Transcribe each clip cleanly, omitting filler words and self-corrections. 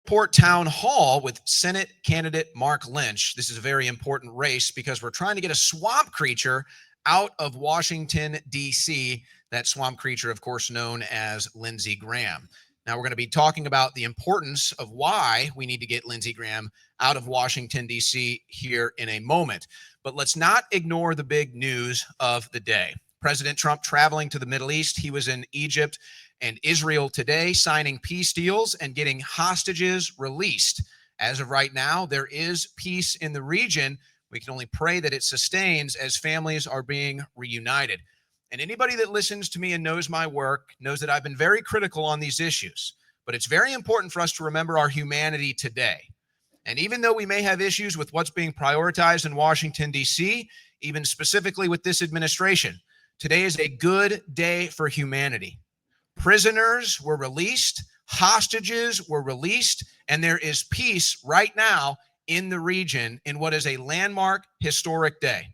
Port Town Hall with Senate candidate Mark Lynch. This is a very important race because we're trying to get a swamp creature out of Washington, D.C. That swamp creature, of course, known as Lindsey Graham. Now, we're going to be talking about the importance of why we need to get Lindsey Graham out of Washington, D.C. here in a moment. But let's not ignore the big news of the day. President Trump traveling to the Middle East. He was in Egypt and Israel today, signing peace deals and getting hostages released. As of right now, there is peace in the region. We can only pray that it sustains as families are being reunited. And anybody that listens to me and knows my work knows that I've been very critical on these issues. But it's very important for us to remember our humanity today. And even though we may have issues with what's being prioritized in Washington, D.C., even specifically with this administration, today is a good day for humanity. Prisoners were released, hostages were released, and there is peace right now in the region in what is a landmark historic day.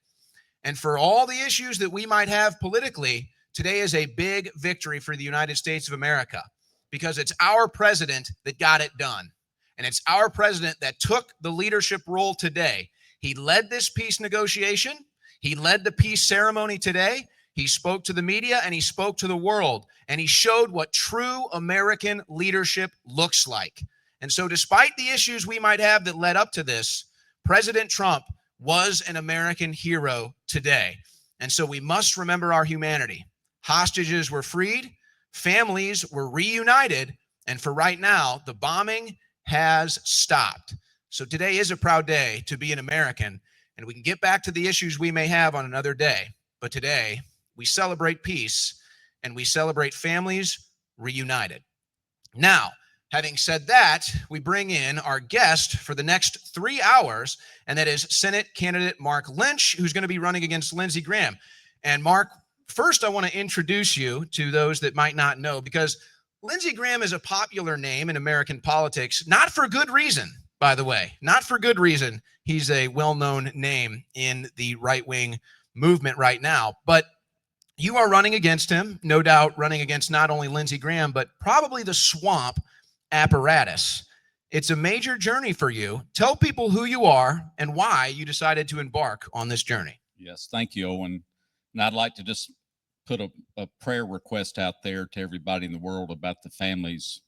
And for all the issues that we might have politically, today is a big victory for the United States of America because it's our president that got it done. And it's our president that took the leadership role today. He led this peace negotiation. He led the peace ceremony today. He spoke to the media and he spoke to the world, and he showed what true American leadership looks like. And so despite the issues we might have that led up to this, President Trump was an American hero today. And so we must remember our humanity. Hostages were freed, families were reunited, and for right now, the bombing has stopped. So today is a proud day to be an American, and we can get back to the issues we may have on another day. But today, we celebrate peace and we celebrate families reunited. Now, having said that, we bring in our guest for the next 3 hours, and that is Senate candidate Mark Lynch, who's going to be running against Lindsey Graham. And Mark, first I want to introduce you to those that might not know, because Lindsey Graham is a popular name in American politics, not for good reason, by the way, not for good reason. He's a well-known name in the right-wing movement right now, but you are running against him, no doubt running against not only Lindsey Graham, but probably the swamp apparatus. It's a major journey for you. Tell people who you are and why you decided to embark on this journey. Yes, thank you, Owen. And I'd like to just put a prayer request out there to everybody in the world about the families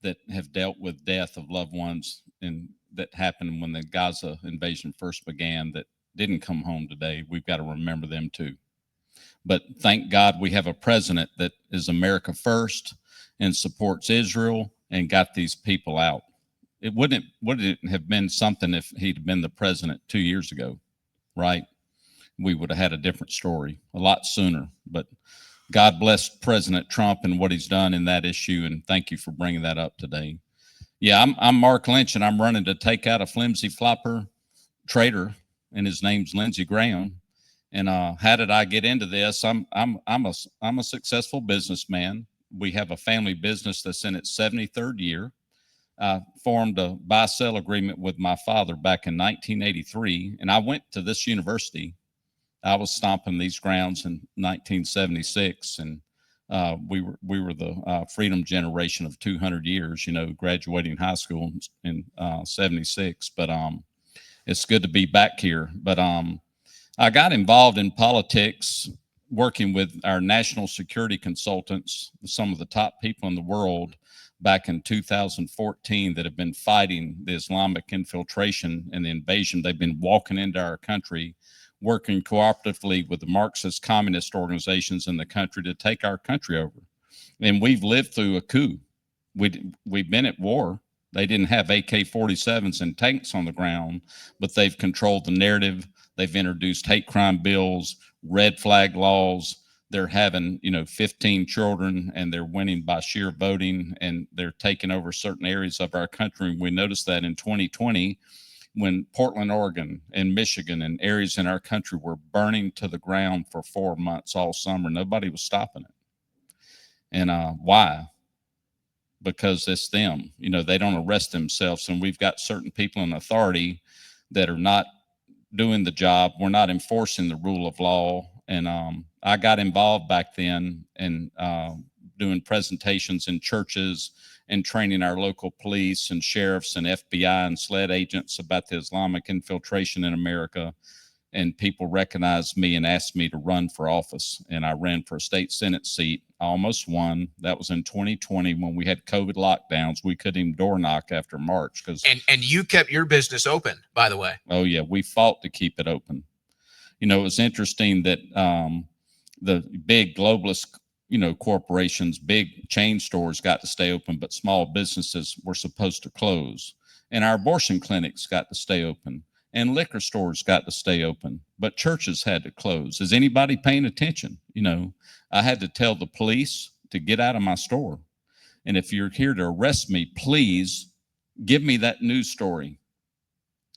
that have dealt with death of loved ones and that happened when the Gaza invasion first began that didn't come home today. We've got to remember them too. But thank God we have a president that is America first and supports Israel and got these people out. Would it have been something if he'd been the president 2 years ago, right? We would have had a different story a lot sooner. But God bless President Trump and what he's done in that issue, and thank you for bringing that up today. Yeah, I'm Mark Lynch, and I'm running to take out a flimsy flopper traitor, and his name's Lindsey Graham. And how did I get into this? I'm a successful businessman. We have a family business that's in its 73rd year. I formed a buy-sell agreement with my father back in 1983, and I went to this university. I was stomping these grounds in 1976, and we were the freedom generation of 200 years. You know, graduating high school in 76. But it's good to be back here. But I got involved in politics working with our national security consultants, some of the top people in the world back in 2014 that have been fighting the Islamic infiltration and the invasion. They've been walking into our country, working cooperatively with the Marxist communist organizations in the country to take our country over. And we've lived through a coup. We've been at war. They didn't have AK-47s and tanks on the ground, but they've controlled the narrative. They've introduced hate crime bills, red flag laws. They're having, 15 children, and they're winning by sheer voting, and they're taking over certain areas of our country. And we noticed that in 2020, when Portland, Oregon, and Michigan and areas in our country were burning to the ground for 4 months all summer, nobody was stopping it. And why? Because it's them. They don't arrest themselves, and we've got certain people in authority that are not doing the job. We're not enforcing the rule of law. And I got involved back then in doing presentations in churches and training our local police and sheriffs and FBI and SLED agents about the Islamic infiltration in America. And people recognized me and asked me to run for office. And I ran for a state Senate seat. I almost won. That was in 2020 when we had COVID lockdowns. We couldn't even door knock after March. And you kept your business open, by the way. Oh, yeah. We fought to keep it open. You know, it was interesting that the big globalist, corporations, big chain stores got to stay open, but small businesses were supposed to close. And our abortion clinics got to stay open. And liquor stores got to stay open, but churches had to close. Is anybody paying attention? I had to tell the police to get out of my store. And if you're here to arrest me, please give me that news story.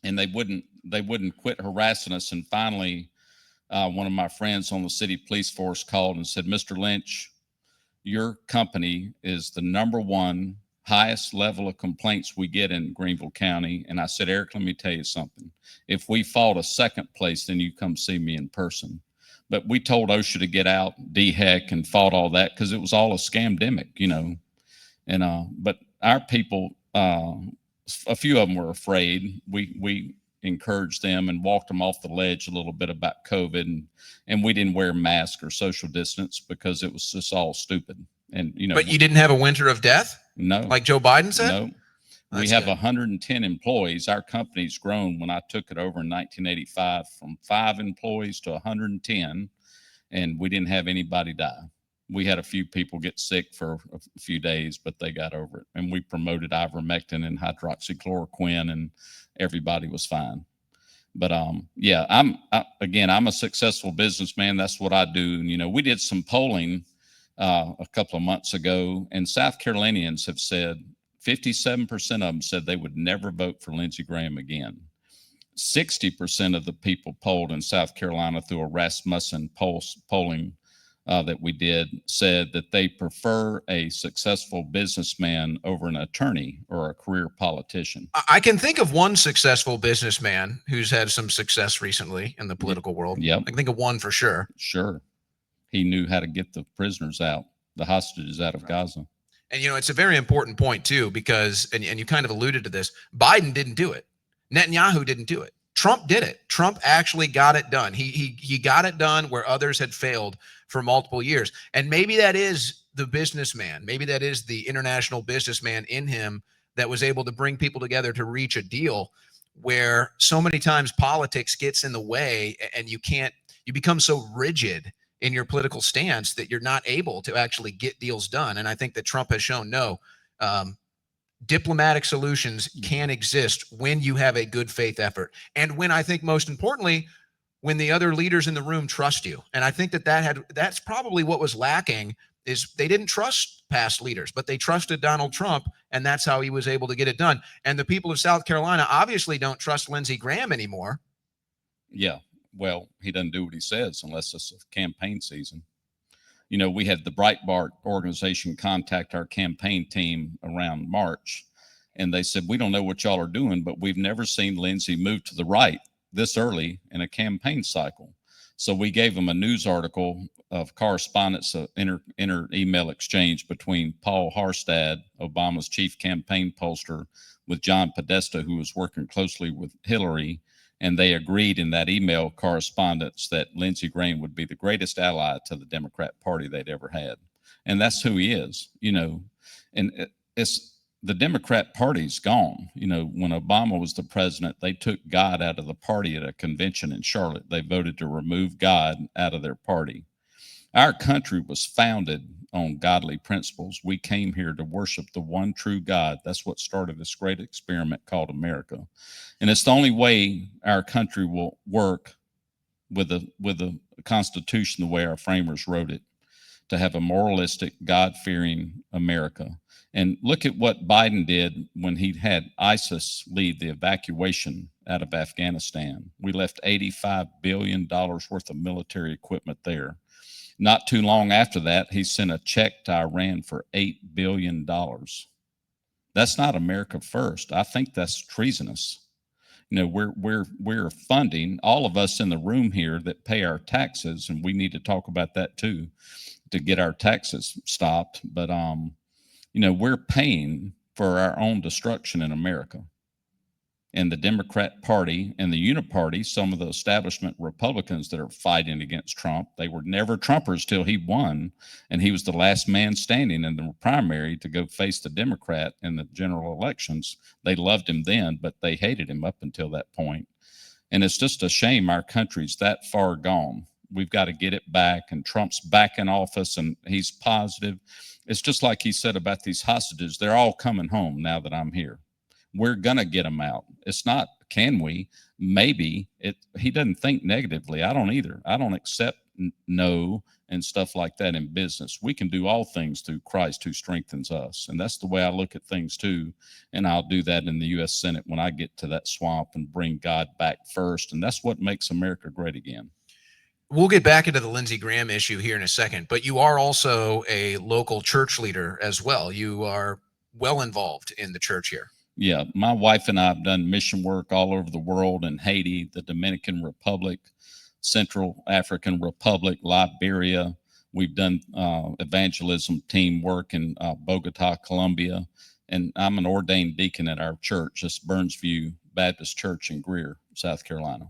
And they wouldn't quit harassing us. And finally, one of my friends on the city police force called and said, Mr. Lynch, your company is the number one highest level of complaints we get in Greenville County. And I said, Eric, let me tell you something. If we fought a second place, then you come see me in person. But we told OSHA to get out, DHEC, and fought all that because it was all a scamdemic, And but our people, a few of them were afraid. We encouraged them and walked them off the ledge a little bit about COVID, and we didn't wear masks or social distance because it was just all stupid. And but you didn't have a winter of death? No. Like Joe Biden said? No. We have 110 employees. Our company's grown when I took it over in 1985 from 5 employees to 110, and we didn't have anybody die. We had a few people get sick for a few days, but they got over it. And we promoted ivermectin and hydroxychloroquine, and everybody was fine. But yeah, I'm a successful businessman. That's what I do. And, we did some polling a couple of months ago, and South Carolinians have said 57% of them said they would never vote for Lindsey Graham again. 60% of the people polled in South Carolina through a Rasmussen polling that we did said that they prefer a successful businessman over an attorney or a career politician. I can think of one successful businessman who's had some success recently in the political world. Yep. I can think of one for sure. Sure. He knew how to get the prisoners out, the hostages out of Gaza. And, it's a very important point, too, because, and you kind of alluded to this, Biden didn't do it. Netanyahu didn't do it. Trump did it. Trump actually got it done. He got it done where others had failed for multiple years. And maybe that is the businessman. Maybe that is the international businessman in him that was able to bring people together to reach a deal where so many times politics gets in the way and you become so rigid in your political stance that you're not able to actually get deals done. And I think that Trump has shown diplomatic solutions can exist when you have a good faith effort. And when, I think most importantly, when the other leaders in the room trust you. And I think that's probably what was lacking, is they didn't trust past leaders, but they trusted Donald Trump, and that's how he was able to get it done. And the people of South Carolina obviously don't trust Lindsey Graham anymore. Yeah. Well, he doesn't do what he says unless it's a campaign season. We had the Breitbart organization contact our campaign team around March, and they said, we don't know what y'all are doing, but we've never seen Lindsey move to the right this early in a campaign cycle. So we gave them a news article of correspondence, inter email exchange between Paul Harstad, Obama's chief campaign pollster, with John Podesta, who was working closely with Hillary. And they agreed in that email correspondence that Lindsey Graham would be the greatest ally to the Democrat Party they'd ever had. And that's who he is, and it's the Democrat Party's gone. When Obama was the president, they took God out of the party at a convention in Charlotte. They voted to remove God out of their party. Our country was founded on godly principles. We came here to worship the one true God. That's what started this great experiment called America. And it's the only way our country will work with a constitution the way our framers wrote it, to have a moralistic, God-fearing America. And look at what Biden did when he had ISIS lead the evacuation out of Afghanistan. We left $85 billion worth of military equipment there. Not too long after that, he sent a check to Iran for $8 billion. That's not America first. I think that's treasonous. We're funding, all of us in the room here that pay our taxes, and we need to talk about that too, to get our taxes stopped. But we're paying for our own destruction in America. And the Democrat Party and the Uniparty, some of the establishment Republicans that are fighting against Trump, they were never Trumpers till he won. And he was the last man standing in the primary to go face the Democrat in the general elections. They loved him then, but they hated him up until that point. And it's just a shame our country's that far gone. We've got to get it back. And Trump's back in office and he's positive. It's just like he said about these hostages. They're all coming home now that I'm here. We're going to get them out. It's not, can we? Maybe. He doesn't think negatively. I don't either. I don't accept no and stuff like that in business. We can do all things through Christ who strengthens us. And that's the way I look at things too. And I'll do that in the U.S. Senate when I get to that swamp and bring God back first. And that's what makes America great again. We'll get back into the Lindsey Graham issue here in a second, but you are also a local church leader as well. You are well involved in the church here. Yeah, my wife and I have done mission work all over the world in Haiti, the Dominican Republic, Central African Republic, Liberia. We've done evangelism team work in Bogota, Colombia. And I'm an ordained deacon at our church, this Burnsview Baptist Church in Greer, South Carolina.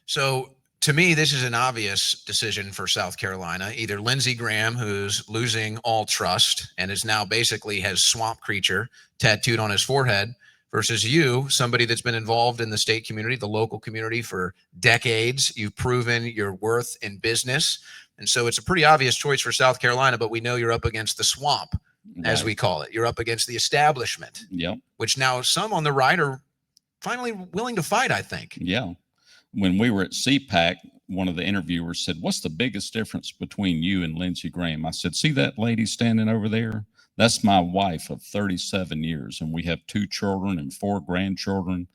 So to me, this is an obvious decision for South Carolina. Either Lindsey Graham, who's losing all trust and is now basically has swamp creature tattooed on his forehead, versus you, somebody that's been involved in the state community, the local community for decades. You've proven your worth in business. And so it's a pretty obvious choice for South Carolina, but we know you're up against the swamp, as we call it. You're up against the establishment, which now some on the right are finally willing to fight, I think. Yeah. When we were at CPAC, one of the interviewers said, "What's the biggest difference between you and Lindsey Graham?" I said, "See that lady standing over there? That's my wife of 37 years. And we have 2 children and 4 grandchildren,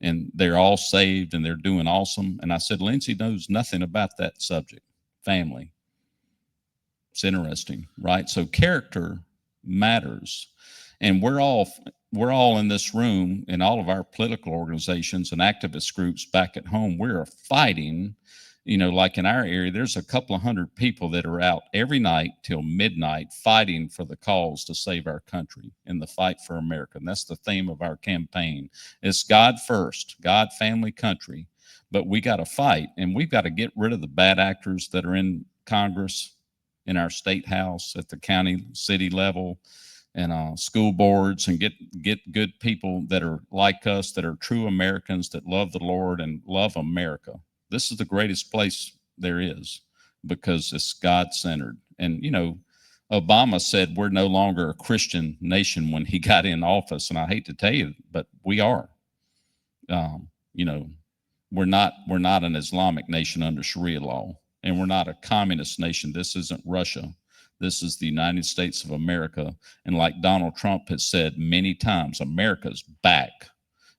and they're all saved and they're doing awesome." And I said, "Lindsey knows nothing about that subject, family." It's interesting, right? So character matters. And we're all in this room, in all of our political organizations and activist groups back at home, we're fighting, like in our area, there's a couple of hundred people that are out every night till midnight fighting for the cause to save our country in the fight for America. And that's the theme of our campaign. It's God first, God, family, country. But we got to fight, and we've got to get rid of the bad actors that are in Congress, in our state house, at the county, city level, and school boards, and get good people that are like us, that are true Americans, that love the Lord and love America. This is the greatest place there is because it's God-centered. And, Obama said we're no longer a Christian nation when he got in office. And I hate to tell you, but we are. We're not an Islamic nation under Sharia law, and we're not a communist nation. This isn't Russia. This is the United States of America. And like Donald Trump has said many times, America's back.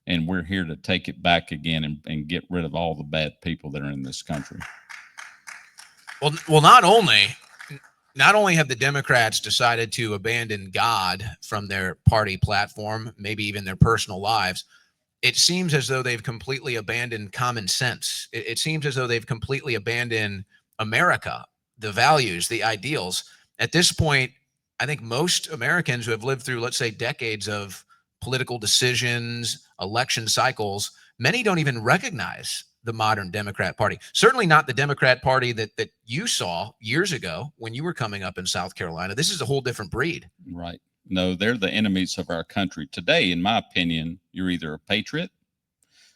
And we're here to take it back again and get rid of all the bad people that are in this country. Well, not only have the Democrats decided to abandon God from their party platform, maybe even their personal lives, it seems as though they've completely abandoned common sense. It seems as though they've completely abandoned America, the values, the ideals. At this point, I think most Americans who have lived through, let's say, decades of political decisions, election cycles, many don't even recognize the modern Democrat Party. Certainly not the Democrat Party that you saw years ago when you were coming up in South Carolina. This is a whole different breed. Right. No, they're the enemies of our country. Today, in my opinion, you're either a patriot,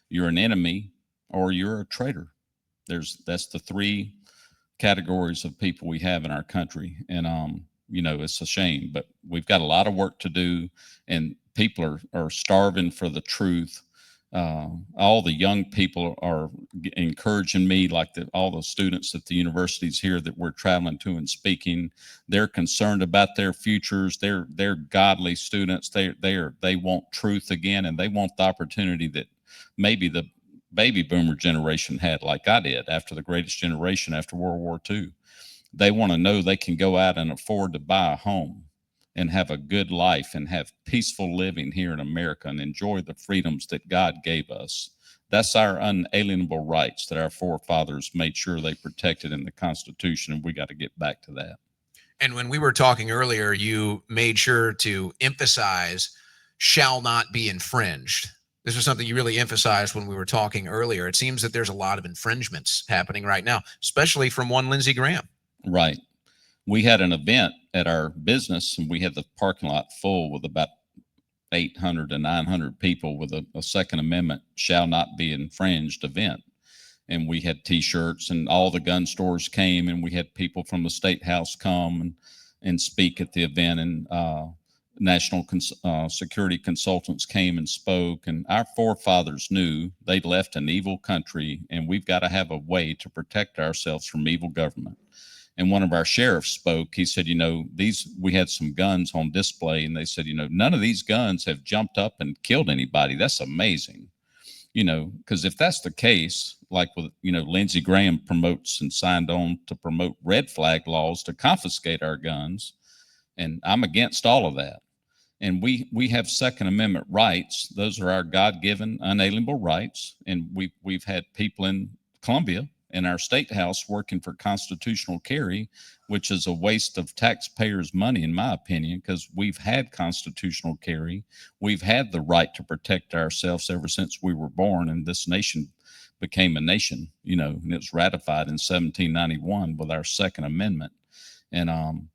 you're an enemy, or you're a traitor. That's the 3 categories of people we have in our country. And, it's a shame, but we've got a lot of work to do, and people are starving for the truth. All the young people are encouraging me, like all the students at the universities here that we're traveling to and speaking. They're concerned about their futures. They're godly students. They want truth again, and they want the opportunity that maybe the baby boomer generation had, like I did after the greatest generation after World War II. They want to know they can go out and afford to buy a home and have a good life and have peaceful living here in America and enjoy the freedoms that God gave us. That's our unalienable rights that our forefathers made sure they protected in the Constitution, and we got to get back to that. And when we were talking earlier, you made sure to emphasize shall not be infringed. This was something you really emphasized when we were talking earlier. It seems that there's a lot of infringements happening right now, especially from one Lindsey Graham. Right. We had an event at our business, and we had the parking lot full with about 800 to 900 people with a Second Amendment shall not be infringed event. And we had T-shirts, and all the gun stores came, and we had people from the State House come and speak at the event, and national security consultants came and spoke. And our forefathers knew they'd left an evil country, and we've got to have a way to protect ourselves from evil government. And one of our sheriffs spoke. He said, we had some guns on display, and they said, none of these guns have jumped up and killed anybody. That's amazing. Because if that's the case, like with, Lindsey Graham promotes and signed on to promote red flag laws to confiscate our guns. And I'm against all of that. And we have Second Amendment rights. Those are our God-given, unalienable rights. And we've had people in Columbia in our state house working for constitutional carry, which is a waste of taxpayers' money, in my opinion, because we've had constitutional carry. We've had the right to protect ourselves ever since we were born, and this nation became a nation, and it was ratified in 1791 with our Second Amendment. And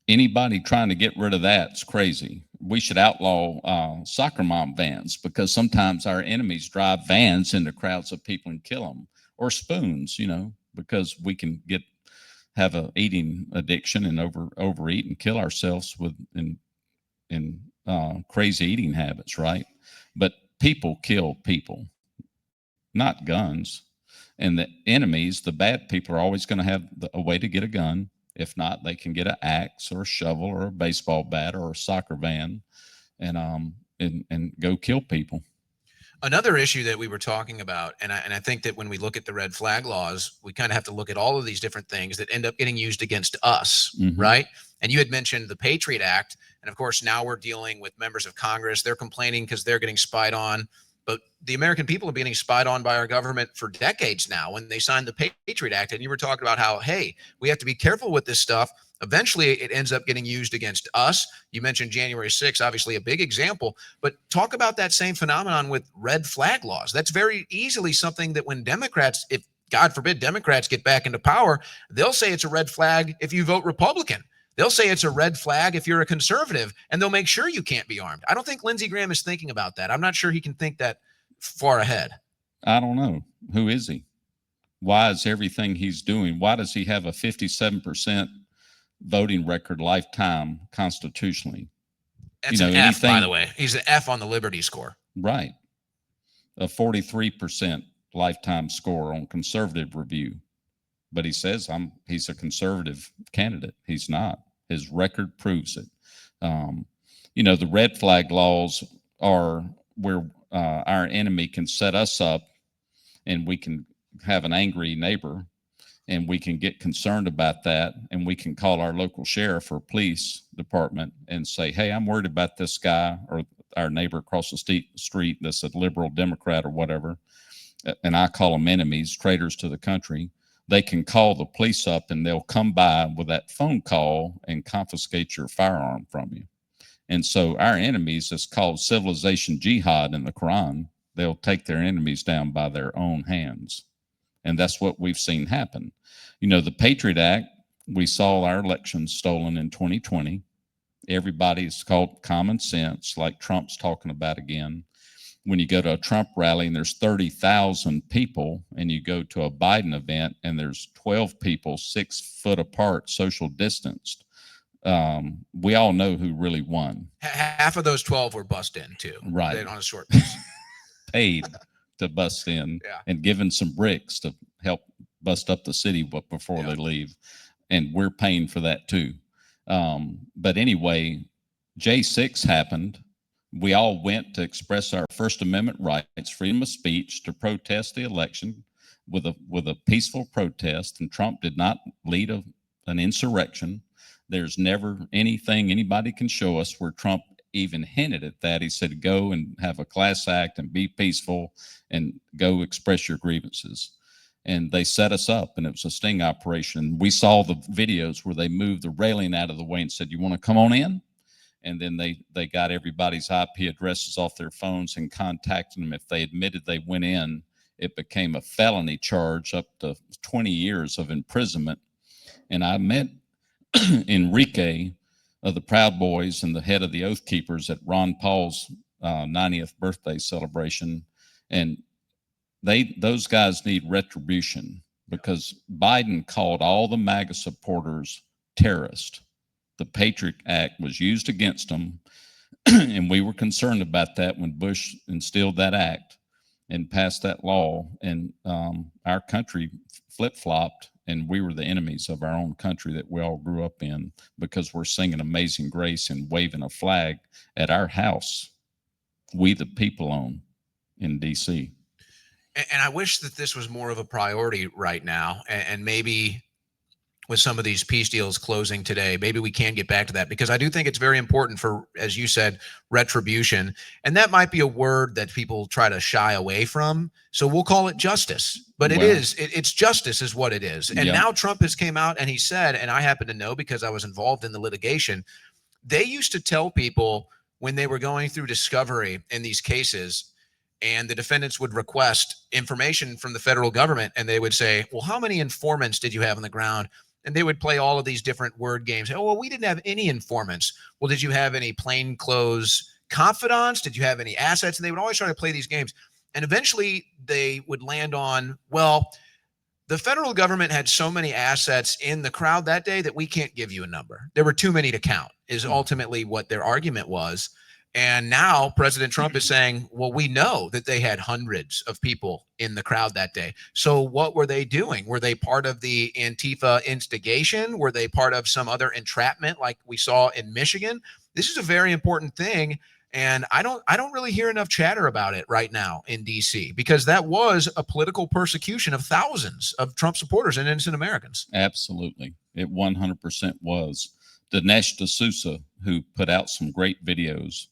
anybody trying to get rid of that's crazy. We should outlaw soccer mom vans, because sometimes our enemies drive vans into crowds of people and kill them. Or spoons, because we can have a eating addiction and overeat and kill ourselves with in crazy eating habits, right? But people kill people, not guns. And the enemies, the bad people, are always going to have a way to get a gun. If not, they can get an axe or a shovel or a baseball bat or a soccer van, and go kill people. Another issue that we were talking about, and I think that when we look at the red flag laws, we kind of have to look at all of these different things that end up getting used against us, right? And you had mentioned the Patriot Act, and of course now we're dealing with members of Congress. They're complaining because they're getting spied on, but the American people are being spied on by our government for decades now when they signed the Patriot Act. And you were talking about how, hey, we have to be careful with this stuff. Eventually, it ends up getting used against us. You mentioned January 6th, obviously a big example, but talk about that same phenomenon with red flag laws. That's very easily something that when Democrats, if God forbid Democrats get back into power, they'll say it's a red flag if you vote Republican. They'll say it's a red flag if you're a conservative, and they'll make sure you can't be armed. I don't think Lindsey Graham is thinking about that. I'm not sure he can think that far ahead. I don't know. Who is he? Why is everything he's doing? Why does he have a 57% voting record lifetime constitutionally? That's an F, by the way. He's an F on the Liberty score. Right. A 43% lifetime score on conservative review. But he says he's a conservative candidate. He's not. His record proves it. The red flag laws are where our enemy can set us up, and we can have an angry neighbor, and we can get concerned about that, and we can call our local sheriff or police department and say, hey, I'm worried about this guy or our neighbor across the street that's a liberal Democrat or whatever, and I call them enemies, traitors to the country. They can call the police up, and they'll come by with that phone call and confiscate your firearm from you. And so our enemies is called civilization jihad in the Quran. They'll take their enemies down by their own hands. And that's what we've seen happen. The Patriot Act, we saw our elections stolen in 2020. Everybody's called common sense, like Trump's talking about again. When you go to a Trump rally and there's 30,000 people, and you go to a Biden event and there's 12 people 6 foot apart, social distanced, we all know who really won. Half of those 12 were bussed in too. Right. On a short bus. Paid to bust in, yeah, and given some bricks to help bust up the city before they leave. And we're paying for that too. But anyway, J6 happened. We all went to express our First Amendment rights, freedom of speech, to protest the election with a peaceful protest. And Trump did not lead an insurrection. There's never anything anybody can show us where Trump even hinted at that. He said, go and have a class act and be peaceful and go express your grievances. and they set us up, and it was a sting operation. We saw the videos where they moved the railing out of the way and said, "You want to come on in?" And then they got everybody's IP addresses off their phones and contacted them. If they admitted they went in, it became a felony charge, up to 20 years of imprisonment. And I met Enrique of the Proud Boys and the head of the Oath Keepers at Ron Paul's 90th birthday celebration. And those guys need retribution, because Biden called all the MAGA supporters terrorists. The Patriot Act was used against them, and we were concerned about that when Bush instilled that act and passed that law, and our country flip-flopped, and we were the enemies of our own country that we all grew up in, because we're singing Amazing Grace and waving a flag at our house, we the people own, in D.C. And I wish that this was more of a priority right now, and maybe with some of these peace deals closing today, maybe we can get back to that, because I do think it's very important for, as you said, retribution. And that might be a word that people try to shy away from. So we'll call it justice, but it's justice is what it is. And now Trump has came out and he said, and I happen to know because I was involved in the litigation, they used to tell people when they were going through discovery in these cases, and the defendants would request information from the federal government, and they would say, well, how many informants did you have on the ground? And they would play all of these different word games. Oh, well, we didn't have any informants. Well, did you have any plainclothes confidants? Did you have any assets? And they would always try to play these games. And eventually they would land on, well, the federal government had so many assets in the crowd that day that we can't give you a number. There were too many to count, is ultimately what their argument was. And now President Trump is saying, well, we know that they had hundreds of people in the crowd that day. So what were they doing? Were they part of the Antifa instigation? Were they part of some other entrapment like we saw in Michigan? This is a very important thing. And I don't really hear enough chatter about it right now in DC, because that was a political persecution of thousands of Trump supporters and innocent Americans. Absolutely. It 100% was. Dinesh D'Souza, who put out some great videos,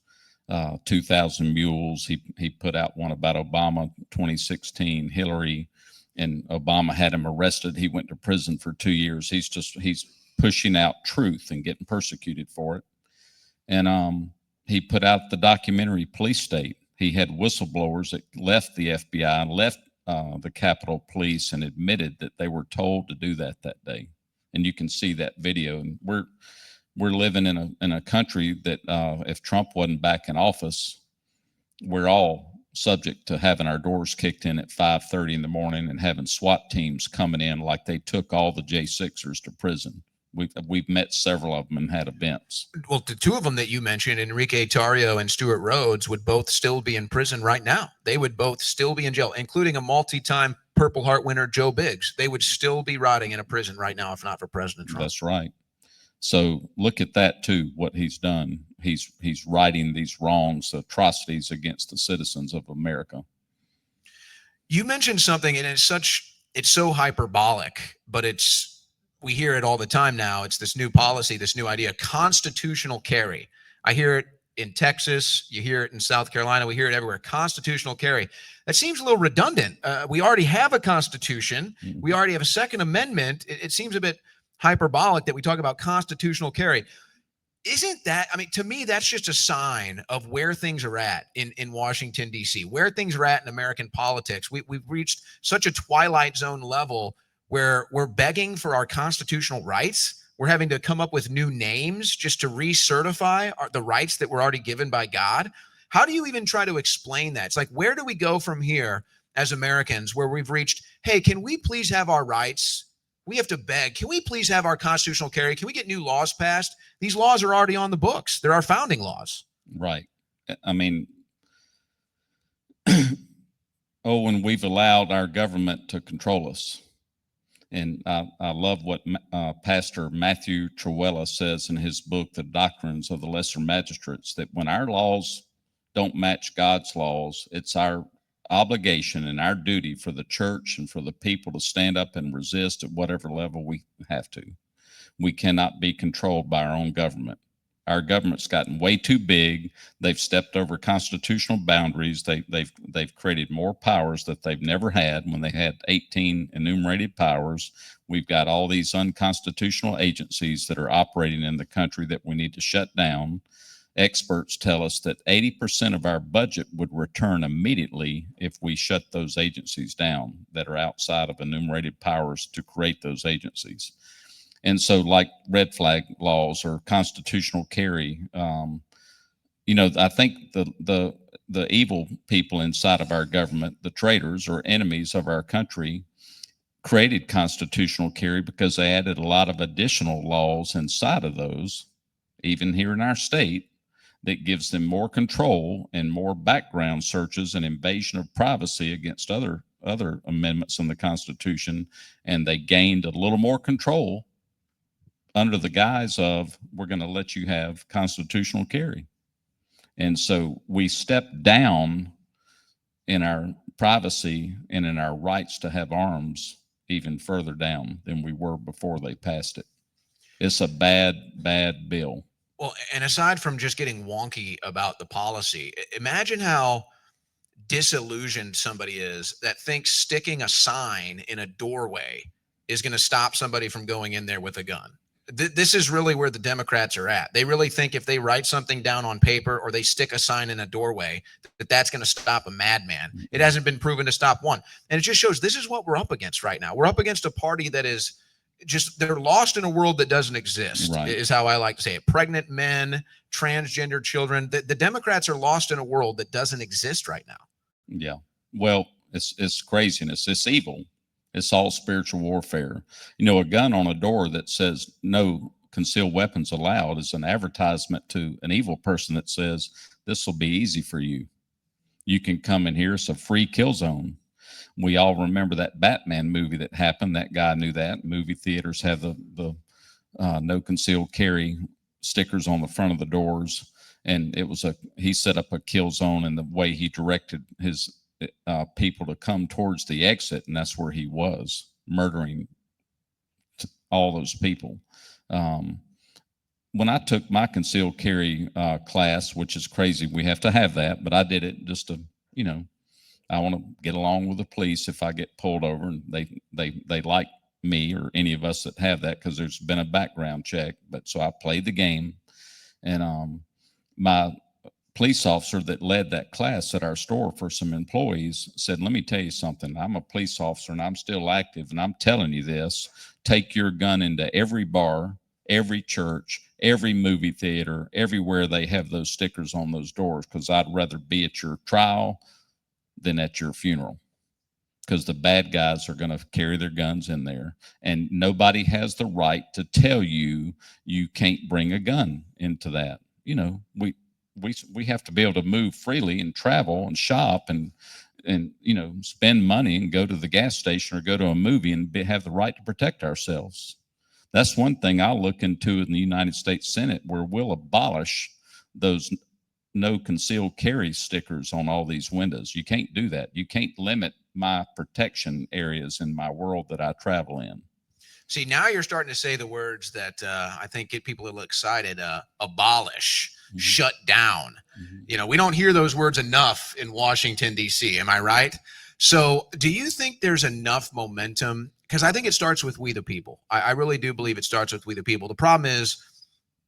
2,000 Mules. He put out one about Obama, 2016, Hillary, and Obama had him arrested. He went to prison for 2 years. He's pushing out truth and getting persecuted for it. And he put out the documentary Police State. He had whistleblowers that left the FBI and left the Capitol Police and admitted that they were told to do that day. And you can see that video. And we're living in a country that if Trump wasn't back in office, we're all subject to having our doors kicked in at 5:30 in the morning and having SWAT teams coming in like they took all the J6ers to prison. We've met several of them and had events. Well, the two of them that you mentioned, Enrique Tarrio and Stuart Rhodes, would both still be in prison right now. They would both still be in jail, including a multi-time Purple Heart winner, Joe Biggs. They would still be rotting in a prison right now if not for President Trump. That's right. So look at that too, what he's done. He's righting these wrongs, atrocities against the citizens of America. You mentioned something, and it's so hyperbolic, but we hear it all the time now. It's this new policy, this new idea, constitutional carry. I hear it in Texas. You hear it in South Carolina. We hear it everywhere. Constitutional carry. That seems a little redundant. We already have a constitution. We already have a Second Amendment. It seems a bit hyperbolic that we talk about constitutional carry. Isn't that, I mean, to me, that's just a sign of where things are at in Washington, D.C., where things are at in American politics. We've reached such a twilight zone level where we're begging for our constitutional rights. We're having to come up with new names just to recertify the rights that were already given by God. How do you even try to explain that? It's like, where do we go from here as Americans where we've reached, hey, can we please have our rights? We have to beg. Can we please have our constitutional carry? Can we get new laws passed? These laws are already on the books. They're our founding laws. Right. I mean, Owen, we've allowed our government to control us. And I love what Pastor Matthew Trewhella says in his book, The Doctrines of the Lesser Magistrates, that when our laws don't match God's laws, it's our obligation and our duty for the church and for the people to stand up and resist at whatever level we have to. We cannot be controlled by our own government. Our government's gotten way too big. They've stepped over constitutional boundaries. They've created more powers that they've never had when they had 18 enumerated powers. We've got all these unconstitutional agencies that are operating in the country that we need to shut down. Experts tell us that 80% of our budget would return immediately if we shut those agencies down that are outside of enumerated powers to create those agencies. And so, like red flag laws or constitutional carry, I think the evil people inside of our government, the traitors or enemies of our country, created constitutional carry because they added a lot of additional laws inside of those, even here in our state, that gives them more control and more background searches and invasion of privacy against other amendments in the Constitution, and they gained a little more control under the guise of, we're going to let you have constitutional carry. And so we stepped down in our privacy and in our rights to have arms even further down than we were before they passed it. It's a bad bill. Well, and aside from just getting wonky about the policy, imagine how disillusioned somebody is that thinks sticking a sign in a doorway is going to stop somebody from going in there with a gun. This is really where the Democrats are at. They really think if they write something down on paper or they stick a sign in a doorway, that's going to stop a madman. It hasn't been proven to stop one. And it just shows this is what we're up against right now. We're up against a party that is just, they're lost in a world that doesn't exist, right, is how I like to say it. Pregnant men, transgender children. The Democrats are lost in a world that doesn't exist right now. Yeah. Well, it's craziness. It's evil. It's all spiritual warfare. A gun on a door that says no concealed weapons allowed is an advertisement to an evil person that says, this will be easy for you. You can come in here. It's a free kill zone. We all remember that Batman movie that happened. That guy knew that. Movie theaters have the no concealed carry stickers on the front of the doors. And he set up a kill zone in the way he directed his people to come towards the exit, and that's where he was murdering all those people. When I took my concealed carry class, which is crazy, we have to have that, but I did it just to, I want to get along with the police if I get pulled over, and they like me or any of us that have that because there's been a background check. But so I played the game, and my police officer that led that class at our store for some employees said, let me tell you something. I'm a police officer and I'm still active, and I'm telling you this. Take your gun into every bar, every church, every movie theater, everywhere they have those stickers on those doors, because I'd rather be at your trial than at your funeral, because the bad guys are going to carry their guns in there, and nobody has the right to tell you you can't bring a gun into that. We have to be able to move freely and travel and shop and spend money and go to the gas station or go to a movie and have the right to protect ourselves. That's one thing I'll look into in the United States Senate, where we'll abolish those no concealed carry stickers on all these windows. You can't do that. You can't limit my protection areas in my world that I travel in. See, now you're starting to say the words that I think get people a little excited. Abolish, shut down. We don't hear those words enough in Washington, D.C. Am I right? So do you think there's enough momentum? Because I think it starts with we the people. I really do believe it starts with we the people. The problem is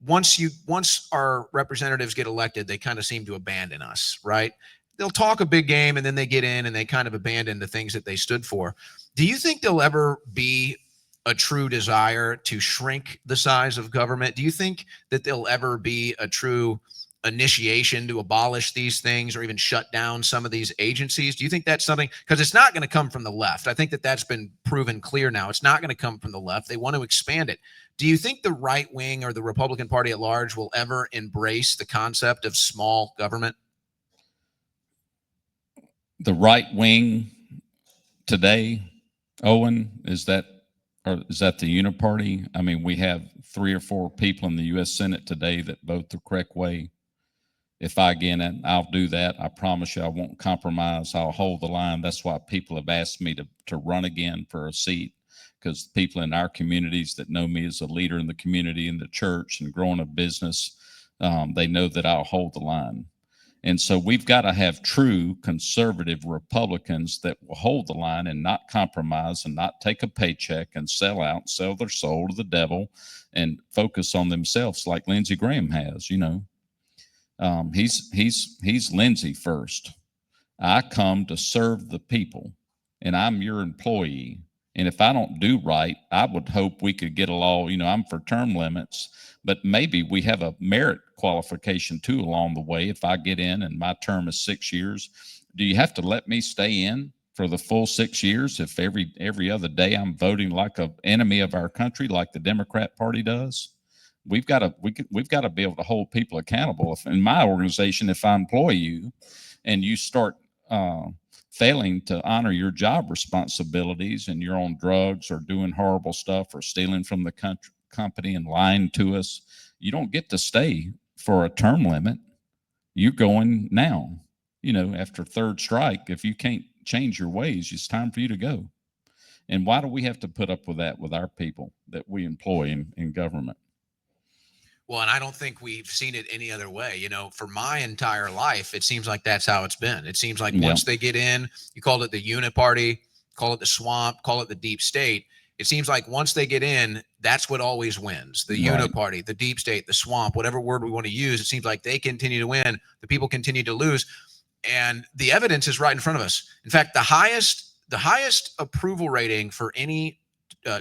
once our representatives get elected, they kind of seem to abandon us, right? They'll talk a big game and then they get in and they kind of abandon the things that they stood for. Do you think there'll ever be a true desire to shrink the size of government? Do you think that there'll ever be a true initiation to abolish these things or even shut down some of these agencies? Do you think that's something, because it's not going to come from the left. I think that that's been proven clear now. It's not going to come from the left. They want to expand it. Do you think the right wing or the Republican Party at large will ever embrace the concept of small government? The right wing today, Owen, is that the uniparty? I mean, we have 3 or 4 people in the U.S. Senate today that vote the correct way. If I get in, I'll do that. I promise you I won't compromise. I'll hold the line. That's why people have asked me to run again for a seat, because people in our communities that know me as a leader in the community, in the church, and growing a business, They know that I'll hold the line. And so we've got to have true conservative Republicans that will hold the line and not compromise and not take a paycheck and sell out, sell their soul to the devil, and focus on themselves like Lindsey Graham has. He's Lindsey first. I come to serve the people, and I'm your employee. And if I don't do right, I would hope we could get a law. I'm for term limits, but maybe we have a merit qualification too along the way. If I get in and my term is 6 years, do you have to let me stay in for the full 6 years if every other day I'm voting like an enemy of our country, like the Democrat Party does? We've got to be able to hold people accountable. If in my organization, if I employ you and you start failing to honor your job responsibilities and you're on drugs or doing horrible stuff or stealing from the company and lying to us, you don't get to stay for a term limit. You're going now. After third strike, if you can't change your ways, it's time for you to go. And why do we have to put up with that with our people that we employ in government? Well, and I don't think we've seen it any other way. For my entire life, it seems like that's how it's been. It seems like once they get in, you called it the uniparty, call it the swamp, call it the deep state. It seems like once they get in, that's what always wins. The uniparty, the deep state, the swamp, whatever word we want to use, it seems like they continue to win. The people continue to lose. And the evidence is right in front of us. In fact, the highest approval rating for any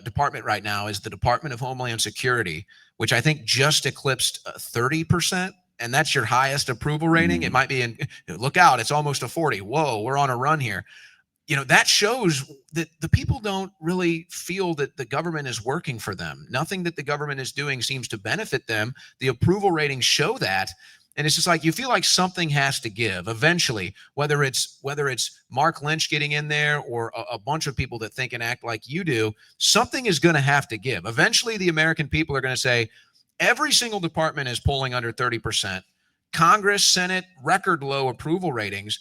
department right now is the Department of Homeland Security, which I think just eclipsed 30%. And that's your highest approval rating. It might be look out, it's almost a 40. Whoa, we're on a run here. That shows that the people don't really feel that the government is working for them. Nothing that the government is doing seems to benefit them. The approval ratings show that. And it's just like you feel like something has to give eventually, whether it's Mark Lynch getting in there or a bunch of people that think and act like you do, something is going to have to give. Eventually, the American people are going to say every single department is polling under 30%. Congress, Senate, record low approval ratings.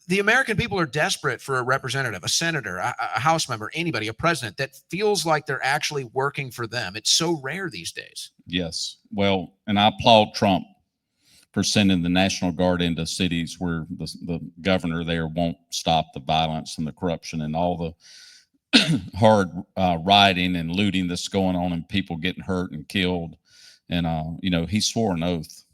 The American people are desperate for a representative, a senator, a House member, anybody, a president that feels like they're actually working for them. It's so rare these days. Yes. Well, and I applaud Trump for sending the National Guard into cities where the governor there won't stop the violence and the corruption and all the hard rioting and looting that's going on and people getting hurt and killed. And, he swore an oath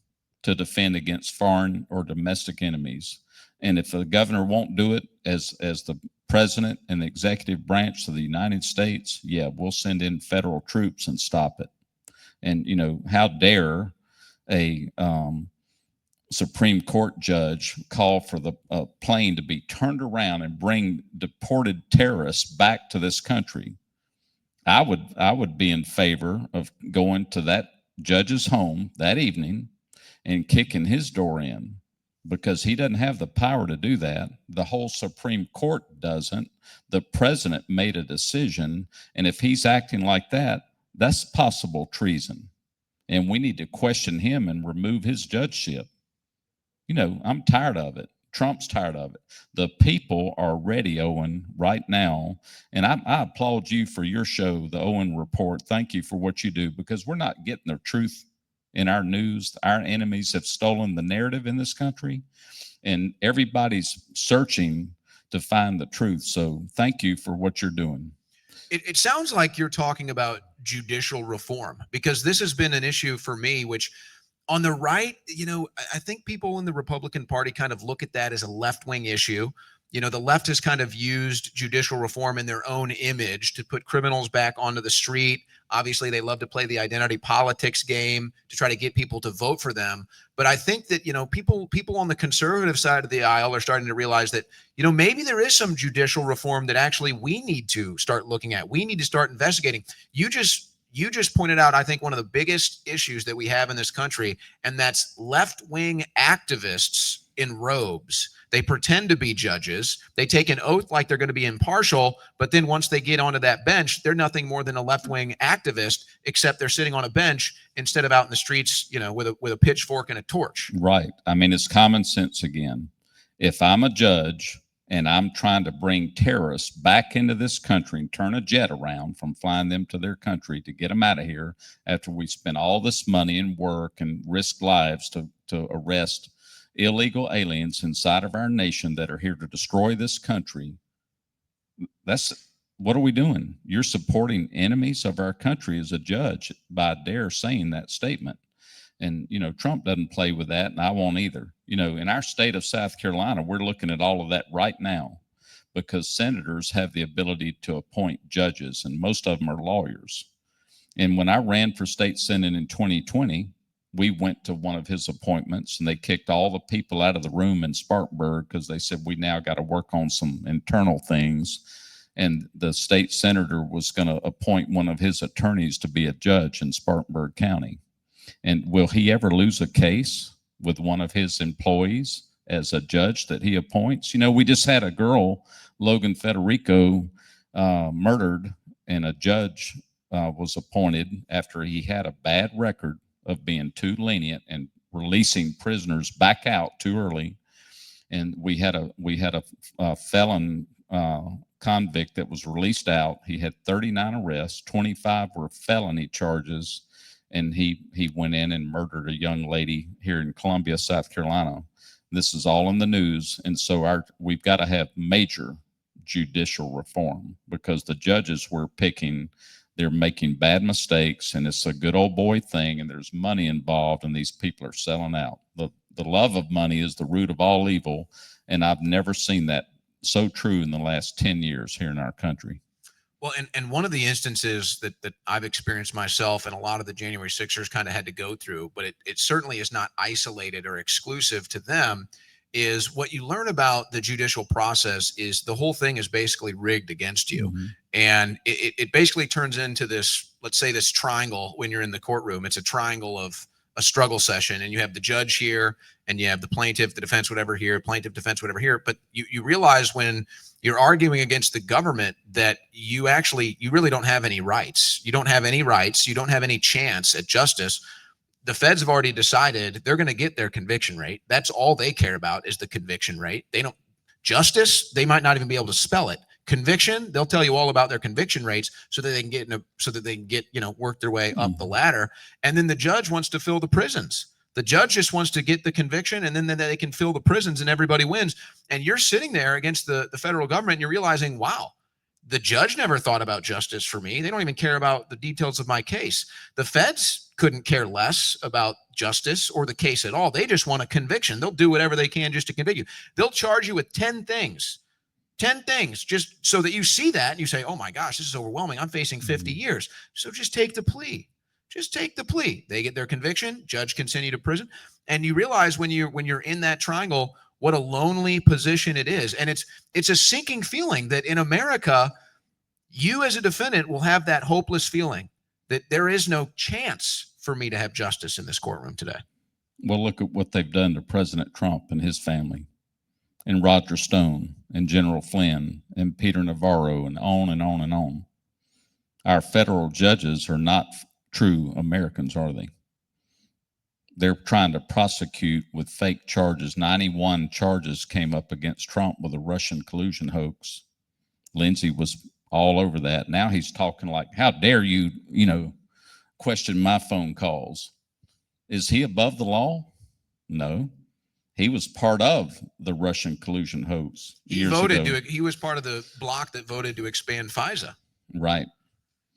to defend against foreign or domestic enemies. And if the governor won't do it as the president and the executive branch of the United States, we'll send in federal troops and stop it. And, how dare a Supreme Court judge call for the plane to be turned around and bring deported terrorists back to this country? I would be in favor of going to that judge's home that evening and kicking his door in, because he doesn't have the power to do that. The whole Supreme Court doesn't. The president made a decision, and if he's acting like that, that's possible treason. And we need to question him and remove his judgeship. I'm tired of it. Trump's tired of it. The people are ready, Owen, right now. And I applaud you for your show, the Owen Report. Thank you for what you do, because we're not getting the truth in our news. Our enemies have stolen the narrative in this country, and everybody's searching to find the truth. So thank you for what you're doing. It sounds like you're talking about judicial reform, because this has been an issue for me, which on the right, I think people in the Republican Party kind of look at that as a left-wing issue. The left has kind of used judicial reform in their own image to put criminals back onto the street. Obviously, they love to play the identity politics game to try to get people to vote for them. But I think that, people on the conservative side of the aisle are starting to realize that, maybe there is some judicial reform that actually we need to start looking at. We need to start investigating. You just pointed out, I think, one of the biggest issues that we have in this country, and that's left-wing activists in robes. They pretend to be judges. They take an oath like they're going to be impartial, but then once they get onto that bench, they're nothing more than a left-wing activist, except they're sitting on a bench instead of out in the streets, with a pitchfork and a torch. Right. I mean, it's common sense again. If I'm a judge And I'm trying to bring terrorists back into this country and turn a jet around from flying them to their country to get them out of here after we spend all this money and work and risk lives to arrest illegal aliens inside of our nation that are here to destroy this country. That's what are we doing? You're supporting enemies of our country as a judge by dare saying that statement. And, Trump doesn't play with that, and I won't either. In our state of South Carolina, we're looking at all of that right now because senators have the ability to appoint judges, and most of them are lawyers. And when I ran for state senate in 2020, we went to one of his appointments and they kicked all the people out of the room in Spartanburg because they said, we now got to work on some internal things. And the state senator was going to appoint one of his attorneys to be a judge in Spartanburg County. And will he ever lose a case with one of his employees as a judge that he appoints? We just had a girl, Logan Federico, murdered, and a judge was appointed after he had a bad record of being too lenient and releasing prisoners back out too early. And we had a felon convict that was released out. He had 39 arrests, 25 were felony charges. And he went in and murdered a young lady here in Columbia, South Carolina. This is all in the news. And so we've got to have major judicial reform because the judges we're picking, they're making bad mistakes, and it's a good old boy thing, and there's money involved, and these people are selling out. The love of money is the root of all evil, and I've never seen that so true in the last 10 years here in our country. Well, and one of the instances that I've experienced myself and a lot of the January 6ers kind of had to go through, but it certainly is not isolated or exclusive to them, is what you learn about the judicial process is the whole thing is basically rigged against you. Mm-hmm. And it basically turns into this, let's say this triangle when you're in the courtroom. It's a triangle of a struggle session, and you have the judge here and you have the plaintiff, the defense, whatever here, plaintiff, defense, whatever here. But you realize when you're arguing against the government that you really don't have any rights. You don't have any rights. You don't have any chance at justice. The feds have already decided they're going to get their conviction rate. That's all they care about is the conviction rate. They don't justice. They might not even be able to spell it. Conviction, they'll tell you all about their conviction rates so that they can get work their way up the ladder. And then the judge wants to fill the prisons. The judge just wants to get the conviction, and then they can fill the prisons and everybody wins. And you're sitting there against the federal government and you're realizing, wow, the judge never thought about justice for me. They don't even care about the details of my case. The feds couldn't care less about justice or the case at all. They just want a conviction. They'll do whatever they can just to convict you. They'll charge you with 10 things just so that you see that and you say, oh my gosh, this is overwhelming. I'm facing 50 years. So just take the plea. Just take the plea. They get their conviction, judge can send you to prison. And you realize when you're in that triangle, what a lonely position it is. And it's a sinking feeling that in America, you as a defendant will have that hopeless feeling that there is no chance for me to have justice in this courtroom today. Well, look at what they've done to President Trump and his family, and Roger Stone, and General Flynn, and Peter Navarro, and on and on and on. Our federal judges are not true Americans, are they? They're trying to prosecute with fake charges. 91 charges came up against Trump with a Russian collusion hoax. Lindsey was all over that. Now he's talking like, how dare you, question my phone calls. Is he above the law? No. He was part of the Russian collusion hoax. He was part of the bloc that voted to expand FISA. Right.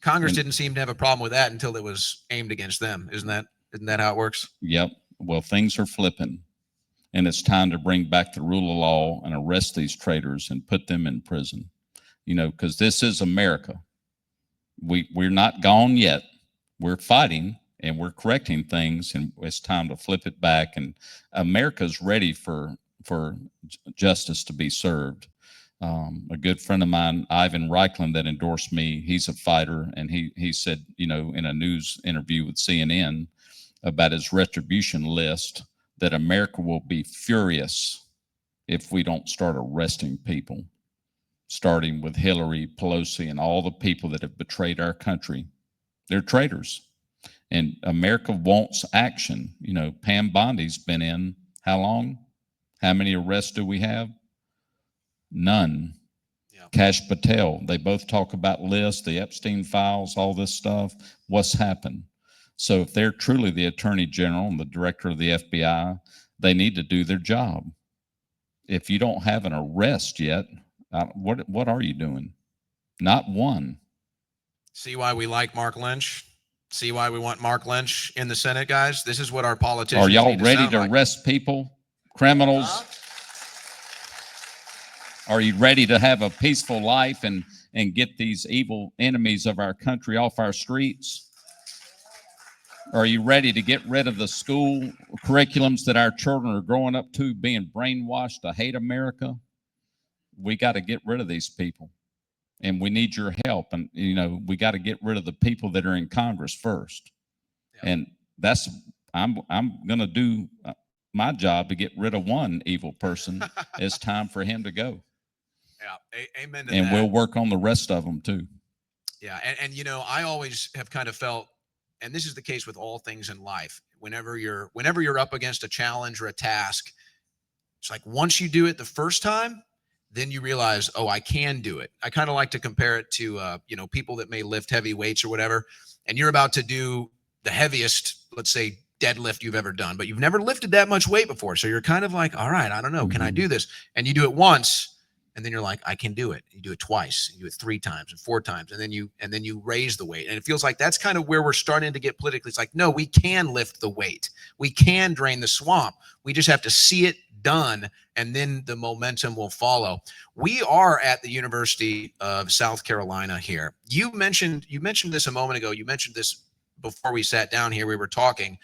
Congress didn't seem to have a problem with that until it was aimed against them. Isn't that how it works? Yep. Well, things are flipping, and it's time to bring back the rule of law and arrest these traitors and put them in prison. Because this is America. We're not gone yet. We're fighting and we're correcting things, and it's time to flip it back. And America's ready for justice to be served. A good friend of mine, Ivan Reichland, that endorsed me, he's a fighter, and he said, in a news interview with CNN about his retribution list, that America will be furious if we don't start arresting people, starting with Hillary, Pelosi, and all the people that have betrayed our country. They're traitors. And America wants action. Pam Bondi's been in how long? How many arrests do we have? None. Yeah. Kash Patel, they both talk about lists, the Epstein files, all this stuff. What's happened? So if they're truly the attorney general and the director of the FBI, they need to do their job. If you don't have an arrest yet, what are you doing? Not one. See why we like Mark Lynch? See why we want Mark Lynch in the Senate, guys? This is what our politicians Are y'all need to ready sound to like. arrest people, criminals? Are you ready to have a peaceful life and get these evil enemies of our country off our streets? Are you ready to get rid of the school curriculums that our children are growing up to, being brainwashed to hate America? We got to get rid of these people, and we need your help. And we got to get rid of the people that are in Congress first. Yeah. And that's I'm going to do my job to get rid of one evil person. It's time for him to go. Yeah, amen to and that. We'll work on the rest of them too. Yeah, and I always have kind of felt, and this is the case with all things in life, whenever you're up against a challenge or a task, it's like once you do it the first time, then you realize, oh, I can do it. I kind of like to compare it to people that may lift heavy weights or whatever, and you're about to do the heaviest, let's say, deadlift you've ever done, but you've never lifted that much weight before. So you're kind of like, all right, I don't know, can I do this? And you do it once, and then you're like, I can do it. You do it twice, you do it 3 times and 4 times, and then you raise the weight. And it feels like that's kind of where we're starting to get politically. It's like, no, we can lift the weight. We can drain the swamp. We just have to see it done, and then the momentum will follow. We are at the University of South Carolina here. You mentioned this a moment ago. You mentioned this before we sat down here. We were talking.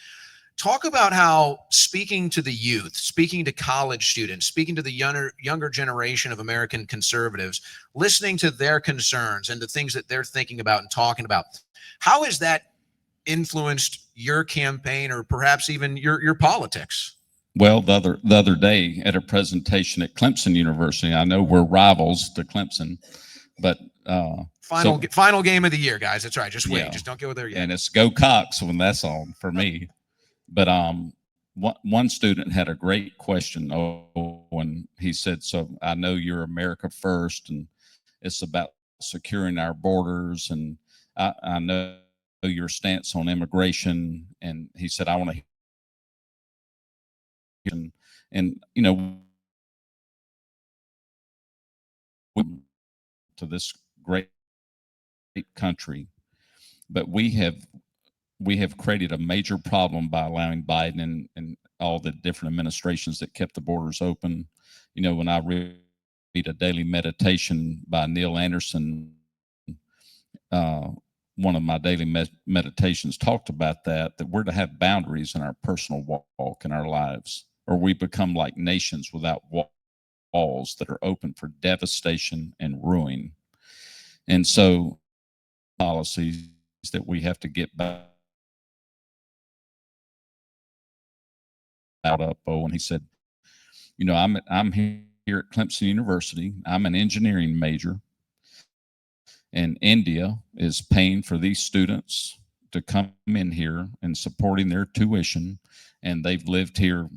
Talk about how speaking to the youth, speaking to college students, speaking to the younger generation of American conservatives, listening to their concerns and the things that they're thinking about and talking about, how has that influenced your campaign or perhaps even your politics? Well, the other day at a presentation at Clemson University, I know we're rivals to Clemson, but final game of the year, guys. That's right. Just wait. Yeah. Just don't go there yet. And it's go Cox when that's on for me. But one student had a great question. When he said, "So I know you're America first, and it's about securing our borders, and I know your stance on immigration." And he said, "I want to." And to this great country, but we have created a major problem by allowing Biden and all the different administrations that kept the borders open. When I read a daily meditation by Neil Anderson, one of my daily meditations talked about that we're to have boundaries in our personal walk in our lives, or we become like nations without walls that are open for devastation and ruin. And so policies that we have to get back out up. And he said, I'm here at Clemson University. I'm an engineering major, and India is paying for these students to come in here and supporting their tuition. And they've lived here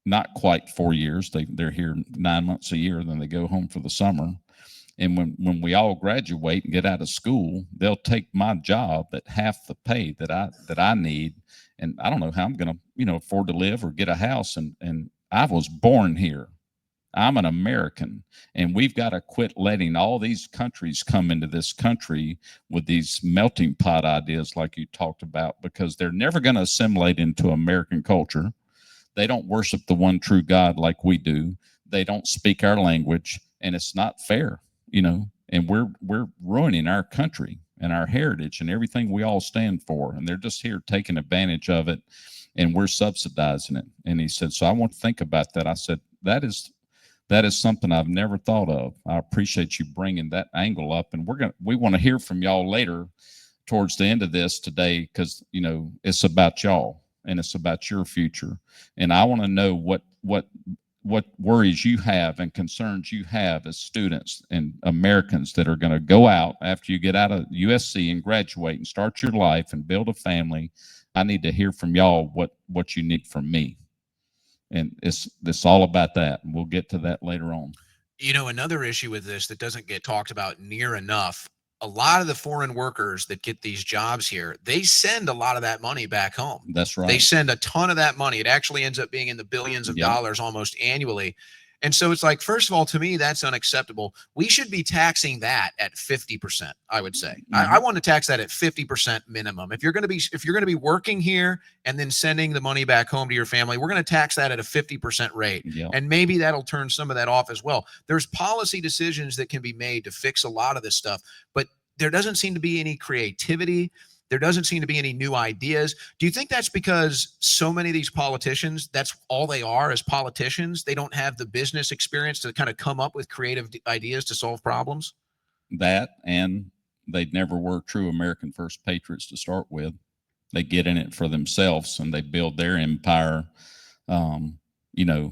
not quite 4 years. They're here 9 months a year, then they go home for the summer. And when we all graduate and get out of school, they'll take my job at half the pay that I need. And I don't know how I'm going to, afford to live or get a house. And I was born here. I'm an American, and we've got to quit letting all these countries come into this country with these melting pot ideas like you talked about, because they're never going to assimilate into American culture. They don't worship the one true God like we do. They don't speak our language, and it's not fair, and we're ruining our country and our heritage and everything we all stand for. And they're just here taking advantage of it, and we're subsidizing it. And he said, so I want to think about that. I said, that is something I've never thought of. I appreciate you bringing that angle up, and we want to hear from y'all later towards the end of this today, because it's about y'all and it's about your future. And I want to know what worries you have and concerns you have as students and Americans that are going to go out after you get out of USC and graduate and start your life and build a family. I need to hear from y'all what you need from me. And it's all about that. And we'll get to that later on. You know, another issue with this that doesn't get talked about near enough, a lot of the foreign workers that get these jobs here, they send a lot of that money back home. That's They right. send a ton of that money. It actually ends up being in the billions of Yep. dollars almost annually. And so it's like, first of all, to me, that's unacceptable. We should be taxing that at 50%, I would say. I want to tax that at 50% minimum. If you're going to be working here and then sending the money back home to your family, we're going to tax that at a 50% rate. Yep. And maybe that'll turn some of that off as well. There's policy decisions that can be made to fix a lot of this stuff, but there doesn't seem to be any creativity. There doesn't seem to be any new ideas. Do you think that's because so many of these politicians, that's all they are as politicians? They don't have the business experience to kind of come up with creative ideas to solve problems? That, and they never were true American first patriots to start with. They get in it for themselves and they build their empire.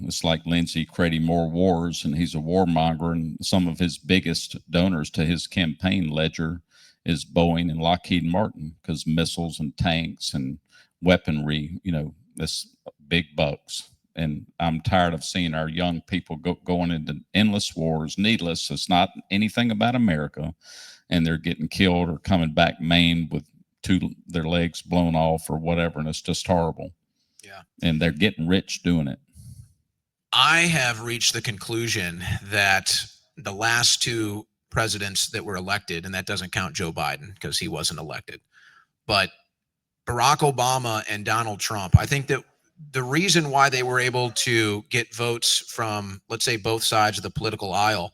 It's like Lindsey creating more wars, and he's a warmonger, and some of his biggest donors to his campaign ledger is Boeing and Lockheed Martin, because missiles and tanks and weaponry, that's big bucks. And I'm tired of seeing our young people going into endless wars, needless. It's not anything about America, and they're getting killed or coming back maimed with their legs blown off or whatever, and it's just horrible. Yeah. And they're getting rich doing it. I have reached the conclusion that the last two presidents that were elected, and that doesn't count Joe Biden because he wasn't elected, but Barack Obama and Donald Trump, I think that the reason why they were able to get votes from, let's say, both sides of the political aisle,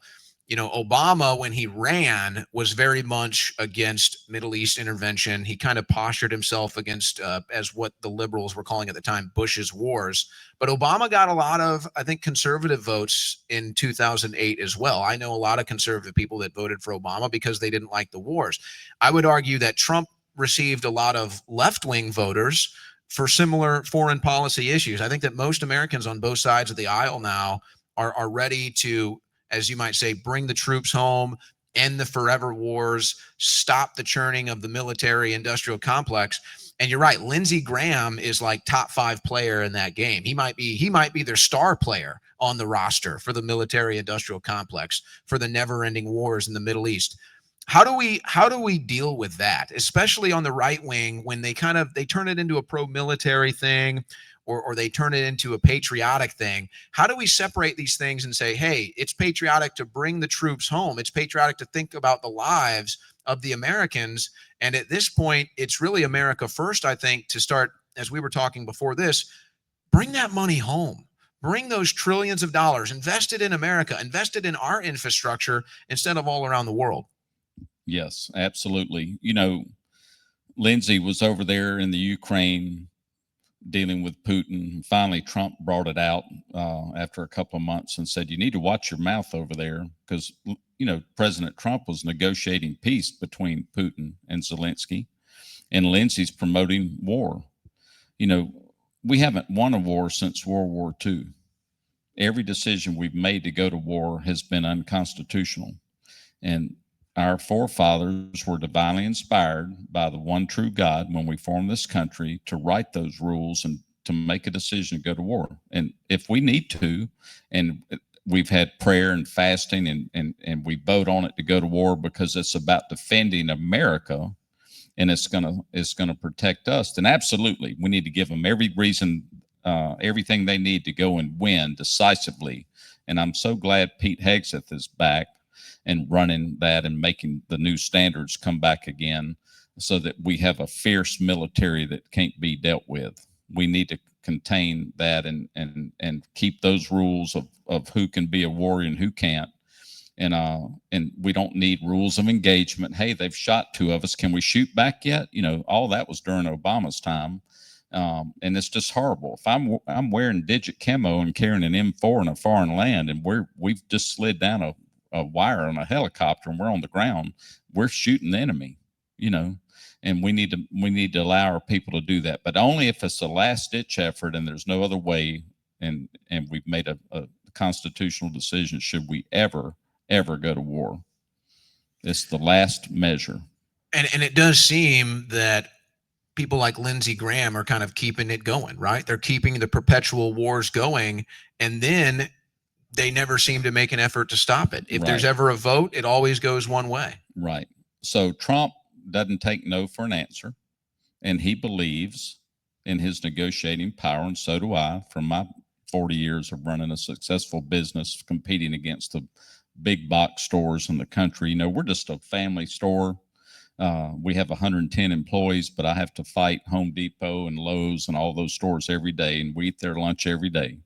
Obama, when he ran, was very much against Middle East intervention. He kind of postured himself against, as what the liberals were calling at the time, Bush's wars. But Obama got a lot of, I think, conservative votes in 2008 as well. I know a lot of conservative people that voted for Obama because they didn't like the wars. I would argue that Trump received a lot of left-wing voters for similar foreign policy issues. I think that most Americans on both sides of the aisle now are ready to, as you might say, bring the troops home, end the forever wars, stop the churning of the military industrial complex. And you're right, Lindsey Graham is like top 5 player in that game. He might be their star player on the roster for the military industrial complex, for the never-ending wars in the Middle East. How do we deal with that, especially on the right wing, when they turn it into a pro-military thing, or they turn it into a patriotic thing? How do we separate these things and say, hey, it's patriotic to bring the troops home. It's patriotic to think about the lives of the Americans. And at this point, it's really America first, I think, to start, as we were talking before this, bring that money home. Bring those trillions of dollars, invested in America, invested in our infrastructure instead of all around the world. Yes, absolutely. Lindsey was over there in the Ukraine dealing with Putin. Finally, Trump brought it out after a couple of months and said, you need to watch your mouth over there, because, President Trump was negotiating peace between Putin and Zelensky, and Lindsey's promoting war. We haven't won a war since World War II. Every decision we've made to go to war has been unconstitutional. And our forefathers were divinely inspired by the one true God when we formed this country to write those rules and to make a decision to go to war. And if we need to, and we've had prayer and fasting and we vote on it to go to war because it's about defending America and it's gonna protect us, then absolutely we need to give them every reason, everything they need to go and win decisively. And I'm so glad Pete Hegseth is back and running that and making the new standards come back again, so that we have a fierce military that can't be dealt with. We need to contain that and keep those rules of who can be a warrior and who can't. And we don't need rules of engagement. Hey, they've shot 2 of us. Can we shoot back yet? All that was during Obama's time. And it's just horrible. If I'm wearing digit camo and carrying an M4 in a foreign land, and we've just slid down a wire on a helicopter and we're on the ground, we're shooting the enemy, and we need to allow our people to do that, but only if it's a last ditch effort and there's no other way. And we've made a constitutional decision. Should we ever go to war, it's the last measure. And it does seem that people like Lindsey Graham are kind of keeping it going, right? They're keeping the perpetual wars going. And then they never seem to make an effort to stop it. If there's Right. ever a vote, it always goes one way. Right. So Trump doesn't take no for an answer, and he believes in his negotiating power, and so do I. From my 40 years of running a successful business, competing against the big box stores in the country, we're just a family store. We have 110 employees, but I have to fight Home Depot and Lowe's and all those stores every day, and we eat their lunch every day.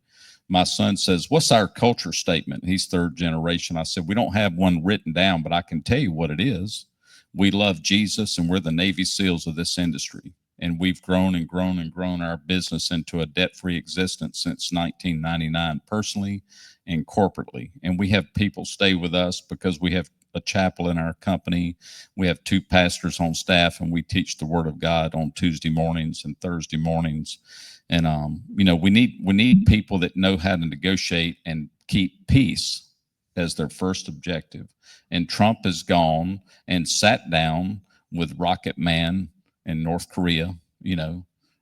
My son says, "What's our culture statement?" He's third generation. I said, "We don't have one written down, but I can tell you what it is. We love Jesus, and we're the Navy SEALs of this industry. And we've grown and grown and grown our business into a debt-free existence since 1999, personally and corporately. And we have people stay with us because we have a chapel in our company. We have 2 pastors on staff, and we teach the Word of God on Tuesday mornings and Thursday mornings. And we need people that know how to negotiate and keep peace as their first objective. And Trump has gone and sat down with Rocket Man in North Korea,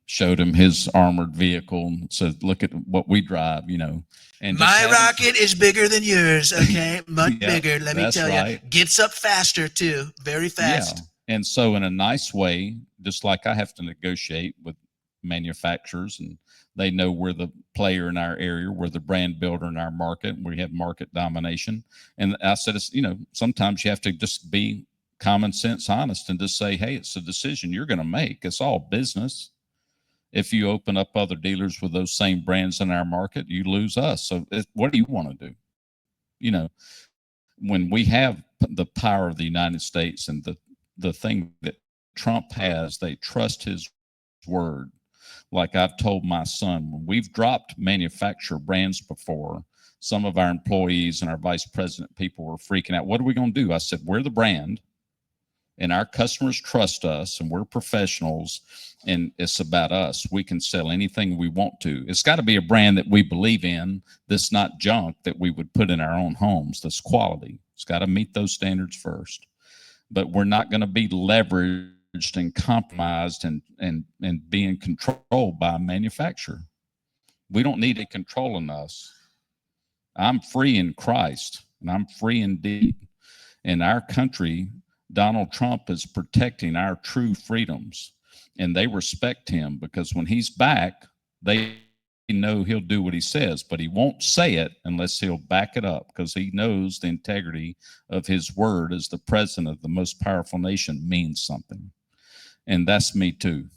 showed him his armored vehicle and said, "Look at what we drive," and my rocket is bigger than yours. Okay. Much yeah, bigger. Let me tell right. you, gets up faster too. Very fast. Yeah. And so in a nice way, just like I have to negotiate with manufacturers, and they know we're the player in our area, we're the brand builder in our market, we have market domination. And I said, sometimes you have to just be common sense honest and just say, hey, it's a decision you're going to make. It's all business. If you open up other dealers with those same brands in our market, you lose us. So what do you want to do? When we have the power of the United States and the thing that Trump has, they trust his word. Like I've told my son, when we've dropped manufacturer brands before, some of our employees and our vice president people were freaking out. What are we going to do? I said, we're the brand, and our customers trust us, and we're professionals, and it's about us. We can sell anything we want to. It's got to be a brand that we believe in, that's not junk that we would put in our own homes, that's quality. It's got to meet those standards first. But we're not going to be leveraged and compromised and being controlled by a manufacturer. We don't need it controlling us. I'm free in Christ, and I'm free indeed. In our country, Donald Trump is protecting our true freedoms, and they respect him because when he's back, they know he'll do what he says, but he won't say it unless he'll back it up, because he knows the integrity of his word as the president of the most powerful nation means something. And that's me too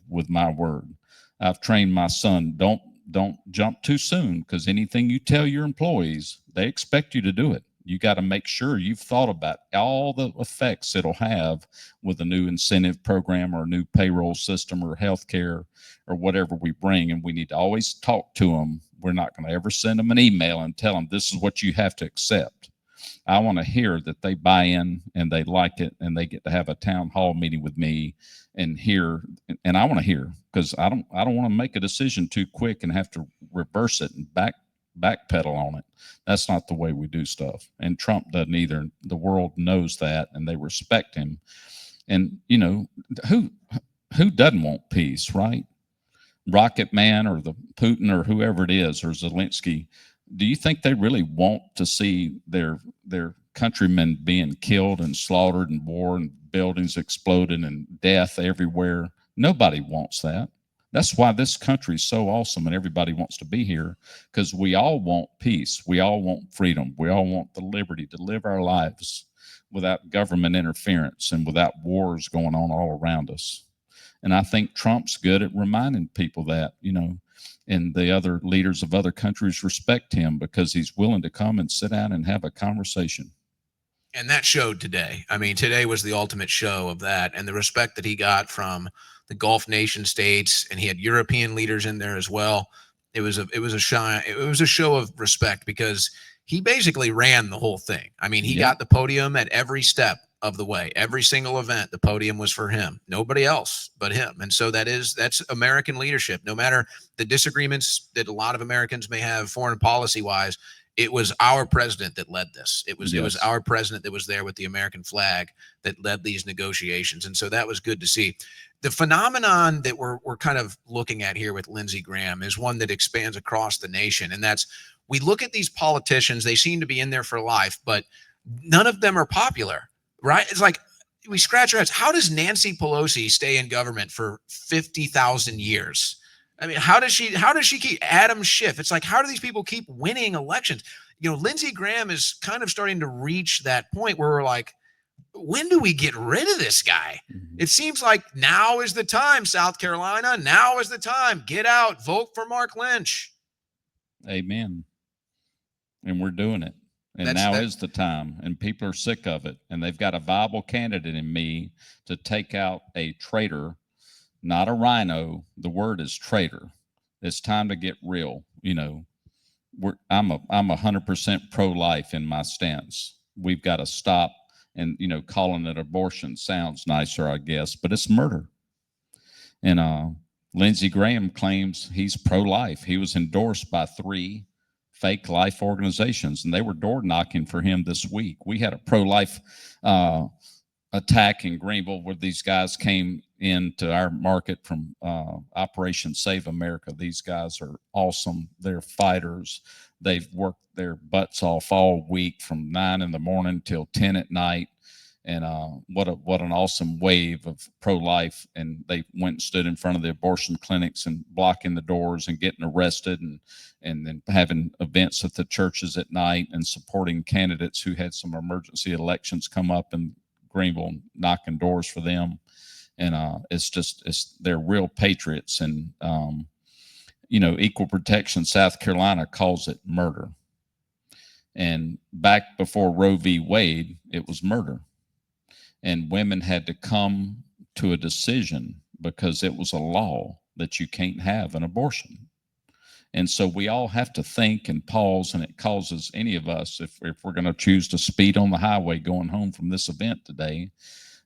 with my word. I've trained my son, don't jump too soon, because anything you tell your employees, they expect you to do it. You got to make sure you've thought about all the effects it'll have with a new incentive program or a new payroll system or healthcare or whatever we bring. And we need to always talk to them. We're not going to ever send them an email and tell them this is what you have to accept. I want to hear that they buy in and they like it, and they get to have a town hall meeting with me and hear. And I want to hear, because I don't want to make a decision too quick and have to reverse it and backpedal on it. That's not the way we do stuff. And Trump doesn't either. The world knows that, and they respect him. And who doesn't want peace, right? Rocket Man or the Putin or whoever it is, or Zelensky, do you think they really want to see their countrymen being killed and slaughtered and war and buildings exploded and death everywhere? Nobody wants that. That's why this country is so awesome and everybody wants to be here, because we all want peace. We all want freedom. We all want the liberty to live our lives without government interference and without wars going on all around us. And I think Trump's good at reminding people that, and the other leaders of other countries respect him because he's willing to come and sit down and have a conversation. And that showed today. I mean, today was the ultimate show of that, and the respect that he got from the Gulf nation states, and he had European leaders in there as well. It was a show of respect, because he basically ran the whole thing. I mean, he got the podium at every step of the way. Every single event, the podium was for him. Nobody else but him. And so that's American leadership. No matter the disagreements that a lot of Americans may have foreign policy wise, it was our president that led this. It was Yes. our president that was there with the American flag that led these negotiations. And so that was good to see. The phenomenon that we're kind of looking at here with Lindsey Graham is one that expands across the nation. And that's, we look at these politicians, they seem to be in there for life, but none of them are popular, right? It's like we scratch our heads. How does Nancy Pelosi stay in government for 50,000 years? I mean, how does she keep Adam Schiff? It's like, how do these people keep winning elections? You know, Lindsey Graham is kind of starting to reach that point where we're like, when do we get rid of this guy? Mhm. It seems like now is the time, South Carolina. Now is the time. Get out, vote for Mark Lynch. Amen. And we're doing it. And That's- now that- is the time. And people are sick of it. And they've got a viable candidate in me to take out a traitor, not a rhino. The word is traitor. It's time to get real. You know, I'm 100% pro-life in my stance. We've got to stop. And, you know, calling it abortion sounds nicer, I guess, but it's murder. And Lindsey Graham claims he's pro-life. He was endorsed by 3 fake life organizations, and they were door knocking for him this week. We had a pro-life attack in Greenville where these guys came into our market from Operation Save America. These guys are awesome. They're fighters. They've worked their butts off all week from 9 in the morning till 10 at night. And what an awesome wave of pro-life. And they went and stood in front of the abortion clinics and blocking the doors and getting arrested and then having events at the churches at night and supporting candidates who had some emergency elections come up in Greenville, knocking doors for them. And they're real patriots. And, you know, Equal Protection South Carolina calls it murder. And back before Roe v. Wade, it was murder. And women had to come to a decision because it was a law that you can't have an abortion. And so we all have to think and pause, and it causes any of us, if we're going to choose to speed on the highway going home from this event today,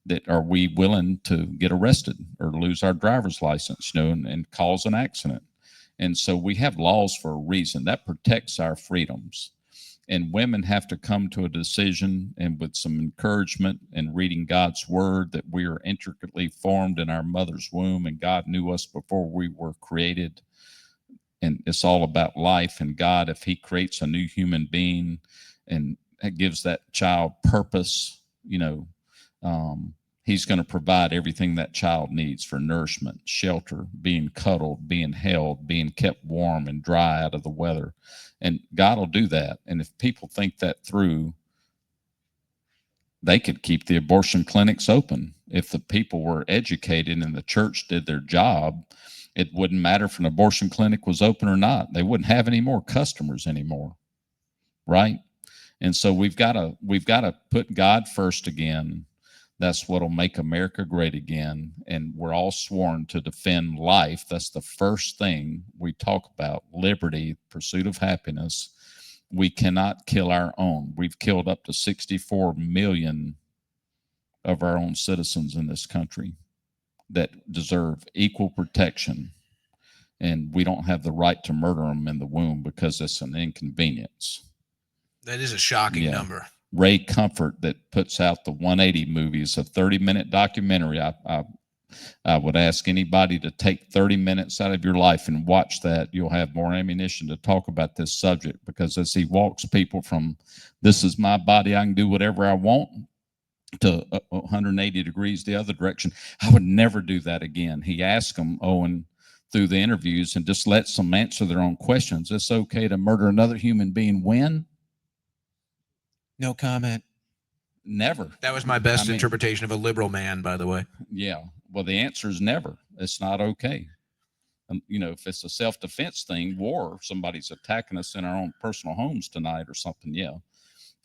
that are we willing to get arrested or lose our driver's license, you know, and cause an accident? And so we have laws for a reason that protects our freedoms. And women have to come to a decision, and with some encouragement and reading God's word, that we are intricately formed in our mother's womb, and God knew us before we were created. And it's all about life. And God, if he creates a new human being and gives that child purpose, you know, he's going to provide everything that child needs for nourishment, shelter, being cuddled, being held, being kept warm and dry out of the weather. And God will do that. And if people think that through, they could keep the abortion clinics open. If the people were educated and the church did their job, it wouldn't matter if an abortion clinic was open or not. They wouldn't have any more customers anymore, right? And so we've got to put God first again. That's what'll make America great again. And we're all sworn to defend life. That's the first thing we talk about: liberty, pursuit of happiness. We cannot kill our own. We've killed up to 64 million of our own citizens in this country that deserve equal protection. And we don't have the right to murder them in the womb because it's an inconvenience. That is a shocking number. Ray Comfort, that puts out the 180 movies, a 30-minute documentary. I would ask anybody to take 30 minutes out of your life and watch that. You'll have more ammunition to talk about this subject, because as he walks people from "this is my body, I can do whatever I want," to 180 degrees the other direction. I would never do that again. He asked them, Owen, through the interviews, and just lets them answer their own questions. It's okay to murder another human being when? No comment. Never. That was my best interpretation of a liberal man, by the way. Yeah. Well, the answer is never. It's not okay. You know, if it's a self-defense thing, war, somebody's attacking us in our own personal homes tonight or something, yeah,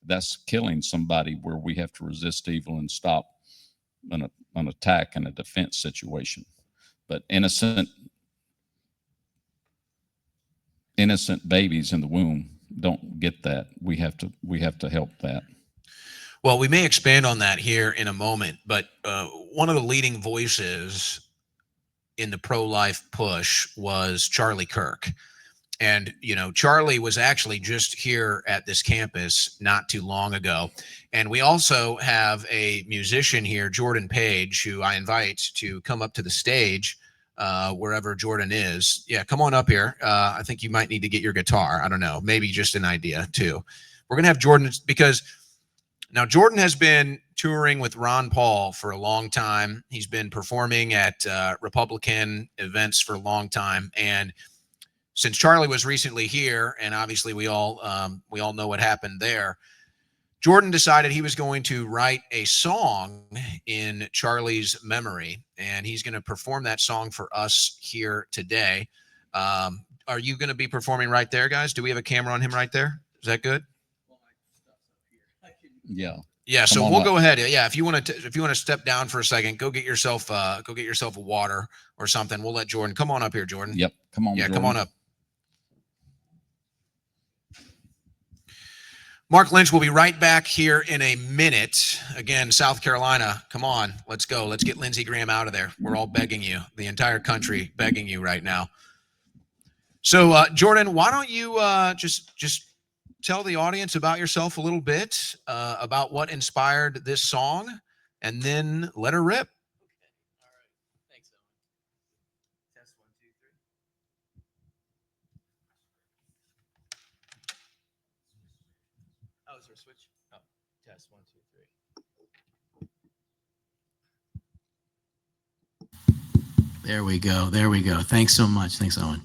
that's killing somebody, where we have to resist evil and stop an attack in a defense situation. But innocent babies in the womb don't get that. We have to help that. Well, we may expand on that here in a moment, but one of the leading voices in the pro-life push was Charlie Kirk. And, Charlie was actually just here at this campus not too long ago. And we also have a musician here, Jordan Page, who I invite to come up to the stage wherever Jordan is. Yeah, come on up here. I think you might need to get your guitar. I don't know. Maybe just an idea, too. We're going to have Jordan because now Jordan has been touring with Ron Paul for a long time. He's been performing at Republican events for a long time. And since Charlie was recently here, and obviously we all know what happened there, Jordan decided he was going to write a song in Charlie's memory, and he's going to perform that song for us here today. Are you going to be performing right there, guys? Do we have a camera on him right there? Is that good? Yeah. Yeah, so we'll go ahead. Yeah, if you want to step down for a second, go get yourself a water or something. We'll let Jordan come on up here, Jordan. Yep, come on. Yeah, Jordan. come on up. Mark Lynch will be right back here in a minute. Again, South Carolina, come on, let's go. Let's get Lindsey Graham out of there. We're all begging you, the entire country begging you right now. So, Jordan, why don't you just tell the audience about yourself a little bit, about what inspired this song, and then let her rip. Okay. All right. Thanks, Owen. Test 1, 2, 3. Oh, is there a switch? Oh, test 1, 2, 3. There we go. There we go. Thanks so much. Thanks, Owen.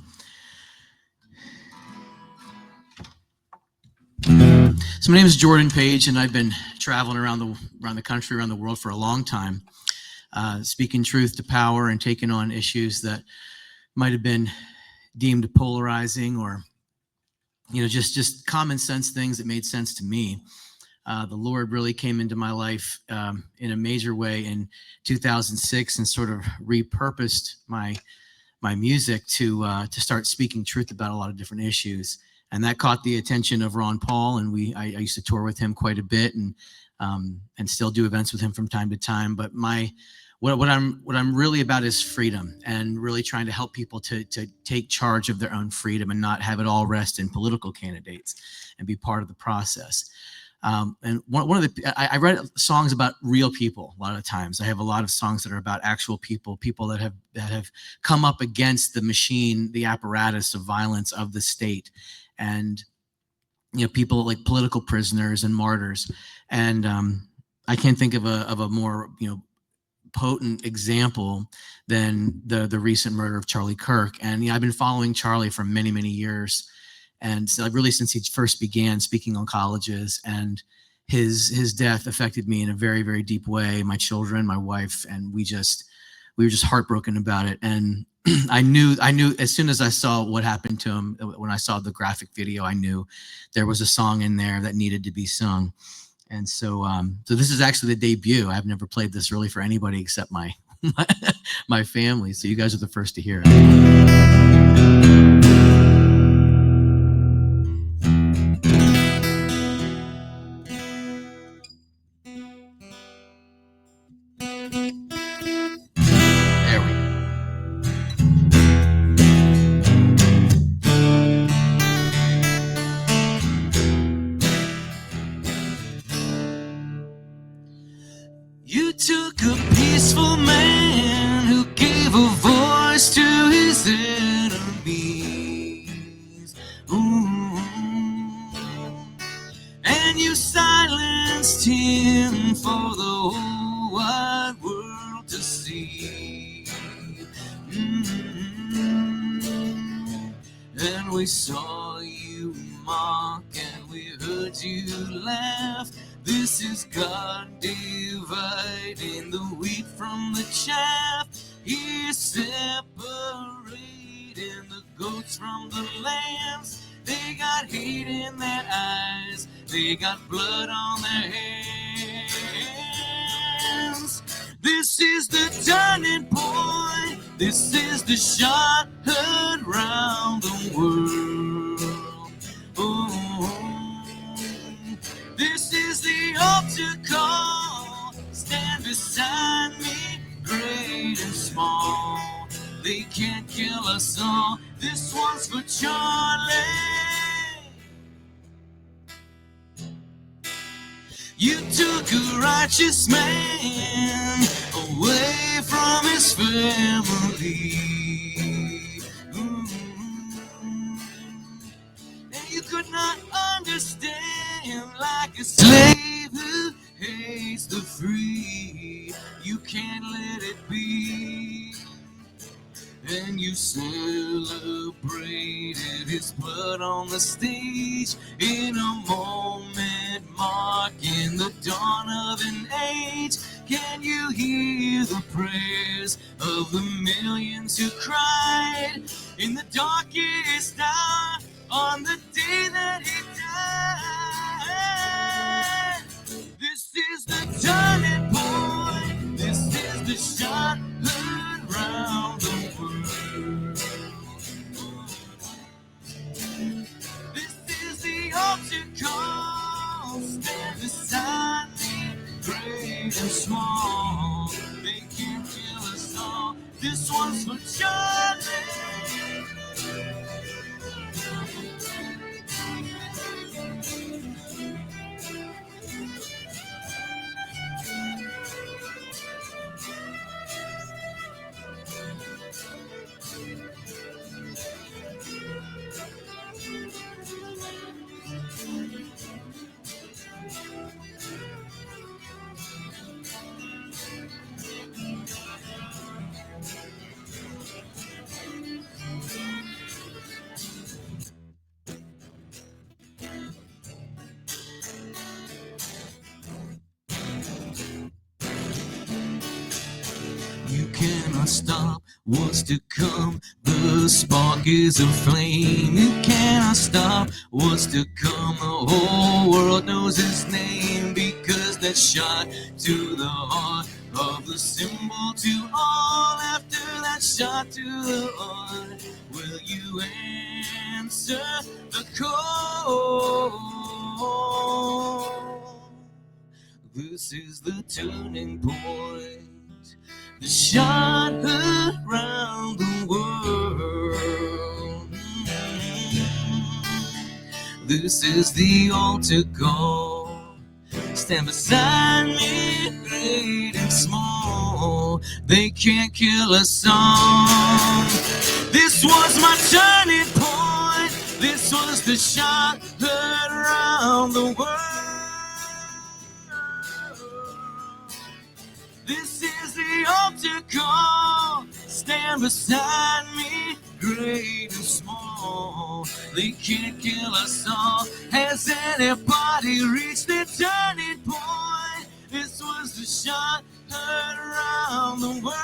So my name is Jordan Page, and I've been traveling around the country, around the world for a long time, speaking truth to power and taking on issues that might have been deemed polarizing, or just common sense things that made sense to me. The Lord really came into my life in a major way in 2006 and sort of repurposed my music to start speaking truth about a lot of different issues. And that caught the attention of Ron Paul, and I used to tour with him quite a bit, and still do events with him from time to time. But what I'm really about is freedom, and really trying to help people to take charge of their own freedom and not have it all rest in political candidates, and be part of the process. And one of I write songs about real people a lot of times. I have a lot of songs that are about actual people that have come up against the machine, the apparatus of violence of the state, and people like political prisoners and martyrs. And I can't think of a more potent example than the recent murder of Charlie Kirk. And I've been following Charlie for many, many years, and so really since he first began speaking on colleges. And his death affected me in a very, very deep way. My children, my wife, and we were just heartbroken about it. And I knew as soon as I saw what happened to him, when I saw the graphic video, I knew there was a song in there that needed to be sung. And so this is actually the debut. I've never played this really for anybody except my my family. So you guys are the first to hear it. You took a peaceful man who gave a voice to his enemies. Ooh. And you silenced him for the whole wide world to see. And we saw you mock, and we heard you laugh. This is God dividing the wheat from the chaff. He's separating the goats from the lambs. They got hate in their eyes, they got blood on their hands. This is the turning point, this is the shot heard round the world. This is the altar call. Stand beside me, great and small. They can't kill us all. This one's for Charlie. You took a righteous man away from his family. And you could not understand, like a slave who hates the free. You can't let it be. And you celebrated his blood on the stage in a moment marking the dawn of an age. Can you hear the prayers of the millions who cried in the darkest hour on the day that he died? This is the turning point. This is the shot heard round the world. This is the altar call. Stand beside me, great and small. They can't kill us all. This one's for Charlie. You cannot stop what's to come. The spark is a flame. You cannot stop what's to come. The whole world knows his name, because that shot to the heart of the symbol to all. After that shot to the heart, will you answer the call? This is the turning point. The shot heard round the world. This is the altar call. Stand beside me, great and small. They can't kill us all. This was my turning point. This was the shot heard round the world. This is the altar call. Stand beside me, great and small. They can't kill us all. Has anybody reached the turning point? This was the shot heard around the world.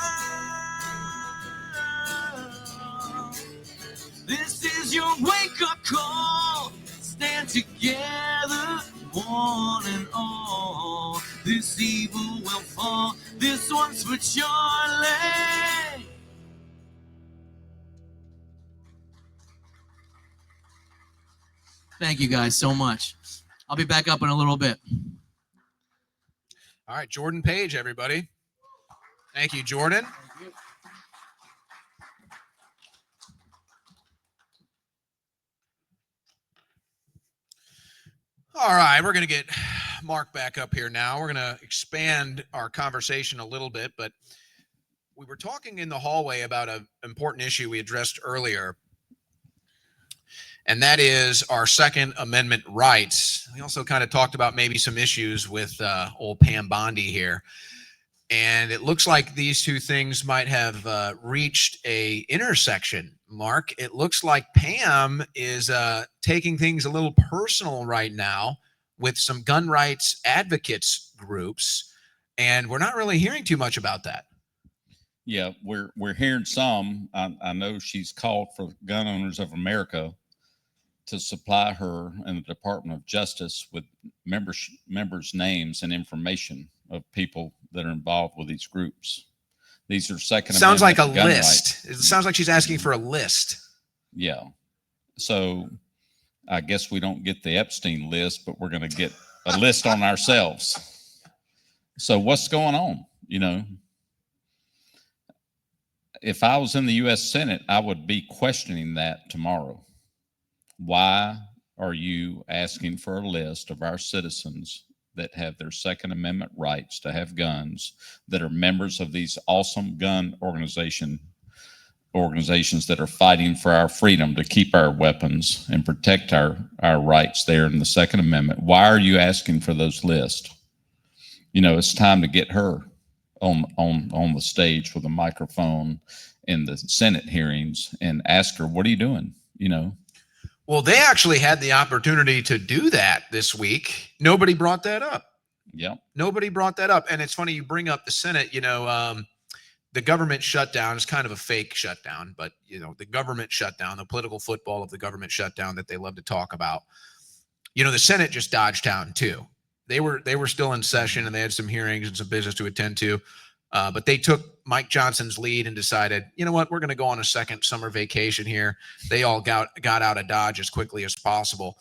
This is your wake-up call. Stand together, one and all. This evil will fall. This one's for Charlie. Thank you guys so much. I'll be back up in a little bit. All right, Jordan Page, everybody. Thank you, Jordan. Thank you. All right, we're going to get Mark back up here now. We're going to expand our conversation a little bit, but we were talking in the hallway about an important issue we addressed earlier, and that is our Second Amendment rights. We also kind of talked about maybe some issues with old Pam Bondi here, and it looks like these two things might have reached a intersection. Mark, it looks like Pam is taking things a little personal right now with some gun rights advocates groups, and we're not really hearing too much about that. Yeah, we're hearing some. I know she's called for Gun Owners of America to supply her and the Department of Justice with members' names and information of people that are involved with these groups. These are Second Sounds like Amendment a gun list. rights. It sounds like she's asking for a list. Yeah. So I guess we don't get the Epstein list, but we're going to get a list on ourselves. So what's going on? You know, if I was in the U.S. Senate, I would be questioning that tomorrow. Why are you asking for a list of our citizens that have their Second Amendment rights to have guns, that are members of these awesome gun organizations that are fighting for our freedom to keep our weapons and protect our rights there in the Second Amendment? Why are you asking for those lists? You know, it's time to get her on the stage with a microphone in the Senate hearings and ask her, what are you doing? You know? Well, they actually had the opportunity to do that this week. Nobody brought that up. Yep. Nobody brought that up. And it's funny you bring up the Senate, the government shutdown is kind of a fake shutdown, but the government shutdown, the political football of the government shutdown that they love to talk about. The Senate just dodged town too. They were still in session and they had some hearings and some business to attend to. But they took Mike Johnson's lead and decided, you know what, we're going to go on a second summer vacation here. They all got out of Dodge as quickly as possible.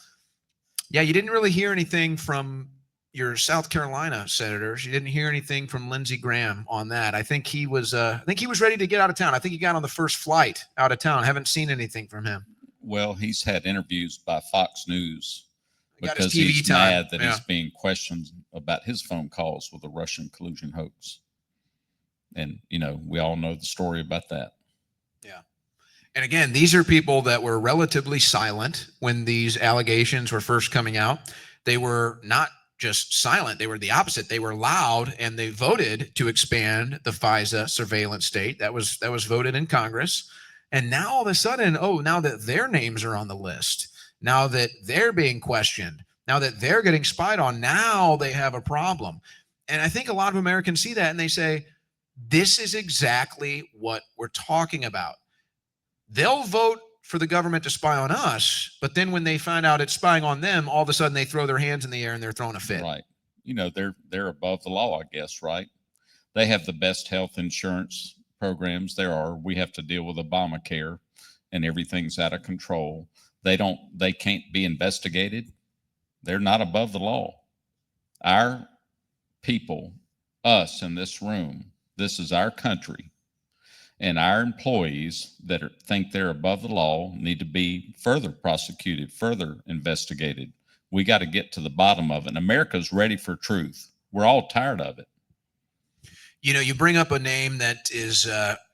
Yeah, you didn't really hear anything from your South Carolina senators. You didn't hear anything from Lindsey Graham on that. I think he was ready to get out of town. I think he got on the first flight out of town. I haven't seen anything from him. Well, he's had interviews by Fox News because TV he's time. mad that he's being questioned about his phone calls with the Russian collusion hoax. And, we all know the story about that. Yeah. And again, these are people that were relatively silent when these allegations were first coming out. They were not just silent. They were the opposite. They were loud, and they voted to expand the FISA surveillance state. That was voted in Congress. And now all of a sudden, now that their names are on the list, now that they're being questioned, now that they're getting spied on, now they have a problem. And I think a lot of Americans see that and they say, this is exactly what we're talking about. They'll vote for the government to spy on us, but then when they find out it's spying on them, all of a sudden they throw their hands in the air and they're throwing a fit. Right. They're above the law, I guess, right? They have the best health insurance programs there are. We have to deal with Obamacare and everything's out of control. They can't be investigated. They're not above the law. Our people, us in this room, this is our country, and our employees that think they're above the law need to be further prosecuted, further investigated. We got to get to the bottom of it. And America's ready for truth. We're all tired of it. You bring up a name that is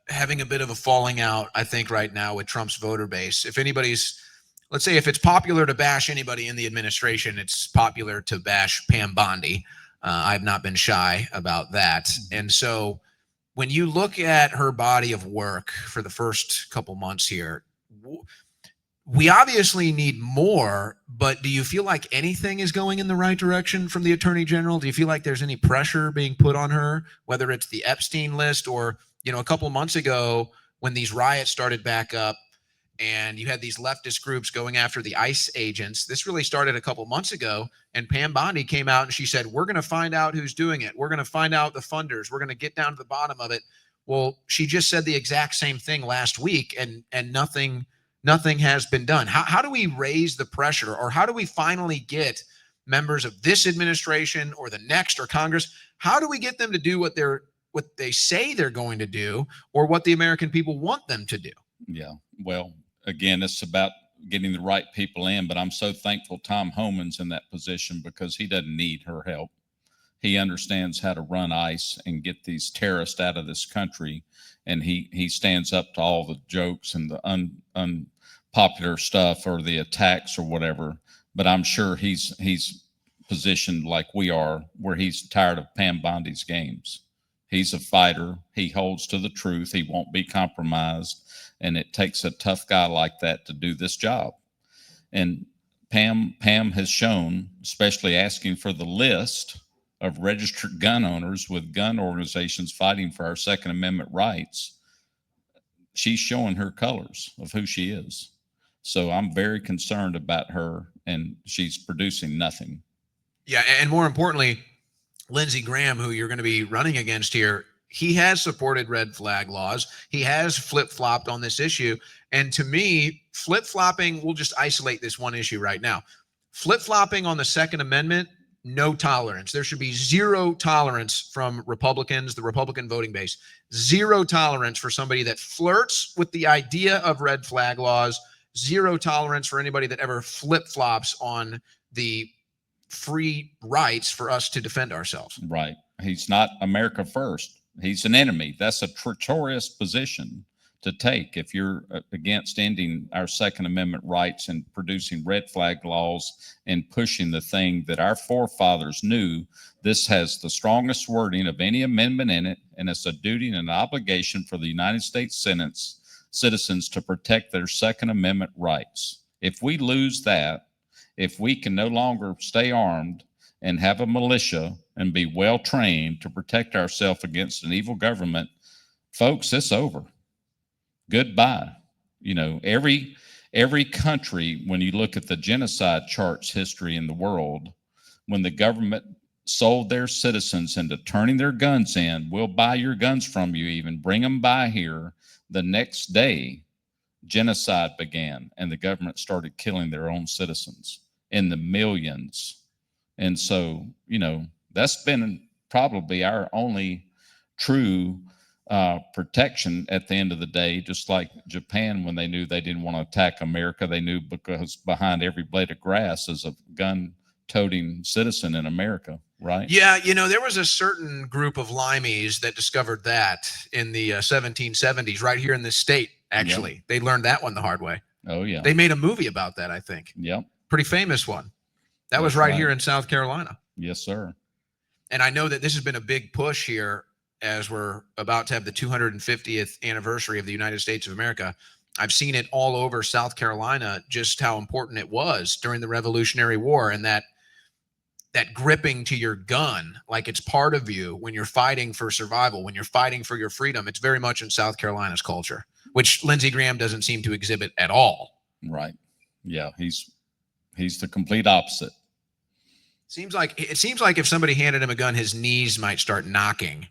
having a bit of a falling out, I think, right now with Trump's voter base. If it's popular to bash anybody in the administration, it's popular to bash Pam Bondi. I've not been shy about that. And so when you look at her body of work for the first couple months here, we obviously need more, but do you feel like anything is going in the right direction from the Attorney General? Do you feel like there's any pressure being put on her, whether it's the Epstein list or, a couple months ago when these riots started back up and you had these leftist groups going after the ICE agents? This really started a couple months ago, and Pam Bondi came out and she said, we're going to find out who's doing it. We're going to find out the funders. We're going to get down to the bottom of it. Well, she just said the exact same thing last week, and nothing has been done. How do we raise the pressure, or how do we finally get members of this administration or the next or Congress? How do we get them to do what they say they're going to do, or what the American people want them to do? Yeah. Well, again, it's about getting the right people in, but I'm so thankful Tom Homan's in that position because he doesn't need her help. He understands how to run ICE and get these terrorists out of this country. And he stands up to all the jokes and the unpopular stuff or the attacks or whatever. But I'm sure he's positioned like we are, where he's tired of Pam Bondi's games. He's a fighter. He holds to the truth. He won't be compromised. And it takes a tough guy like that to do this job. And Pam has shown, especially asking for the list of registered gun owners with gun organizations fighting for our Second Amendment rights, she's showing her colors of who she is. So I'm very concerned about her, and she's producing nothing. Yeah, and more importantly, Lindsey Graham, who you're going to be running against here, he has supported red flag laws. He has flip-flopped on this issue. And to me, flip-flopping, we'll just isolate this one issue right now. Flip-flopping on the Second Amendment no tolerance. There should be zero tolerance from Republicans, the Republican voting base. Zero tolerance for somebody that flirts with the idea of red flag laws. Zero tolerance for anybody that ever flip-flops on the free rights for us to defend ourselves. Right. He's not America first. He's an enemy. That's a traitorous position to take if you're against ending our Second Amendment rights and producing red flag laws and pushing the thing that our forefathers knew. This has the strongest wording of any amendment in it, and it's a duty and an obligation for the United States citizens to protect their Second Amendment rights. If we lose that, if we can no longer stay armed and have a militia and be well trained to protect ourselves against an evil government, folks, it's over. Goodbye. You know, every country, when you look at the genocide charts history in the world, when the government sold their citizens into turning their guns in, we'll buy your guns from you, even bring them by here. The next day, genocide began, and the government started killing their own citizens in the millions. And so, you know, that's been probably our only true protection at the end of the day. Just like Japan, when they knew they didn't want to attack America, they knew because behind every blade of grass is a gun-toting citizen in America, right? Yeah, you know, there was a certain group of limeys that discovered that in the 1770s, right here in this state, actually. Yep. They learned that one the hard way. Oh, yeah. They made a movie about that, I think. Yep. Pretty famous one. That was right here in South Carolina. Yes, sir. And I know that this has been a big push here as we're about to have the 250th anniversary of the United States of America. I've seen it all over South Carolina, just how important it was during the Revolutionary War, and that gripping to your gun like it's part of you when you're fighting for survival, when you're fighting for your freedom. It's very much in South Carolina's culture, which Lindsey Graham doesn't seem to exhibit at all. Right. Yeah, he's the complete opposite. It seems like if somebody handed him a gun, his knees might start knocking.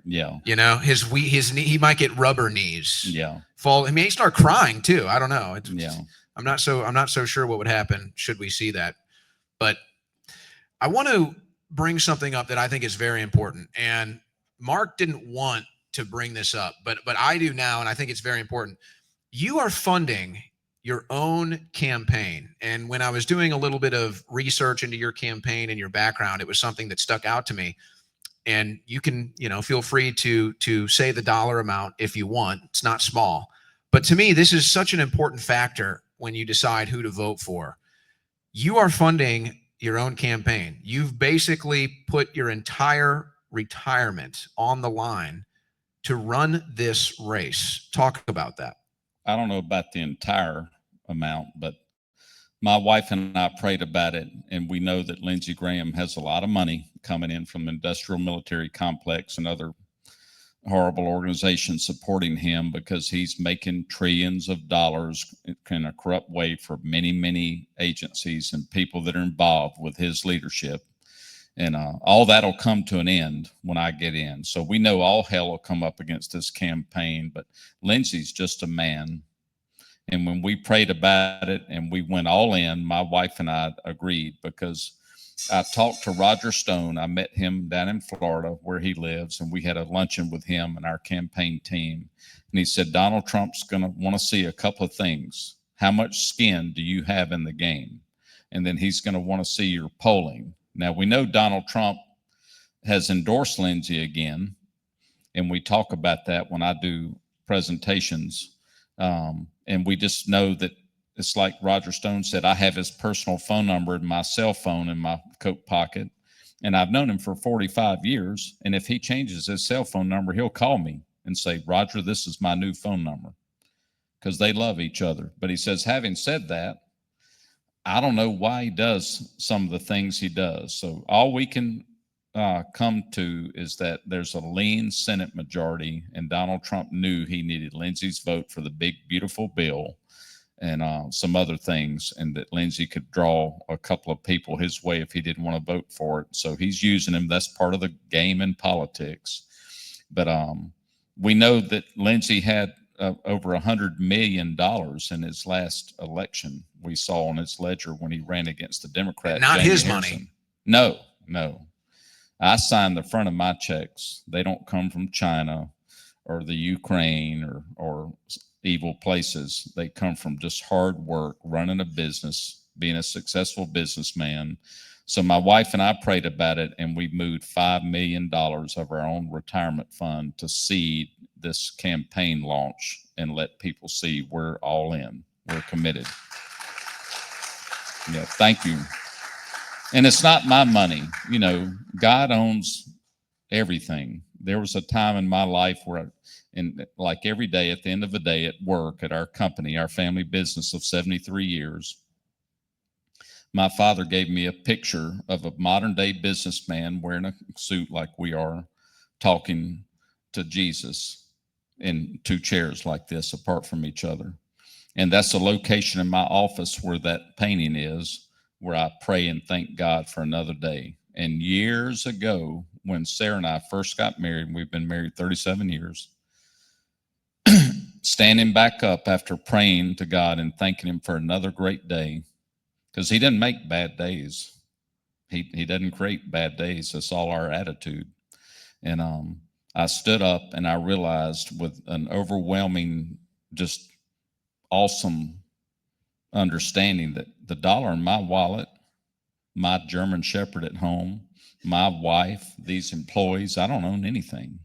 Yeah. You know, his knee, he might get rubber knees. Yeah. Fall. I mean, he start crying too. I don't know. Yeah. I'm not so sure what would happen should we see that. But I want to bring something up that I think is very important. And Mark didn't want to bring this up, but I do now, and I think it's very important. You are funding your own campaign. And when I was doing a little bit of research into your campaign and your background, it was something that stuck out to me. And you can, you know, feel free to say the dollar amount if you want. It's not small. But to me, this is such an important factor when you decide who to vote for. You are funding your own campaign. You've basically put your entire retirement on the line to run this race. Talk about that. I don't know about the entire amount, but my wife and I prayed about it, and we know that Lindsey Graham has a lot of money coming in from the industrial military complex and other horrible organizations supporting him because he's making trillions of dollars in a corrupt way for many, many agencies and people that are involved with his leadership. And all that'll come to an end when I get in. So we know all hell will come up against this campaign, but Lindsey's just a man. And when we prayed about it and we went all in, my wife and I agreed because I talked to Roger Stone. I met him down in Florida where he lives, and we had a luncheon with him and our campaign team. And he said, Donald Trump's going to want to see a couple of things. How much skin do you have in the game? And then he's going to want to see your polling. Now, we know Donald Trump has endorsed Lindsey again, and we talk about that when I do presentations. And we just know that it's like Roger Stone said, I have his personal phone number in my cell phone in my coat pocket, and I've known him for 45 years. And if he changes his cell phone number, he'll call me and say, Roger, this is my new phone number, because they love each other. But he says, having said that, I don't know why he does some of the things he does. So all we can come to is that there's a lean Senate majority, and Donald Trump knew he needed Lindsey's vote for the big, beautiful bill and some other things, and that Lindsey could draw a couple of people his way if he didn't want to vote for it. So he's using him. That's part of the game in politics. But we know that Lindsey had over $100 million in his last election. We saw on his ledger when he ran against the Democrat. Not Jamie his Harrison. money. No, No. I sign the front of my checks. They don't come from China or the Ukraine or evil places. They come from just hard work, running a business, being a successful businessman. So my wife and I prayed about it, and we moved $5 million of our own retirement fund to seed this campaign launch and let people see we're all in. We're committed. Yeah, thank you. And it's not my money. You know, God owns everything. There was a time in my life where, like every day at the end of the day at work at our company, our family business of 73 years, my father gave me a picture of a modern day businessman wearing a suit like we are, talking to Jesus in two chairs like this apart from each other. And that's the location in my office where that painting is, where I pray and thank God for another day. And years ago, when Sarah and I first got married, we've been married 37 years, standing back up after praying to God and thanking him for another great day, because he didn't make bad days. He doesn't create bad days. That's all our attitude. And I stood up and I realized with an overwhelming, just awesome understanding that the dollar in my wallet, my German Shepherd at home, my wife, these employees, I don't own anything.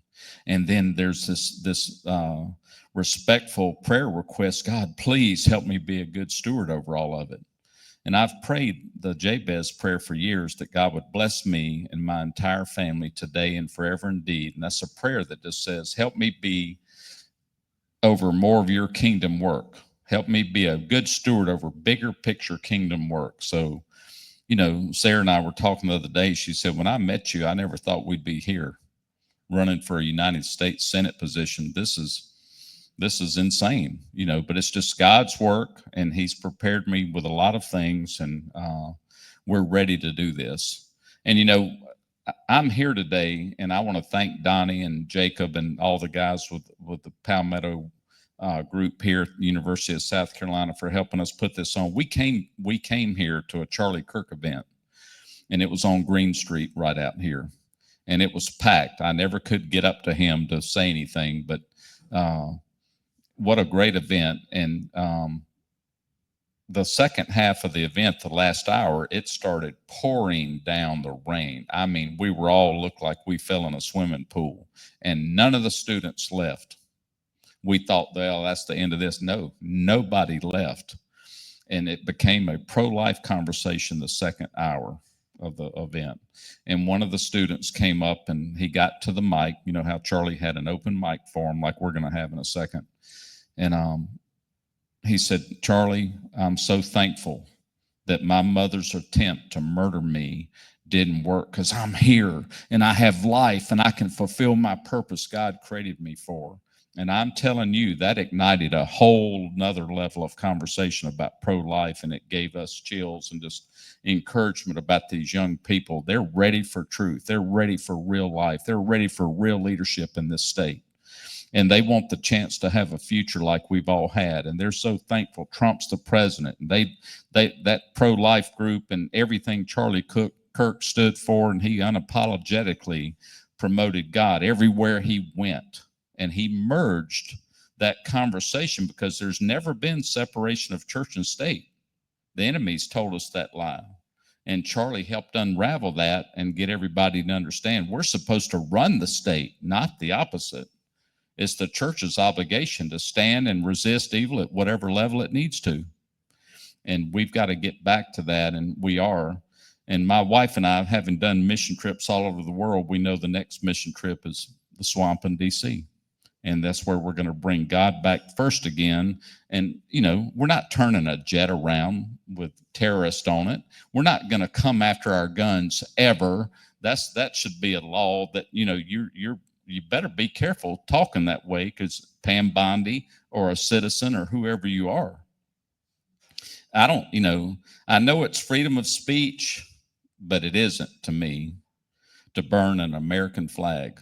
And then there's this respectful prayer request. God, please help me be a good steward over all of it. And I've prayed the Jabez prayer for years that God would bless me and my entire family today and forever indeed. And that's a prayer that just says, help me be over more of your kingdom work. Help me be a good steward over bigger picture kingdom work. So, you know, Sarah and I were talking the other day. She said, when I met you, I never thought we'd be here running for a United States Senate position. This is insane, you know, but it's just God's work, and he's prepared me with a lot of things, and we're ready to do this. And, you know, I'm here today, and I want to thank Donnie and Jacob and all the guys with the Palmetto group here at the University of South Carolina for helping us put this on. We came here to a Charlie Kirk event, and it was on Green Street right out here, and it was packed. I never could get up to him to say anything, but what a great event. And the second half of the event, the last hour, it started pouring down the rain. I mean, we were all looked like we fell in a swimming pool, and none of the students left. We thought, well, that's the end of this. No, nobody left. And it became a pro-life conversation the second hour of the event. And one of the students came up and he got to the mic. You know how Charlie had an open mic for him, like we're going to have in a second. And he said, Charlie, I'm so thankful that my mother's attempt to murder me didn't work, because I'm here and I have life and I can fulfill my purpose God created me for. And I'm telling you, that ignited a whole nother level of conversation about pro-life, and it gave us chills and just encouragement about these young people. They're ready for truth. They're ready for real life. They're ready for real leadership in this state. And they want the chance to have a future like we've all had. And they're so thankful. Trump's the president. And that pro-life group and everything Charlie Kirk stood for, and he unapologetically promoted God everywhere he went. And he merged that conversation, because there's never been separation of church and state. The enemies told us that lie. And Charlie helped unravel that and get everybody to understand we're supposed to run the state, not the opposite. It's the church's obligation to stand and resist evil at whatever level it needs to. And we've got to get back to that, and we are. And my wife and I, having done mission trips all over the world, we know the next mission trip is the swamp in D.C. And that's where we're going to bring God back first again. And, you know, we're not turning a jet around with terrorists on it. We're not going to come after our guns ever. That should be a law that, you know, you better be careful talking that way, because Pam Bondi or a citizen or whoever you are. I know it's freedom of speech, but it isn't to me to burn an American flag.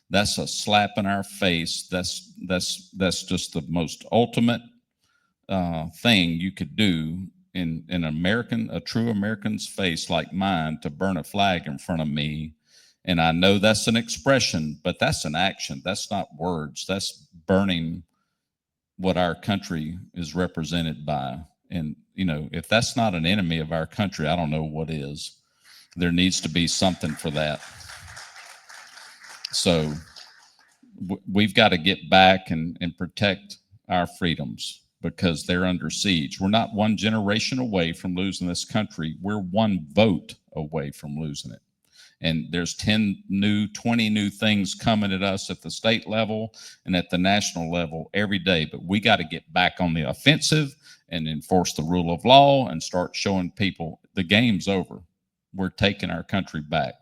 That's a slap in our face. That's just the most ultimate thing you could do in a true American's face like mine to burn a flag in front of me. And I know that's an expression, but that's an action. That's not words. That's burning what our country is represented by. And, if that's not an enemy of our country, I don't know what is. There needs to be something for that. So we've got to get back and protect our freedoms because they're under siege. We're not one generation away from losing this country. We're one vote away from losing it. And there's 20 new things coming at us at the state level and at the national level every day. But we got to get back on the offensive and enforce the rule of law and start showing people the game's over. We're taking our country back.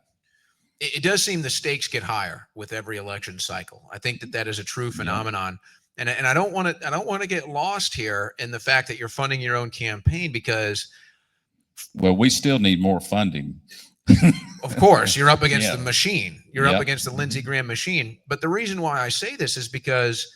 It does seem the stakes get higher with every election cycle. I think that is a true phenomenon. Yeah. And I don't want to get lost here in the fact that you're funding your own campaign because, well, we still need more funding. Of course, you're up against Yeah. the machine. You're up against the Lindsey Graham machine. But the reason why I say this is because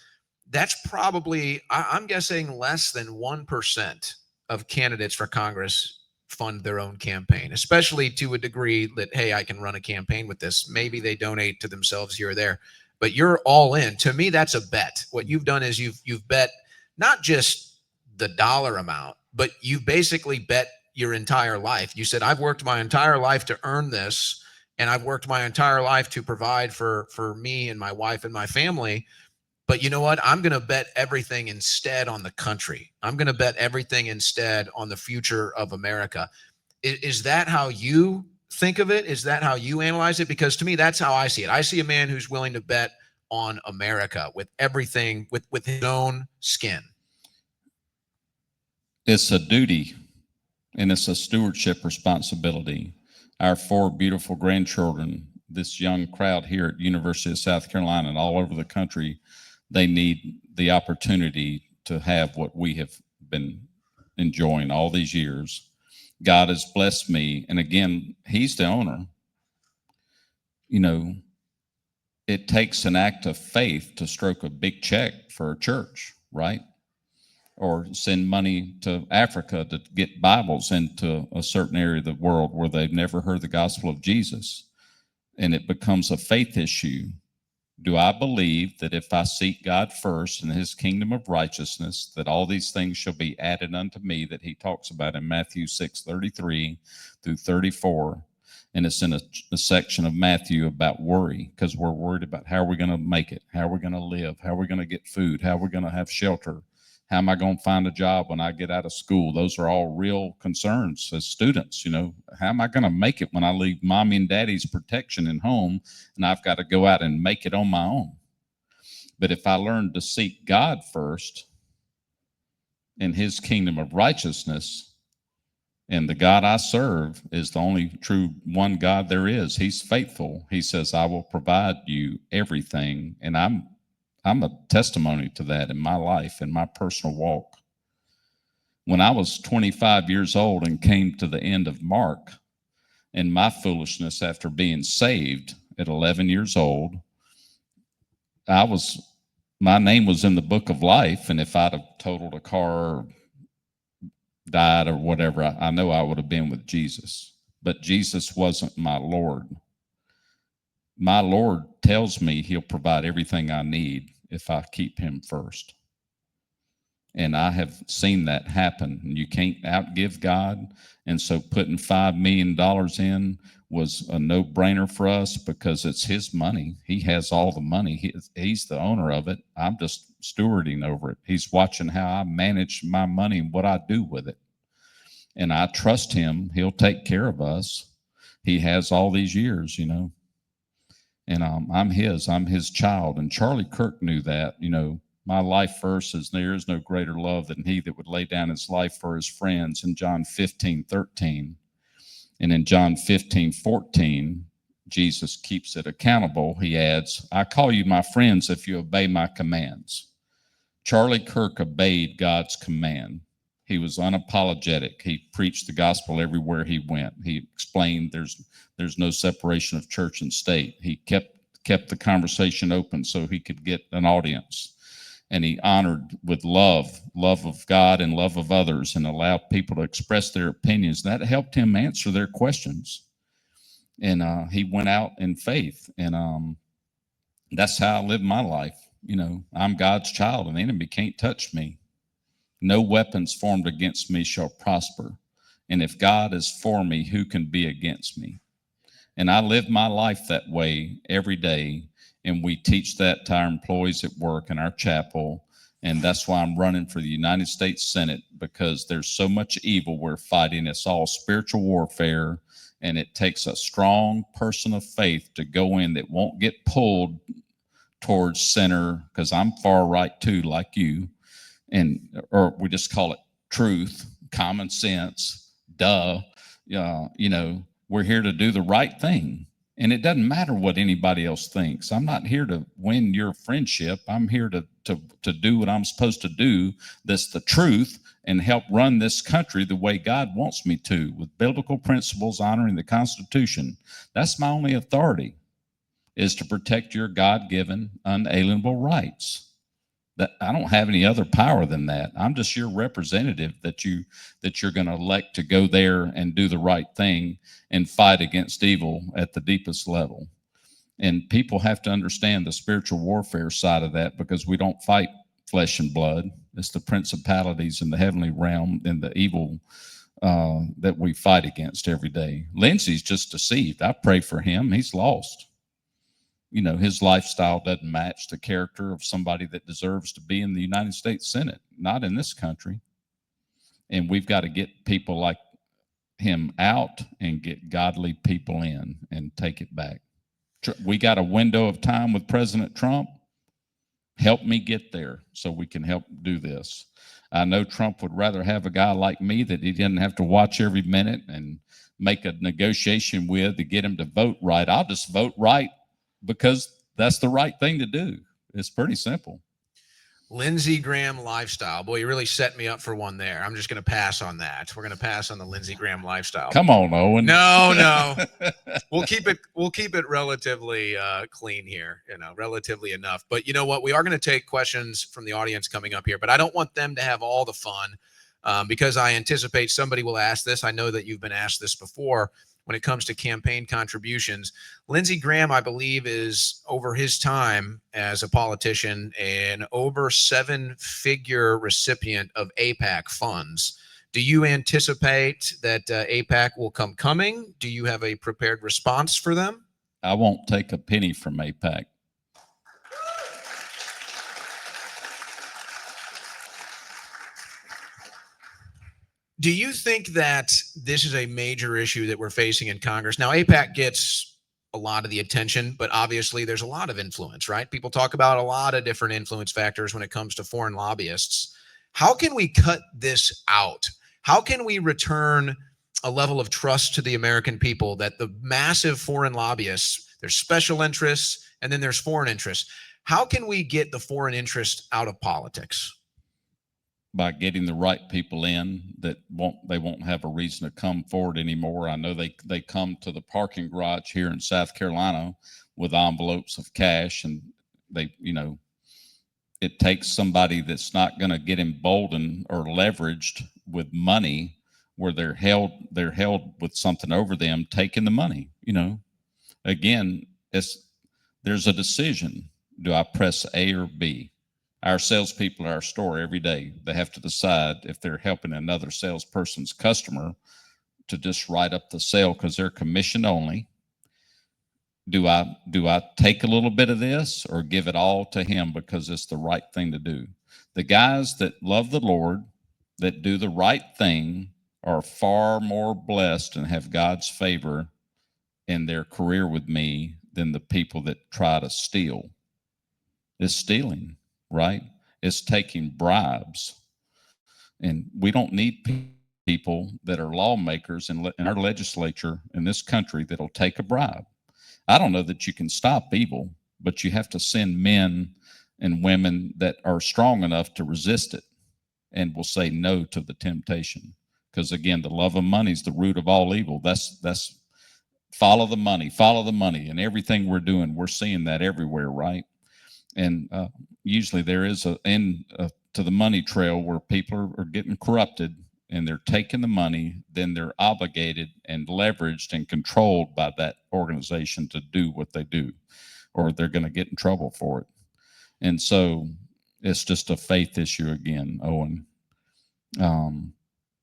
that's probably, I'm guessing, less than 1% of candidates for Congress fund their own campaign, especially to a degree that, hey, I can run a campaign with this. Maybe they donate to themselves here or there, but you're all in. To me, that's a bet. What you've done is you've bet not just the dollar amount, but you basically bet your entire life. You said, I've worked my entire life to earn this, and I've worked my entire life to provide for me and my wife and my family. But you know what? I'm going to bet everything instead on the country. I'm going to bet everything instead on the future of America. Is that how you think of it? Is that how you analyze it? Because to me, that's how I see it. I see a man who's willing to bet on America with everything, with his own skin. It's a duty, and it's a stewardship responsibility. Our 4 beautiful grandchildren, this young crowd here at University of South Carolina and all over the country, they need the opportunity to have what we have been enjoying all these years. God has blessed me. And again, he's the owner. It takes an act of faith to stroke a big check for a church, right? Or send money to Africa to get Bibles into a certain area of the world where they've never heard the gospel of Jesus. And it becomes a faith issue. Do I believe that if I seek God first and his kingdom of righteousness, that all these things shall be added unto me, that he talks about in Matthew 6:33 through 34. And it's in a section of Matthew about worry, because we're worried about how we're going to make it, how we're going to live, how we're going to get food, how we're going to have shelter. How am I going to find a job when I get out of school? Those are all real concerns as students. How am I going to make it when I leave mommy and daddy's protection and home and I've got to go out and make it on my own? But if I learn to seek God first and his kingdom of righteousness, and the God I serve is the only true one God there is. He's faithful. He says, I will provide you everything. And I'm a testimony to that in my life, in my personal walk. When I was 25 years old and came to the end of Mark, in my foolishness after being saved at 11 years old, my name was in the book of life, and if I'd have totaled a car or died or whatever, I know I would have been with Jesus. But Jesus wasn't my Lord. My Lord tells me he'll provide everything I need if I keep him first. And I have seen that happen. You can't outgive God. And so putting $5 million in was a no-brainer for us because it's his money. He has all the money. He's the owner of it. I'm just stewarding over it. He's watching how I manage my money and what I do with it. And I trust him. He'll take care of us. He has all these years, And I'm his child. And Charlie Kirk knew that, my life verse is, there is no greater love than he that would lay down his life for his friends, in John 15:13. And in John 15:14, Jesus keeps it accountable. He adds, I call you my friends if you obey my commands. Charlie Kirk obeyed God's command. He was unapologetic. He preached the gospel everywhere he went. He explained there's no separation of church and state. He kept the conversation open so he could get an audience. and he honored with love of God and love of others, and allowed people to express their opinions. That helped him answer their questions. And he went out in faith. And that's how I live my life. You know, I'm God's child, and the enemy can't touch me. No weapons formed against me shall prosper. And if God is for me, who can be against me? And I live my life that way every day. And we teach that to our employees at work in our chapel. And that's why I'm running for the United States Senate, because there's so much evil we're fighting. It's all spiritual warfare. And it takes a strong person of faith to go in that won't get pulled towards center, because I'm far right too, like you. Or we just call it truth, common sense, duh. You know, we're here to do the right thing. And it doesn't matter what anybody else thinks. I'm not here to win your friendship. I'm here to do what I'm supposed to do. That's the truth, and help run this country the way God wants me to, with biblical principles, honoring the Constitution. That's my only authority, is to protect your God-given, unalienable rights. That I don't have any other power than that. I'm just your representative that you're going to elect to go there and do the right thing and fight against evil at the deepest level. And people have to understand the spiritual warfare side of that, because we don't fight flesh and blood. It's the principalities in the heavenly realm and the evil that we fight against every day. Lindsay's just deceived. I pray for him. He's lost. You know, his lifestyle doesn't match the character of somebody that deserves to be in the United States Senate, not in this country. And we've got to get people like him out and get godly people in and take it back. We got a window of time with President Trump. Help me get there so we can help do this. I know Trump would rather have a guy like me that he didn't have to watch every minute and make a negotiation with to get him to vote right. I'll just vote right, because that's the right thing to do. It's pretty simple. Lindsey Graham lifestyle. Boy, you really set me up for one there. I'm just going to pass on that. We're going to pass on the Lindsey Graham lifestyle. Come on, Owen. No. We'll keep it relatively clean here, you know, relatively enough. But you know what? We are going to take questions from the audience coming up here, but I don't want them to have all the fun because I anticipate somebody will ask this. I know that you've been asked this before. When it comes to campaign contributions, Lindsey Graham, I believe, is, over his time as a politician, an over 7-figure recipient of AIPAC funds. Do you anticipate that AIPAC will come coming? Do you have a prepared response for them? I won't take a penny from AIPAC. Do you think that this is a major issue that we're facing in Congress? Now, AIPAC gets a lot of the attention, but obviously there's a lot of influence, right? People talk about a lot of different influence factors when it comes to foreign lobbyists. How can we cut this out? How can we return a level of trust to the American people that the massive foreign lobbyists, there's special interests, and then there's foreign interests. How can we get the foreign interest out of politics? By getting the right people in that won't have a reason to come forward anymore. I know they come to the parking garage here in South Carolina with envelopes of cash, and it takes somebody that's not going to get emboldened or leveraged with money, where they're held with something over them, taking the money. Again, there's a decision. Do I press A or B? Our salespeople at our store every day, they have to decide if they're helping another salesperson's customer to just write up the sale because they're commission only. Do I take a little bit of this or give it all to him because it's the right thing to do? The guys that love the Lord, that do the right thing, are far more blessed and have God's favor in their career with me than the people that try to steal. It's stealing. Right? It's taking bribes. And we don't need people that are lawmakers in our legislature in this country that'll take a bribe. I don't know that you can stop evil, but you have to send men and women that are strong enough to resist it and will say no to the temptation. Because again, the love of money is the root of all evil. That's follow the money. And everything we're doing, we're seeing that everywhere, right? And usually there is a end to the money trail where people are getting corrupted and they're taking the money, then they're obligated and leveraged and controlled by that organization to do what they do, or they're going to get in trouble for it. And so it's just a faith issue again, Owen.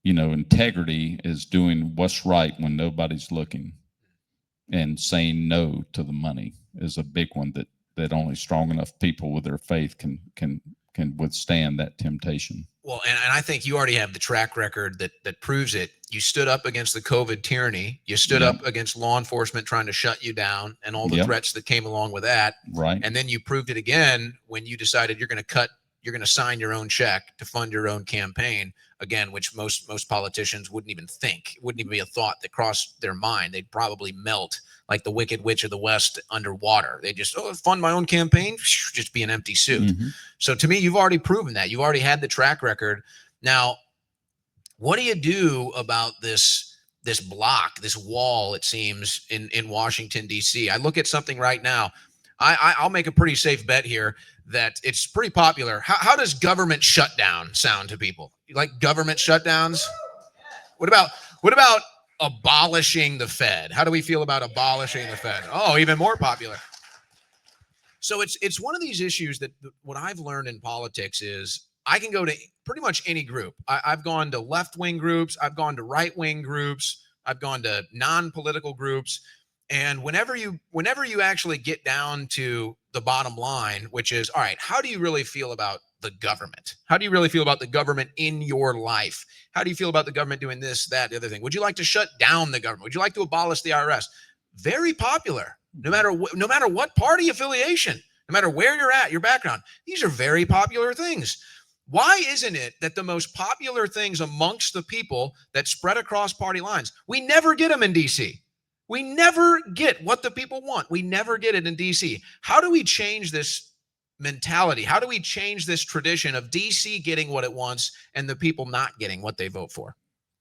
Integrity is doing what's right when nobody's looking, and saying no to the money is a big one that only strong enough people with their faith can withstand that temptation. Well, and I think you already have the track record that proves it. You stood up against the COVID tyranny. You stood Yep. up against law enforcement trying to shut you down and all the Yep. threats that came along with that. Right. And then you proved it again when you decided you're going to sign your own check to fund your own campaign, again, which most politicians wouldn't even think. It wouldn't even be a thought that crossed their mind. They'd probably melt like the Wicked Witch of the West underwater. They just, fund my own campaign, just be an empty suit. Mm-hmm. So to me, you've already proven that. You've already had the track record. Now, what do you do about this block, this wall, it seems, in Washington, D.C.? I look at something right now. I'll make a pretty safe bet here that it's pretty popular. How does government shutdown sound to people? You like government shutdowns? What about abolishing the Fed? How do we feel about abolishing the Fed? Oh, even more popular. So it's one of these issues that what I've learned in politics is I can go to pretty much any group. I've gone to left-wing groups. I've gone to right-wing groups. I've gone to non-political groups. And whenever you actually get down to the bottom line, which is, all right, how do you really feel about the government? How do you really feel about the government in your life? How do you feel about the government doing this, that, the other thing? Would you like to shut down the government? Would you like to abolish the IRS? Very popular, no matter what party affiliation, no matter where you're at, your background. These are very popular things. Why isn't it that the most popular things amongst the people that spread across party lines, we never get them in DC? We never get what the people want. We never get it in DC. How do we change this mentality? How do we change this tradition of DC getting what it wants and the people not getting what they vote for?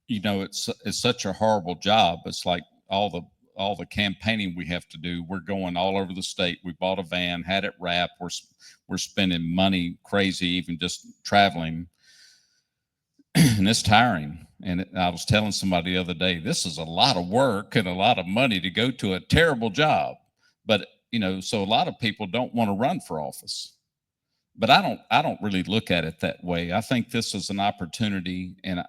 It's such a horrible job. It's like all the campaigning we have to do. We're going all over the state. We bought a van, had it wrapped. We're spending money crazy, even just traveling. And it's tiring. And I was telling somebody the other day, this is a lot of work and a lot of money to go to a terrible job. But, so a lot of people don't want to run for office. But I don't really look at it that way. I think this is an opportunity, and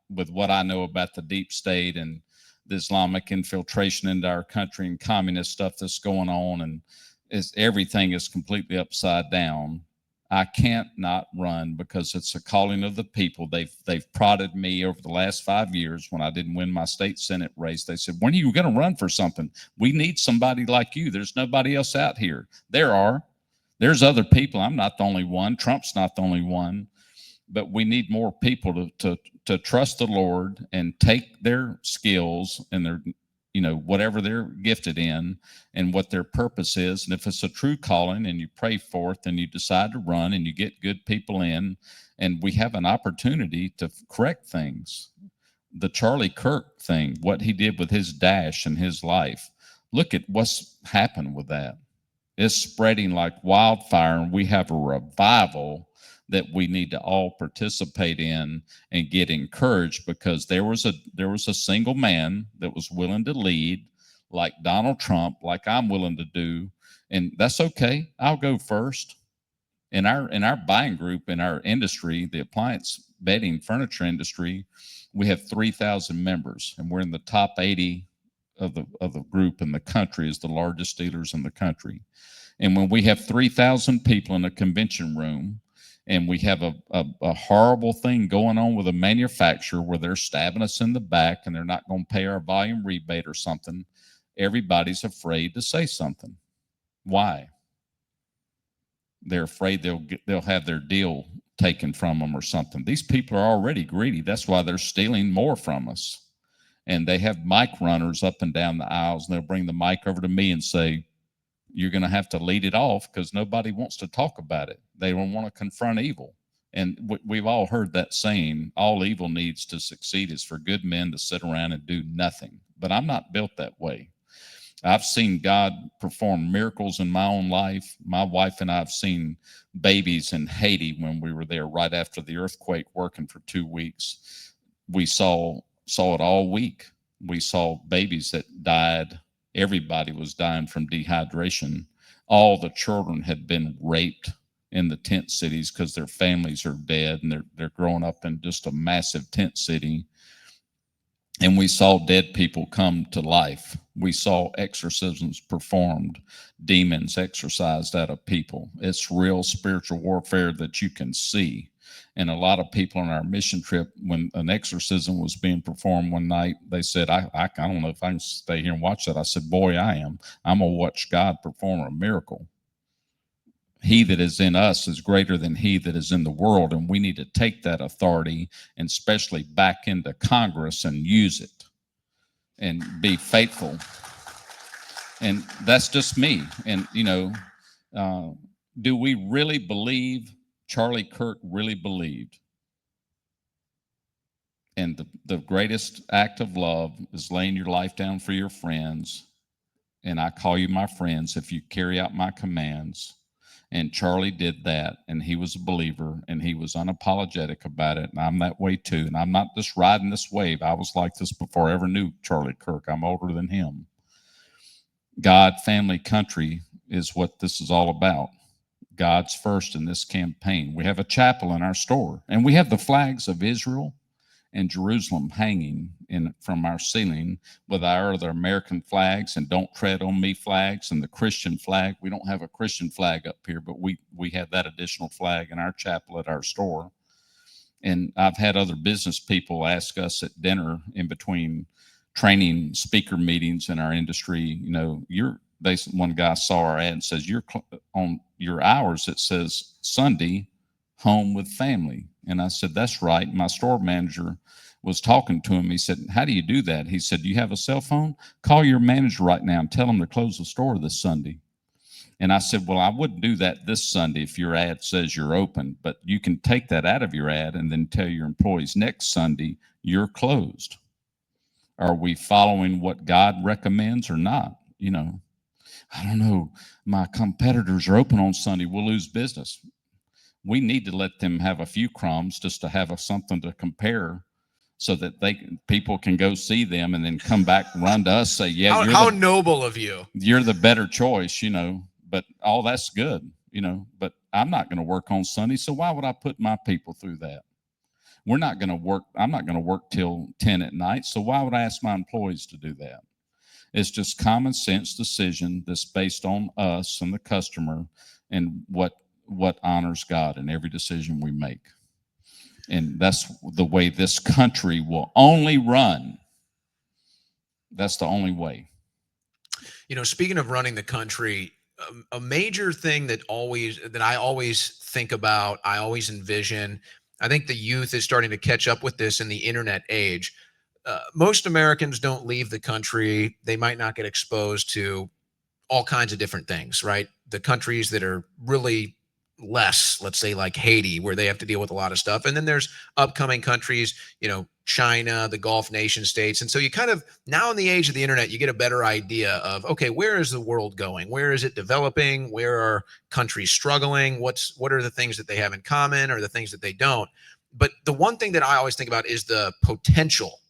with what I know about the deep state and the Islamic infiltration into our country and communist stuff that's going on, and everything is completely upside down. I can't not run because it's a calling of the people. They've prodded me over the last 5 years when I didn't win my state Senate race. They said, when are you going to run for something? We need somebody like you. There's nobody else out here. There's other people. I'm not the only one. Trump's not the only one. But we need more people to trust the Lord and take their skills and their, whatever they're gifted in and what their purpose is. And if it's a true calling and you pray for it, then you decide to run and you get good people in, and we have an opportunity to correct things. The Charlie Kirk thing, what he did with his dash and his life, look at what's happened with that. It's spreading like wildfire, and we have a revival that we need to all participate in and get encouraged, because there was a single man that was willing to lead, like Donald Trump, like I'm willing to do, and that's okay. I'll go first. In our buying group, in our industry, the appliance bedding furniture industry, we have 3,000 members, and we're in the top 80 of the group in the country, as the largest dealers in the country. And when we have 3,000 people in a convention room, and we have a horrible thing going on with a manufacturer where they're stabbing us in the back and they're not going to pay our volume rebate or something, everybody's afraid to say something. Why? They're afraid they'll have their deal taken from them or something. These people are already greedy. That's why they're stealing more from us. And they have mic runners up and down the aisles, and they'll bring the mic over to me and say, you're going to have to lead it off, because nobody wants to talk about it. They don't want to confront evil. And we've all heard that saying, all evil needs to succeed is for good men to sit around and do nothing. But I'm not built that way. I've seen God perform miracles in my own life. My wife and I have seen babies in Haiti when we were there right after the earthquake, working for 2 weeks. We saw it all week. We saw babies that died. Everybody was dying from dehydration. All the children had been raped in the tent cities because their families are dead, and they're growing up in just a massive tent city. And we saw dead people come to life. We saw exorcisms performed, demons exorcised out of people. It's real spiritual warfare that you can see. And a lot of people on our mission trip, when an exorcism was being performed one night, they said, I don't know if I can stay here and watch that. I said, boy, I am. I'm going to watch God perform a miracle. He that is in us is greater than he that is in the world. And we need to take that authority and especially back into Congress and use it and be faithful. And that's just me. And, do we really believe Charlie Kirk really believed? And the greatest act of love is laying your life down for your friends. And I call you my friends if you carry out my commands. And Charlie did that, and he was a believer, and he was unapologetic about it. And I'm that way too. And I'm not just riding this wave. I was like this before I ever knew Charlie Kirk. I'm older than him. God, family, country is what this is all about. God's first in this campaign. We have a chapel in our store, and we have the flags of Israel and Jerusalem hanging from our ceiling with our other American flags and Don't Tread on Me flags and the Christian flag. We don't have a Christian flag up here, but we have that additional flag in our chapel at our store. And I've had other business people ask us at dinner in between training speaker meetings in our industry, one guy saw our ad and says, on your hours, it says Sunday, home with family. And I said, that's right. My store manager was talking to him. He said, how do you do that? He said, do you have a cell phone? Call your manager right now and tell him to close the store this Sunday. And I said, well, I wouldn't do that this Sunday if your ad says you're open, but you can take that out of your ad and then tell your employees next Sunday you're closed. Are we following what God recommends or not? I don't know. My competitors are open on Sunday. We'll lose business. We need to let them have a few crumbs just to have something to compare, so that people can go see them and then come back and run to us, say, yeah, how noble of you. You're the better choice, but all that's good, but I'm not going to work on Sunday. So why would I put my people through that? I'm not going to work till 10 at night. So why would I ask my employees to do that? It's just common sense decision that's based on us and the customer and what honors God in every decision we make. And that's the way this country will only run. That's the only way. Speaking of running the country, a major thing that I always think about, I always envision, I think the youth is starting to catch up with this in the internet age. Most Americans don't leave the country. They might not get exposed to all kinds of different things, right? The countries that are really less, let's say like Haiti, where they have to deal with a lot of stuff. And then there's upcoming countries, China, the Gulf nation states. And so you kind of, now in the age of the internet, you get a better idea of, okay, where is the world going? Where is it developing? Where are countries struggling? What are the things that they have in common or the things that they don't? But the one thing that I always think about is the potential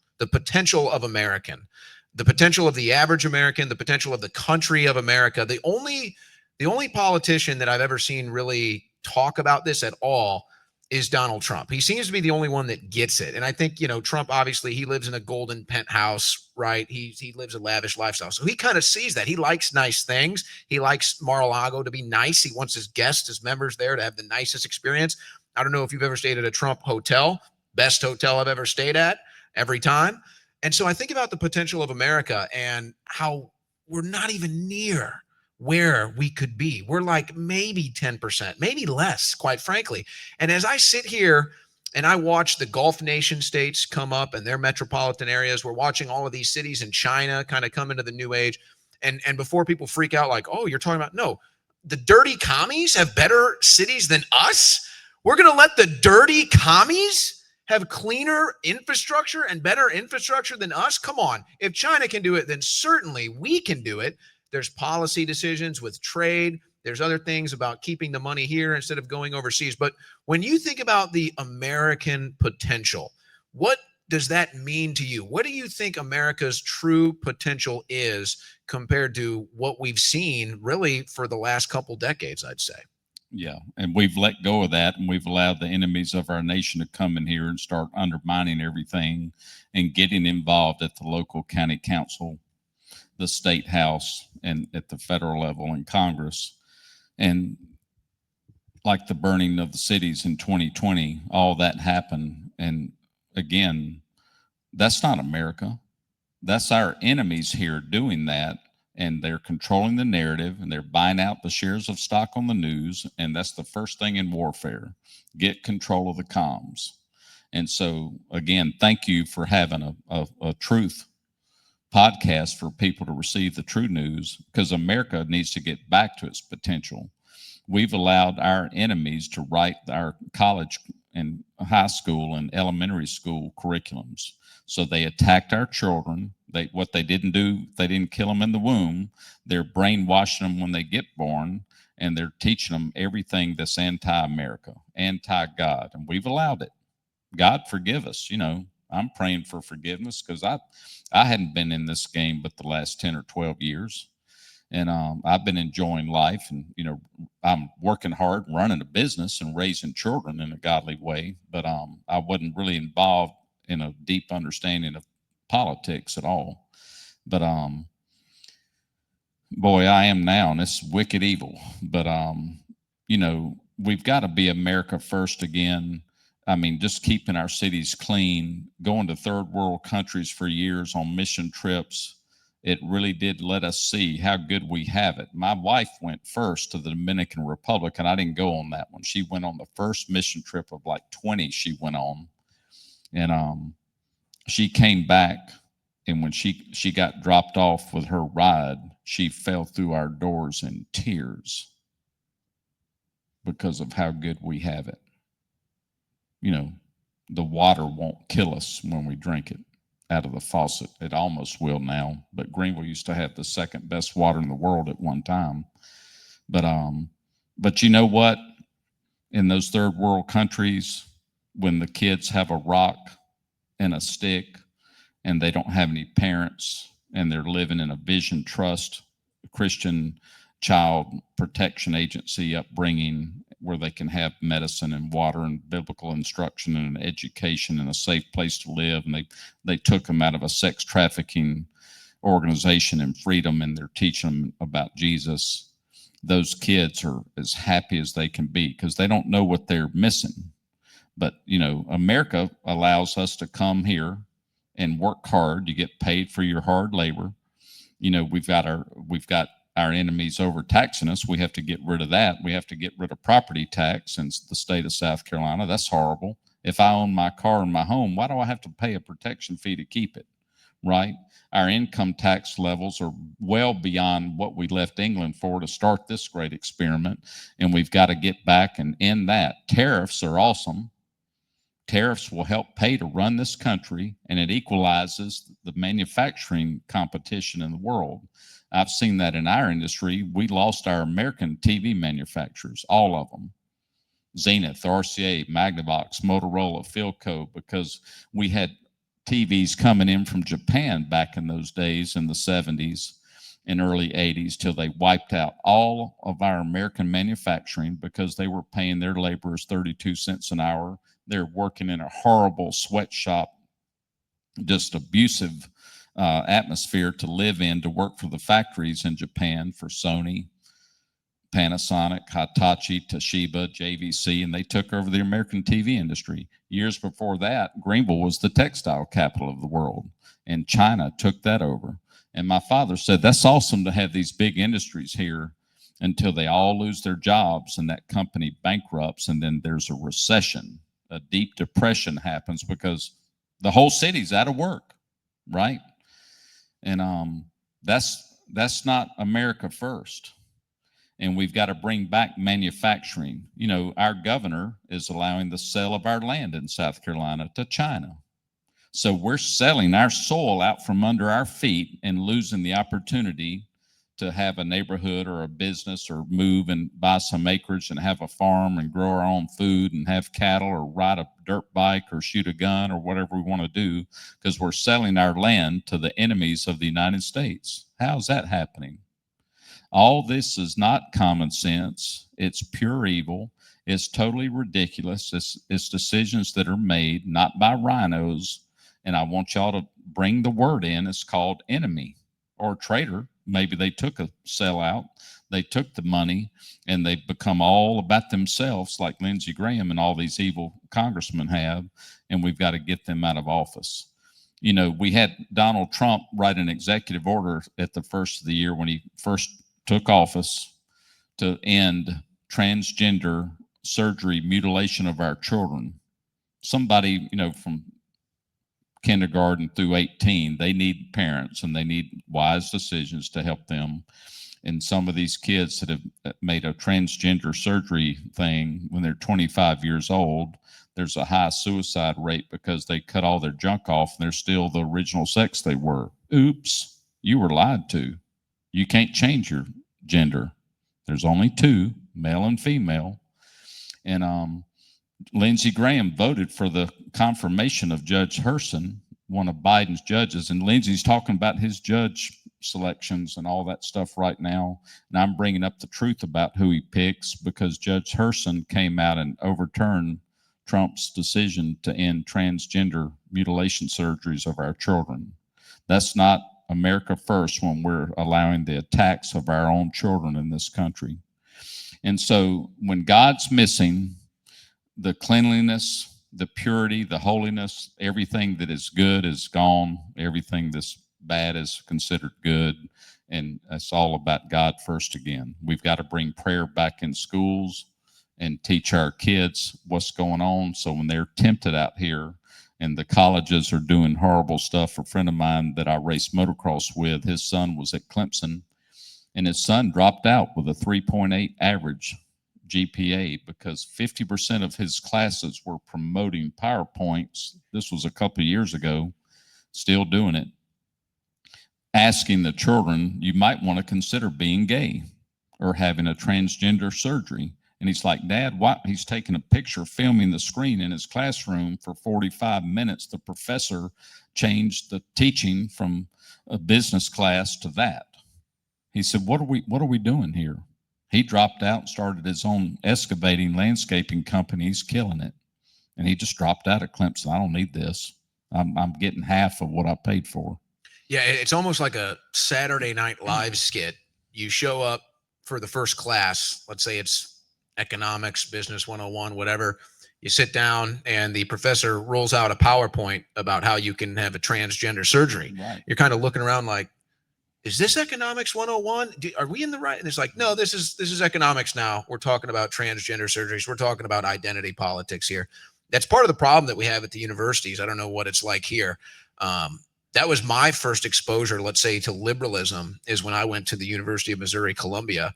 of American, the potential of the average American, the potential of the country of America. The only politician that I've ever seen really talk about this at all is Donald Trump. He seems to be the only one that gets it. And I think, Trump, obviously he lives in a golden penthouse, right? He lives a lavish lifestyle. So he kind of sees that. He likes nice things. He likes Mar-a-Lago to be nice. He wants his guests, his members there to have the nicest experience. I don't know if you've ever stayed at a Trump hotel, best hotel I've ever stayed at every time. And so I think about the potential of America and how we're not even near where we could be. We're like maybe 10%, maybe less, quite frankly. And as I sit here and I watch the Gulf nation states come up and their metropolitan areas, we're watching all of these cities in China kind of come into the new age. And before people freak out like, oh, you're talking about, no, the dirty commies have better cities than us. We're going to let the dirty commies have cleaner infrastructure and better infrastructure than us? Come on. If China can do it, then certainly we can do it. There's policy decisions with trade. There's other things about keeping the money here instead of going overseas. But when you think about the American potential, what does that mean to you? What do you think America's true potential is compared to what we've seen really for the last couple decades, I'd say? Yeah, and we've let go of that, and we've allowed the enemies of our nation to come in here and start undermining everything and getting involved at the local county council, the state house, and at the federal level in Congress. And like the burning of the cities in 2020, all that happened. And again, that's not America. That's our enemies here doing that. And they're controlling the narrative, and they're buying out the shares of stock on the news. And that's the first thing in warfare: get control of the comms. And so, again, thank you for having a truth podcast for people to receive the true news, because America needs to get back to its potential. We've allowed our enemies to write our college and high school and elementary school curriculums. So they attacked our children. What they didn't do, they didn't kill them in the womb. They're brainwashing them when they get born, and they're teaching them everything that's anti-America, anti-God, and we've allowed it. God forgive us. I'm praying for forgiveness, because I hadn't been in this game but the last 10 or 12 years. And I've been enjoying life, and I'm working hard, running a business and raising children in a godly way. But I wasn't really involved in a deep understanding of politics at all. But boy, I am now, and it's wicked evil. But we've got to be America first again. I mean, just keeping our cities clean, going to third world countries for years on mission trips. It really did let us see how good we have it. My wife went first to the Dominican Republic, and I didn't go on that one. She went on the first mission trip of like 20 she went on. And she came back, and when she got dropped off with her ride, she fell through our doors in tears because of how good we have it. The water won't kill us when we drink it out of the faucet. It almost will now, but Greenville used to have the second best water in the world at one time. But you know what? In those third world countries, when the kids have a rock and a stick, and they don't have any parents, and they're living in a Vision Trust, Christian Child Protection Agency upbringing, where they can have medicine and water and biblical instruction and an education and a safe place to live. And they took them out of a sex trafficking organization and freedom, and they're teaching them about Jesus. Those kids are as happy as they can be, because they don't know what they're missing. But, America allows us to come here and work hard. You get paid for your hard labor. We've got our enemies overtaxing us. We have to get rid of that. We have to get rid of property tax in the state of South Carolina. That's horrible. If I own my car and my home, why do I have to pay a protection fee to keep it? Right? Our income tax levels are well beyond what we left England for to start this great experiment, and we've got to get back and end that. Tariffs are awesome. Tariffs will help pay to run this country, and it equalizes the manufacturing competition in the world. I've seen that in our industry. We lost our American TV manufacturers, all of them. Zenith, RCA, Magnavox, Motorola, Philco, because we had TVs coming in from Japan back in those days in the 70s and early 80s, till they wiped out all of our American manufacturing because they were paying their laborers 32 cents an hour. They're working in a horrible sweatshop, just abusive atmosphere to live in, to work for the factories in Japan for Sony, Panasonic, Hitachi, Toshiba, JVC, and they took over the American TV industry. Years before that, Greenville was the textile capital of the world, and China took that over. And my father said, that's awesome to have these big industries here until they all lose their jobs and that company bankrupts, and then there's a recession, a deep depression happens because the whole city's out of work, right? And that's not America first. And we've got to bring back manufacturing. You know, our governor is allowing the sale of our land in South Carolina to China. So we're selling our soil out from under our feet and losing the opportunity to have a neighborhood or a business or move and buy some acreage and have a farm and grow our own food and have cattle or ride a dirt bike or shoot a gun or whatever we want to do, because we're selling our land to the enemies of the United States. How's that happening? All this is not common sense. It's pure evil. It's totally ridiculous. It's decisions that are made not by rhinos. And I want y'all to bring the word in. It's called enemy or traitor. Maybe they took a sellout. They took the money and they've become all about themselves, like Lindsey Graham and all these evil congressmen have. And we've got to get them out of office. You know, we had Donald Trump write an executive order at the first of the year when he first took office to end transgender surgery, mutilation of our children. Somebody, you know, from kindergarten through 18, they need parents and they need wise decisions to help them. And some of these kids that have made a transgender surgery thing when they're 25 years old, there's a high suicide rate because they cut all their junk off and they're still the original sex they were. Oops, you were lied to. You can't change your gender. There's only two, male and female. And Lindsey Graham voted for the confirmation of Judge Herson, one of Biden's judges. And Lindsey's talking about his judge selections and all that stuff right now. And I'm bringing up the truth about who he picks because Judge Herson came out and overturned Trump's decision to end transgender mutilation surgeries of our children. That's not America first when we're allowing the attacks of our own children in this country. And so when God's missing, the cleanliness, the purity, the holiness, everything that is good is gone. Everything that's bad is considered good. And it's all about God first again. We've got to bring prayer back in schools and teach our kids what's going on. So when they're tempted out here and the colleges are doing horrible stuff, a friend of mine that I raced motocross with, his son was at Clemson and his son dropped out with a 3.8 average GPA because 50% of his classes were promoting PowerPoints. This was a couple of years ago, still doing it. Asking the children, you might want to consider being gay or having a transgender surgery. And he's like, Dad, why? He's taking a picture, filming the screen in his classroom for 45 minutes. The professor changed the teaching from a business class to that. He said, what are we doing here? He dropped out and started his own excavating landscaping company. He's killing it. And he just dropped out of Clemson. I don't need this. I'm getting half of what I paid for. Yeah, it's almost like a Saturday Night Live skit. You show up for the first class, let's say it's economics, business 101, whatever. You sit down and the professor rolls out a PowerPoint about how you can have a transgender surgery. Right. You're kind of looking around like, is this economics 101? Are we in the right? And it's like, no, this is economics now. We're talking about transgender surgeries. We're talking about identity politics here. That's part of the problem that we have at the universities. I don't know what it's like here. That was my first exposure, let's say, to liberalism is when I went to the University of Missouri, Columbia.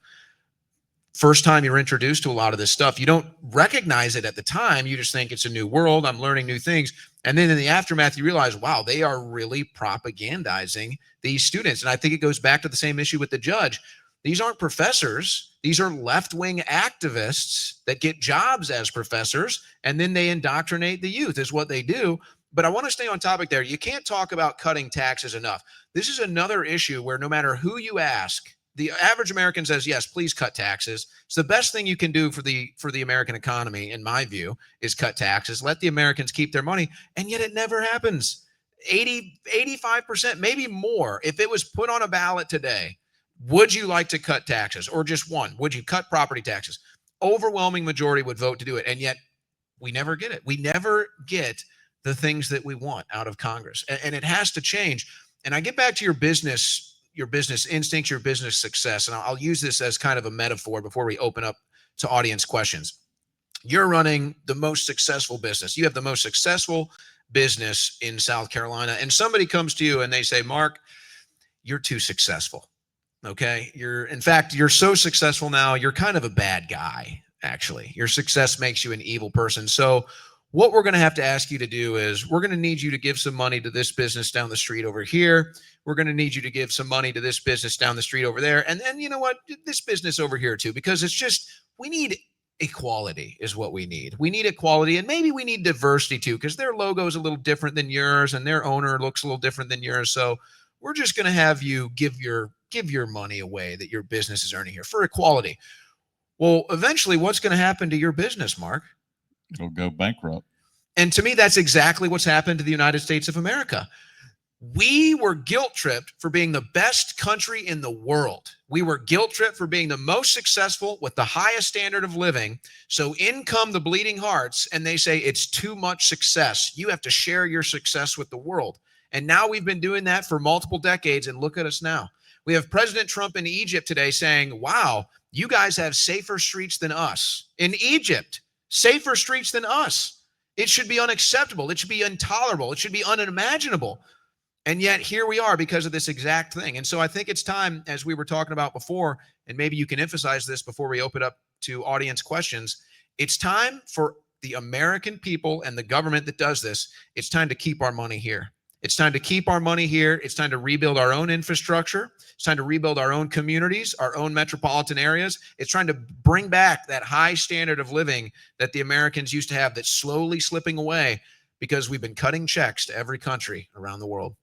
First time you're introduced to a lot of this stuff, you don't recognize it at the time. You just think it's a new world. I'm learning new things. And then in the aftermath, you realize, wow, they are really propagandizing these students. And I think it goes back to the same issue with the judge. These aren't professors. These are left-wing activists that get jobs as professors, and then they indoctrinate the youth is what they do. But I want to stay on topic there. You can't talk about cutting taxes enough. This is another issue where no matter who you ask, the average American says, yes, please cut taxes. It's the best thing you can do for the American economy, in my view, is cut taxes. Let the Americans keep their money. And yet it never happens. 85%, maybe more. If it was put on a ballot today, would you like to cut taxes or just one? Would you cut property taxes? Overwhelming majority would vote to do it. And yet we never get it. We never get the things that we want out of Congress. And it has to change. And I get back to your business instincts, your business success. And I'll use this as kind of a metaphor before we open up to audience questions. You're running the most successful business. You have the most successful business in South Carolina. And somebody comes to you and they say, Mark, you're too successful. Okay. In fact, you're so successful now, you're kind of a bad guy, actually. Your success makes you an evil person. So, what we're going to have to ask you to do is we're going to need you to give some money to this business down the street over here. We're going to need you to give some money to this business down the street over there. And then, you know what? This business over here, too, because it's just, we need equality, is what we need. We need equality, and maybe we need diversity, too, because their logo is a little different than yours and their owner looks a little different than yours. So, we're just going to have you give your money away that your business is earning here for equality. Well, eventually, what's going to happen to your business, Mark? It'll go bankrupt. And to me, that's exactly what's happened to the United States of America. We were guilt tripped for being the best country in the world. We were guilt tripped for being the most successful with the highest standard of living. So in come the bleeding hearts, and they say it's too much success. You have to share your success with the world. And now we've been doing that for multiple decades, and look at us now. We have President Trump in Egypt today saying, wow, you guys have safer streets than us. In Egypt, safer streets than us. It should be unacceptable. It should be intolerable. It should be unimaginable. And yet here we are because of this exact thing. And so I think it's time, as we were talking about before, and maybe you can emphasize this before we open up to audience questions, it's time for the American people and the government that does this, it's time to keep our money here. It's time to keep our money here. It's time to rebuild our own infrastructure. It's time to rebuild our own communities, our own metropolitan areas. It's trying to bring back that high standard of living that the Americans used to have that's slowly slipping away because we've been cutting checks to every country around the world.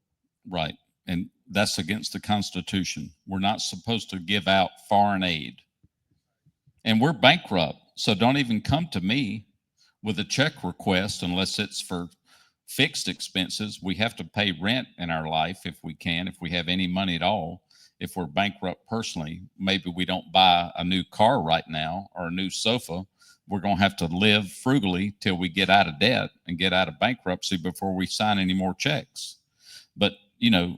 Right. And that's against the Constitution. We're not supposed to give out foreign aid. And we're bankrupt. So don't even come to me with a check request unless it's for fixed expenses. We have to pay rent in our life if we can, if we have any money at all. If we're bankrupt personally, maybe we don't buy a new car right now or a new sofa. We're going to have to live frugally till we get out of debt and get out of bankruptcy before we sign any more checks. But, you know,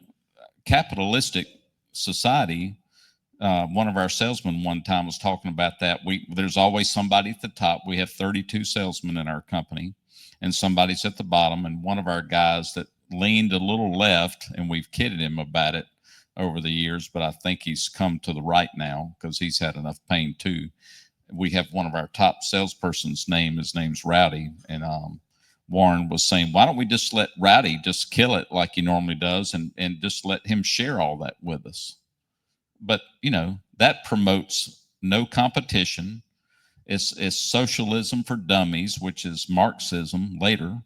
capitalistic society, one of our salesmen one time was talking about that. There's always somebody at the top. We have 32 salesmen in our company, and somebody's at the bottom. And one of our guys that leaned a little left, and we've kidded him about it over the years, but I think he's come to the right now because he's had enough pain too. We have one of our top salesperson's his name's Rowdy, and Warren was saying, why don't we just let Rowdy just kill it like he normally does and just let him share all that with us? But, you know, that promotes no competition. It's socialism for dummies, which is Marxism later.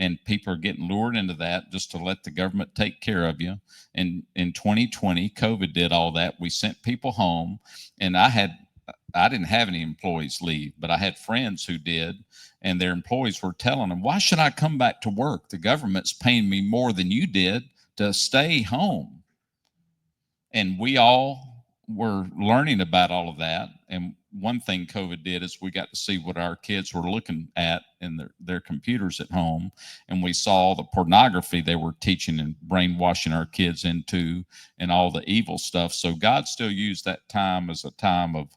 And people are getting lured into that just to let the government take care of you. And in 2020, COVID did all that. We sent people home, and I didn't have any employees leave, but I had friends who did, and their employees were telling them, why should I come back to work? The government's paying me more than you did to stay home. And we all were learning about all of that. And one thing COVID did is we got to see what our kids were looking at in their computers at home. And we saw the pornography they were teaching and brainwashing our kids into and all the evil stuff. So God still used that time as a time of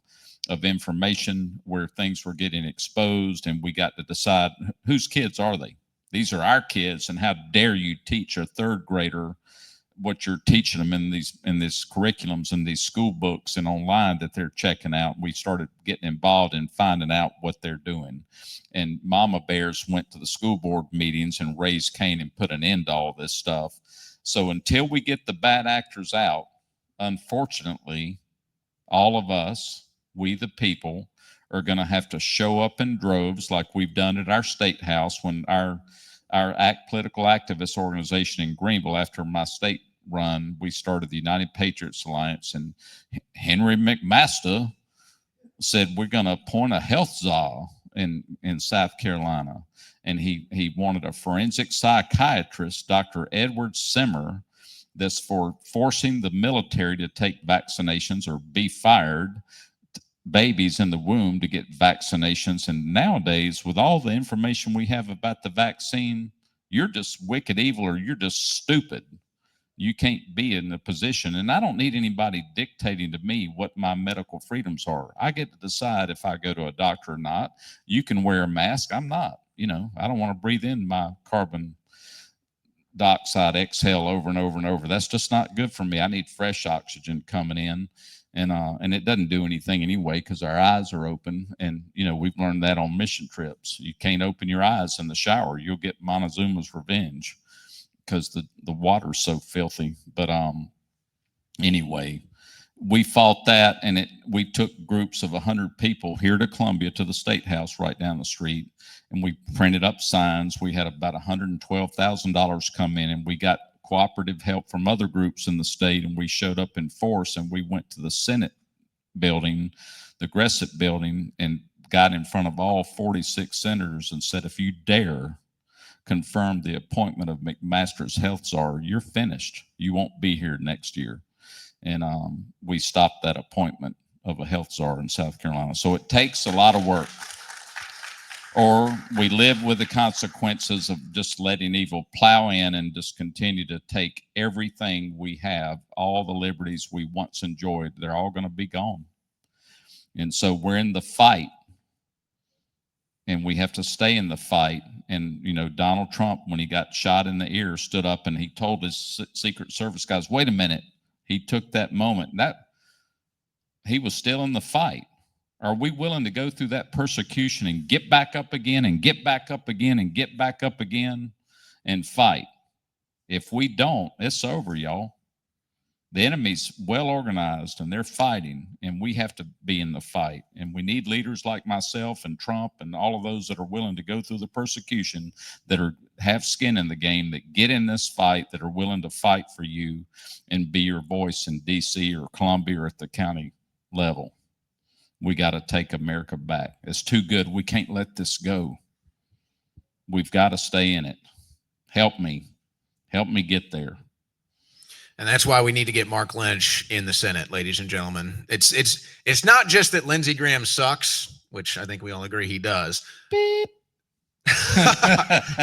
information where things were getting exposed, and we got to decide whose kids are they. These are our kids, and how dare you teach a third grader what you're teaching them in these curriculums and these school books and online that they're checking out. We started getting involved in finding out what they're doing, and mama bears went to the school board meetings and raised Cain and put an end to all this stuff. So until we get the bad actors out, unfortunately, all of us, we the people, are going to have to show up in droves like we've done at our state house when our political activist organization in Greenville, after my state run, we started the United Patriots Alliance, and Henry McMaster said we're going to appoint a health czar in South Carolina, and he wanted a forensic psychiatrist, Dr. Edward Simmer, that's for forcing the military to take vaccinations or be fired babies in the womb to get vaccinations. And nowadays, with all the information we have about the vaccine, you're just wicked evil or you're just stupid. You can't be in a position, and I don't need anybody dictating to me what my medical freedoms are. I get to decide if I go to a doctor or not. You can wear a mask. I'm not, I don't want to breathe in my carbon dioxide exhale over and over and over. That's just not good for me. I need fresh oxygen coming in. And it doesn't do anything anyway because our eyes are open. And, you know, we've learned that on mission trips. You can't open your eyes in the shower. You'll get Montezuma's revenge because the water's so filthy. But anyway, we fought that, and we took groups of 100 people here to Columbia to the State House right down the street, and we printed up signs. We had about $112,000 come in, and we got cooperative help from other groups in the state, and we showed up in force, and we went to the Senate building, the Gressett building, and got in front of all 46 senators and said, if you dare confirm the appointment of McMaster as health czar, you're finished. You won't be here next year. And we stopped that appointment of a health czar in South Carolina. So it takes a lot of work. Or we live with the consequences of just letting evil plow in and just continue to take everything we have, all the liberties we once enjoyed. They're all going to be gone. And so we're in the fight. And we have to stay in the fight. And, you know, Donald Trump, when he got shot in the ear, stood up and he told his Secret Service guys, wait a minute. He took that moment. That he was still in the fight. Are we willing to go through that persecution and get back up again and get back up again and get back up again and fight? If we don't, it's over, y'all. The enemy's well organized and they're fighting, and we have to be in the fight. And we need leaders like myself and Trump and all of those that are willing to go through the persecution, that have skin in the game, that get in this fight, that are willing to fight for you and be your voice in D.C. or Columbia or at the county level. We got to take America back. It's too good. We can't let this go. We've got to stay in it. Help me. Help me get there. And that's why we need to get Mark Lynch in the Senate, ladies and gentlemen. It's not just that Lindsey Graham sucks, which I think we all agree he does. Beep.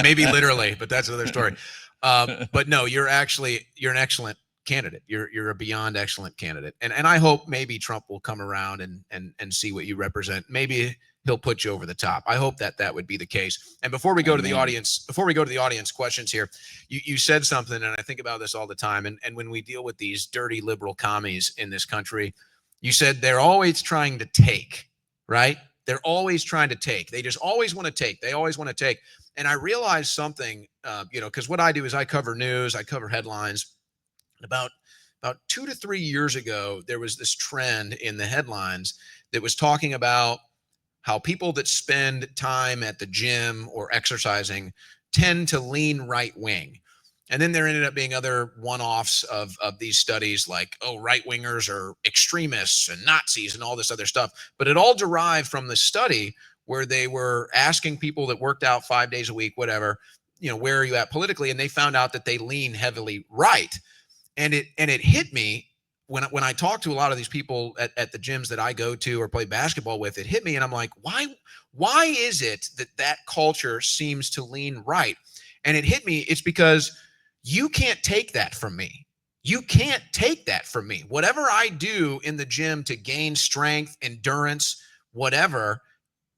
Maybe literally, but that's another story. But no, you're an excellent candidate. You're a beyond excellent candidate. And I hope maybe Trump will come around and see what you represent. Maybe he'll put you over the top. I hope that would be the case. And before we go to the audience questions here, you said something, and I think about this all the time. And when we deal with these dirty liberal commies in this country, you said they're always trying to take, right? They're always trying to take. They just always want to take. They always want to take. And I realized something, because what I do is I cover news, I cover headlines. About 2 to 3 years ago, there was this trend in the headlines that was talking about how people that spend time at the gym or exercising tend to lean right wing. And then there ended up being other one-offs of these studies like, oh, right wingers are extremists and Nazis and all this other stuff. But it all derived from the study where they were asking people that worked out 5 days a week, whatever, where are you at politically? And they found out that they lean heavily right. And it hit me when I talk to a lot of these people at the gyms that I go to or play basketball with. It hit me, and I'm like, why is it that culture seems to lean right? And it hit me. It's because you can't take that from me. You can't take that from me. Whatever I do in the gym to gain strength, endurance, whatever,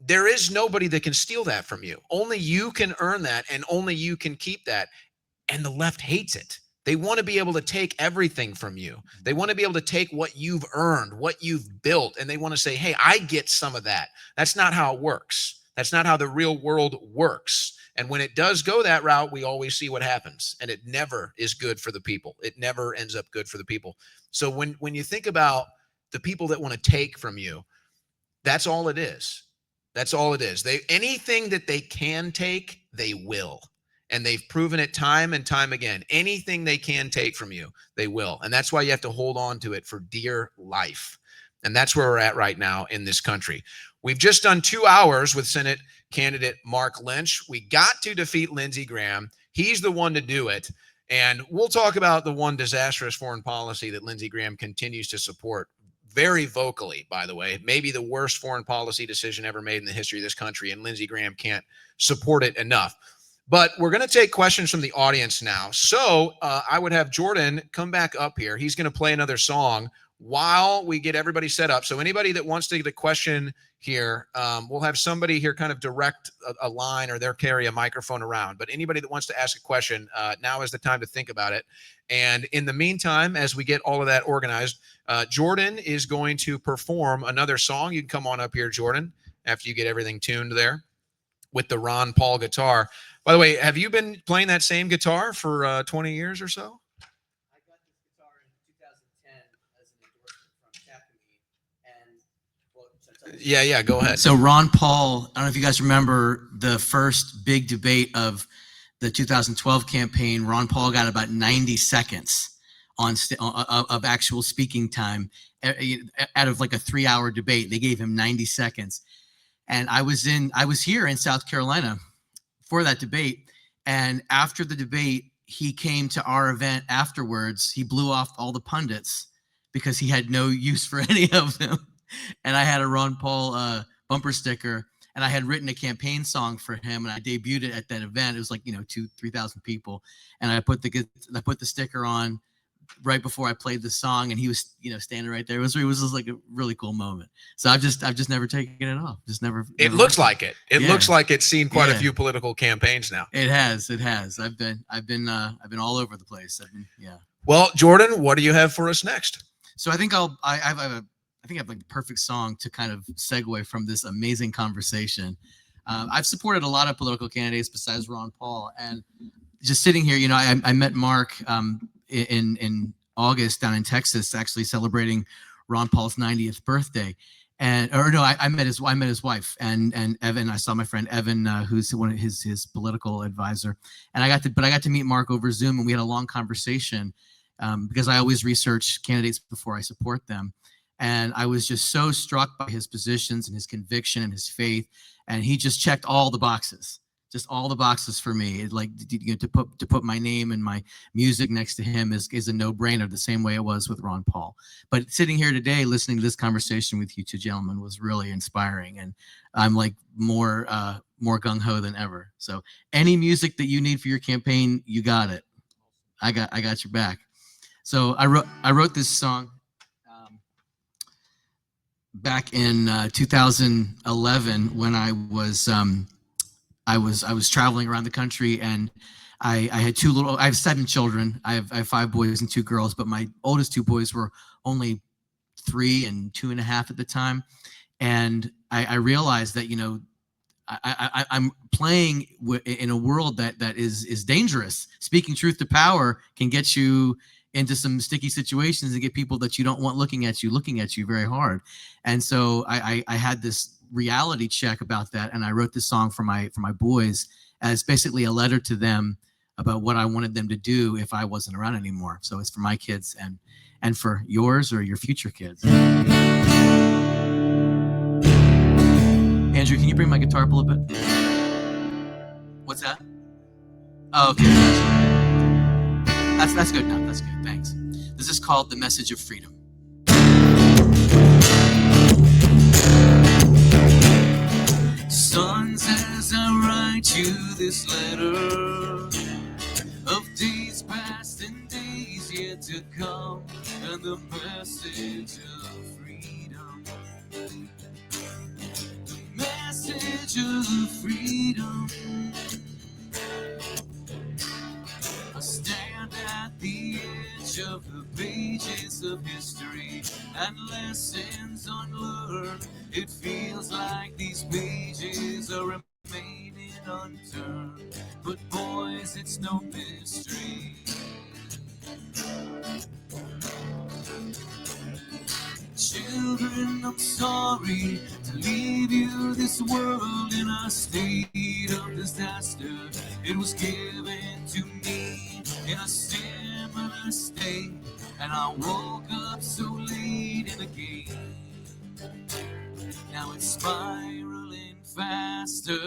there is nobody that can steal that from you. Only you can earn that, and only you can keep that. And the left hates it. They want to be able to take everything from you. They want to be able to take what you've earned, what you've built, and they want to say, hey, I get some of that. That's not how it works. That's not how the real world works. And when it does go that route, we always see what happens. And it never is good for the people. It never ends up good for the people. So when you think about the people that want to take from you, that's all it is. That's all it is. Anything that they can take, they will. And they've proven it time and time again. Anything they can take from you, they will. And that's why you have to hold on to it for dear life. And that's where we're at right now in this country. We've just done 2 hours with Senate candidate Mark Lynch. We got to defeat Lindsey Graham. He's the one to do it. And we'll talk about the one disastrous foreign policy that Lindsey Graham continues to support very vocally, by the way. Maybe the worst foreign policy decision ever made in the history of this country. And Lindsey Graham can't support it enough. But we're going to take questions from the audience now. So I would have Jordan come back up here. He's going to play another song while we get everybody set up. So anybody that wants to get a question here, we'll have somebody here kind of direct a line, or they'll carry a microphone around. But anybody that wants to ask a question, now is the time to think about it. And in the meantime, as we get all of that organized, Jordan is going to perform another song. You can come on up here, Jordan, after you get everything tuned there with the Ron Paul guitar. By the way, have you been playing that same guitar for 20 years or so? I got this guitar in 2010 as an endorsement from Chapman, and Yeah, go ahead. So Ron Paul, I don't know if you guys remember the first big debate of the 2012 campaign. Ron Paul got about 90 seconds of actual speaking time out of like a 3-hour debate. They gave him 90 seconds. And I was here in South Carolina for that debate. And after the debate, he came to our event afterwards. He blew off all the pundits because he had no use for any of them. And I had a Ron Paul bumper sticker, and I had written a campaign song for him, and I debuted it at that event. It was like 2,000-3,000 people, and I put the sticker on right before I played the song, and he was standing right there. It was just like a really cool moment. So I've just never taken it off. Just never. It looks like it. It looks like it's seen quite a Yeah. few political campaigns now. It has. I've been all over the place. Well, Jordan, what do you have for us next? So I think I have like the perfect song to kind of segue from this amazing conversation. I've supported a lot of political candidates besides Ron Paul, and just sitting here, I met Mark in August down in Texas, actually celebrating Ron Paul's 90th birthday. I met his wife and Evan. I saw my friend Evan, who's one of his political advisor, and I got to meet Mark over Zoom, and we had a long conversation because I always research candidates before I support them. And I was just so struck by his positions and his conviction and his faith. And he just checked all the boxes for me. To put my name and my music next to him is a no-brainer, the same way it was with Ron Paul. But sitting here today, listening to this conversation with you two gentlemen was really inspiring. And I'm like more gung-ho than ever. So any music that you need for your campaign, you got it. I got your back. So I wrote this song back in 2011 when I was traveling around the country, and I had I have 7 children. I have 5 boys and 2 girls, but my oldest 2 boys were only 3 and 2.5 at the time. And I realized that, I'm playing in a world that is dangerous. Speaking truth to power can get you into some sticky situations and get people that you don't want looking at you very hard. And so I had this reality check about that, and I wrote this song for my boys as basically a letter to them about what I wanted them to do if I wasn't around anymore. So it's for my kids and for yours or your future kids. Andrew, can you bring my guitar up a little bit? What's that? Oh, okay. That's good enough. That's good. Thanks. This is called The Message of Freedom. Sons, as I write you this letter of days past and days yet to come, and the message of freedom. The message of freedom. I stand at the edge of the pages of history and lessons unlearned. It feels like these pages are remaining unturned, but boys, it's no mystery. Children, I'm sorry to leave you this world in a state of disaster. It was given to me in a similar state, and I woke up so late in the game. Now it's spiraling faster.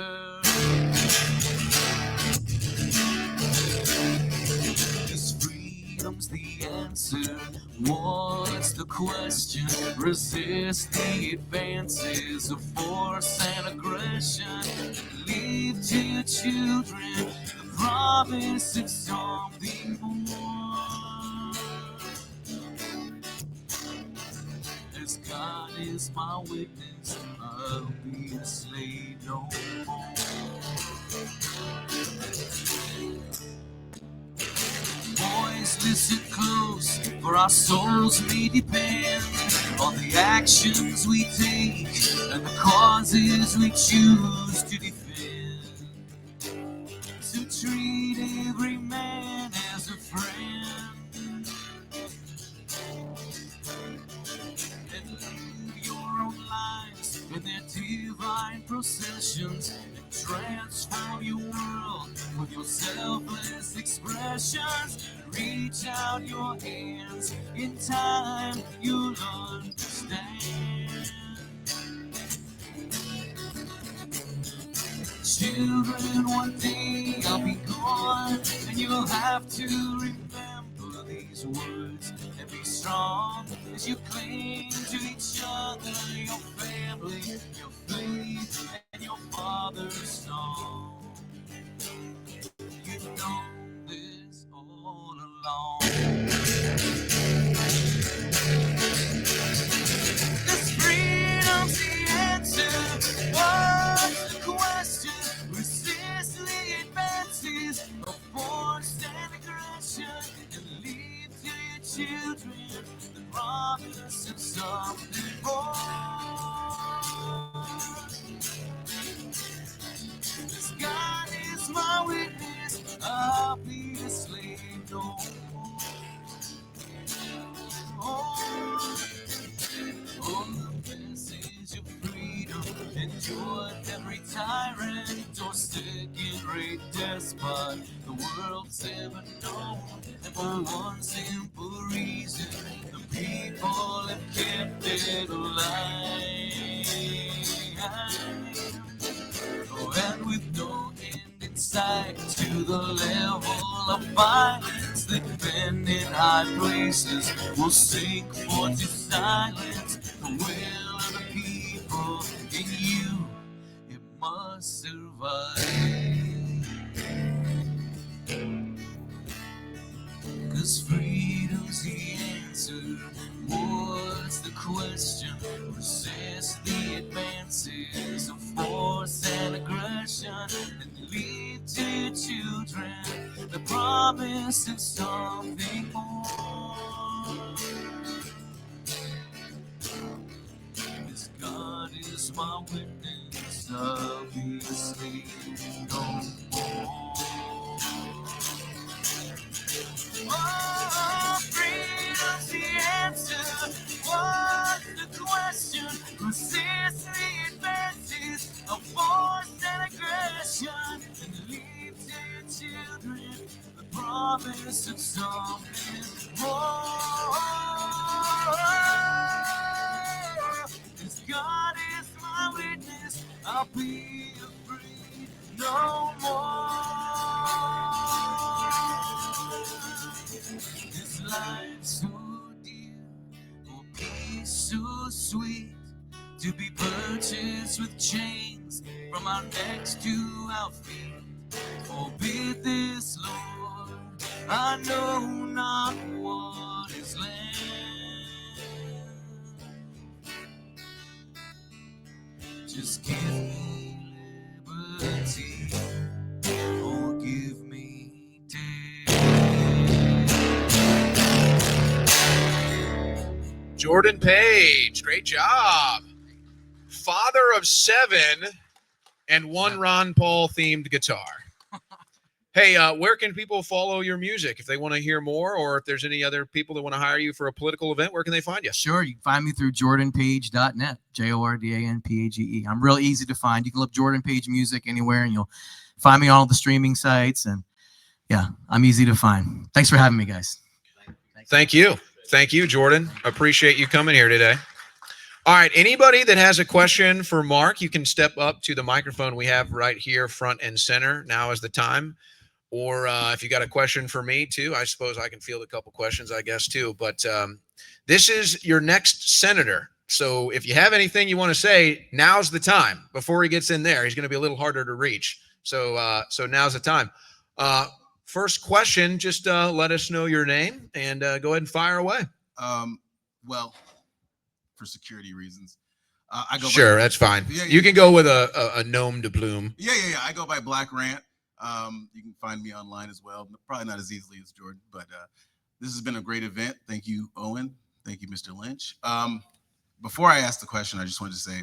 Is freedom's the answer? What's the question? Resist the advances of force and aggression. Leave to your children the promise of something more. God is my witness, I'll be a slave no more. Boys, listen close, for our souls may depend on the actions we take and the causes we choose to defend. So treat every man as a friend and live your own lives in their divine processions and transform your world with your selfless expressions. Reach out your hands, in time you'll understand. Children, one day I'll be gone, and you'll have to remember these words and be strong as you cling to each other, your family, your faith, and your father's song. You've known this all along. This freedom's the answer. What's the question? Resist the advances of force and aggression, and leave to your children the promise of something more. This God is my witness, I'll be a slave no more. Oh, the message of freedom endured every tyrant or second-rate despot the world's ever known. And for one simple reason, the people have kept it alive. Oh, and with no end in sight to the level of violence that men in high places will sink for to silence the will of the people. In you, it must survive. 'Cause freedom's the answer. What's the question? Resist the advances of force and aggression, and leave to your children the promise of something more. This God is my witness, I'll be a slave no more. Oh, freedom's the answer. What's the question? Resist the advances of force and aggression, and leave to your children the promise of something more. This God is my witness, I'll be afraid no more. This life so dear, oh peace so sweet, to be purchased with chains from our necks to our feet. Forbid this, Lord, I know not what is left. Just give me liberty, or give me death. Jordan Page, great job. Father of 7 and 1 Ron Paul themed guitar. Hey, where can people follow your music if they want to hear more, or if there's any other people that want to hire you for a political event? Where can they find you? Sure, you can find me through jordanpage.net, JordanPage. I'm real easy to find. You can look Jordan Page music anywhere, and you'll find me on all the streaming sites. And yeah, I'm easy to find. Thanks for having me, guys. Thank you. Thank you, Jordan. Appreciate you coming here today. All right, anybody that has a question for Mark, you can step up to the microphone we have right here, front and center. Now is the time. Or if you got a question for me too, I suppose I can field a couple questions, I guess, too. But this is your next senator. So if you have anything you want to say, now's the time. Before he gets in there, he's going to be a little harder to reach. So now's the time. First question, just let us know your name and go ahead and fire away. Well, for security reasons. I go Sure, by, that's fine. Yeah, You yeah. can go with a gnome de plume. Yeah. I go by Black Rant. You can find me online as well. Probably not as easily as Jordan, but this has been a great event. Thank you, Owen. Thank you, Mr. Lynch. Before I ask the question, I just wanted to say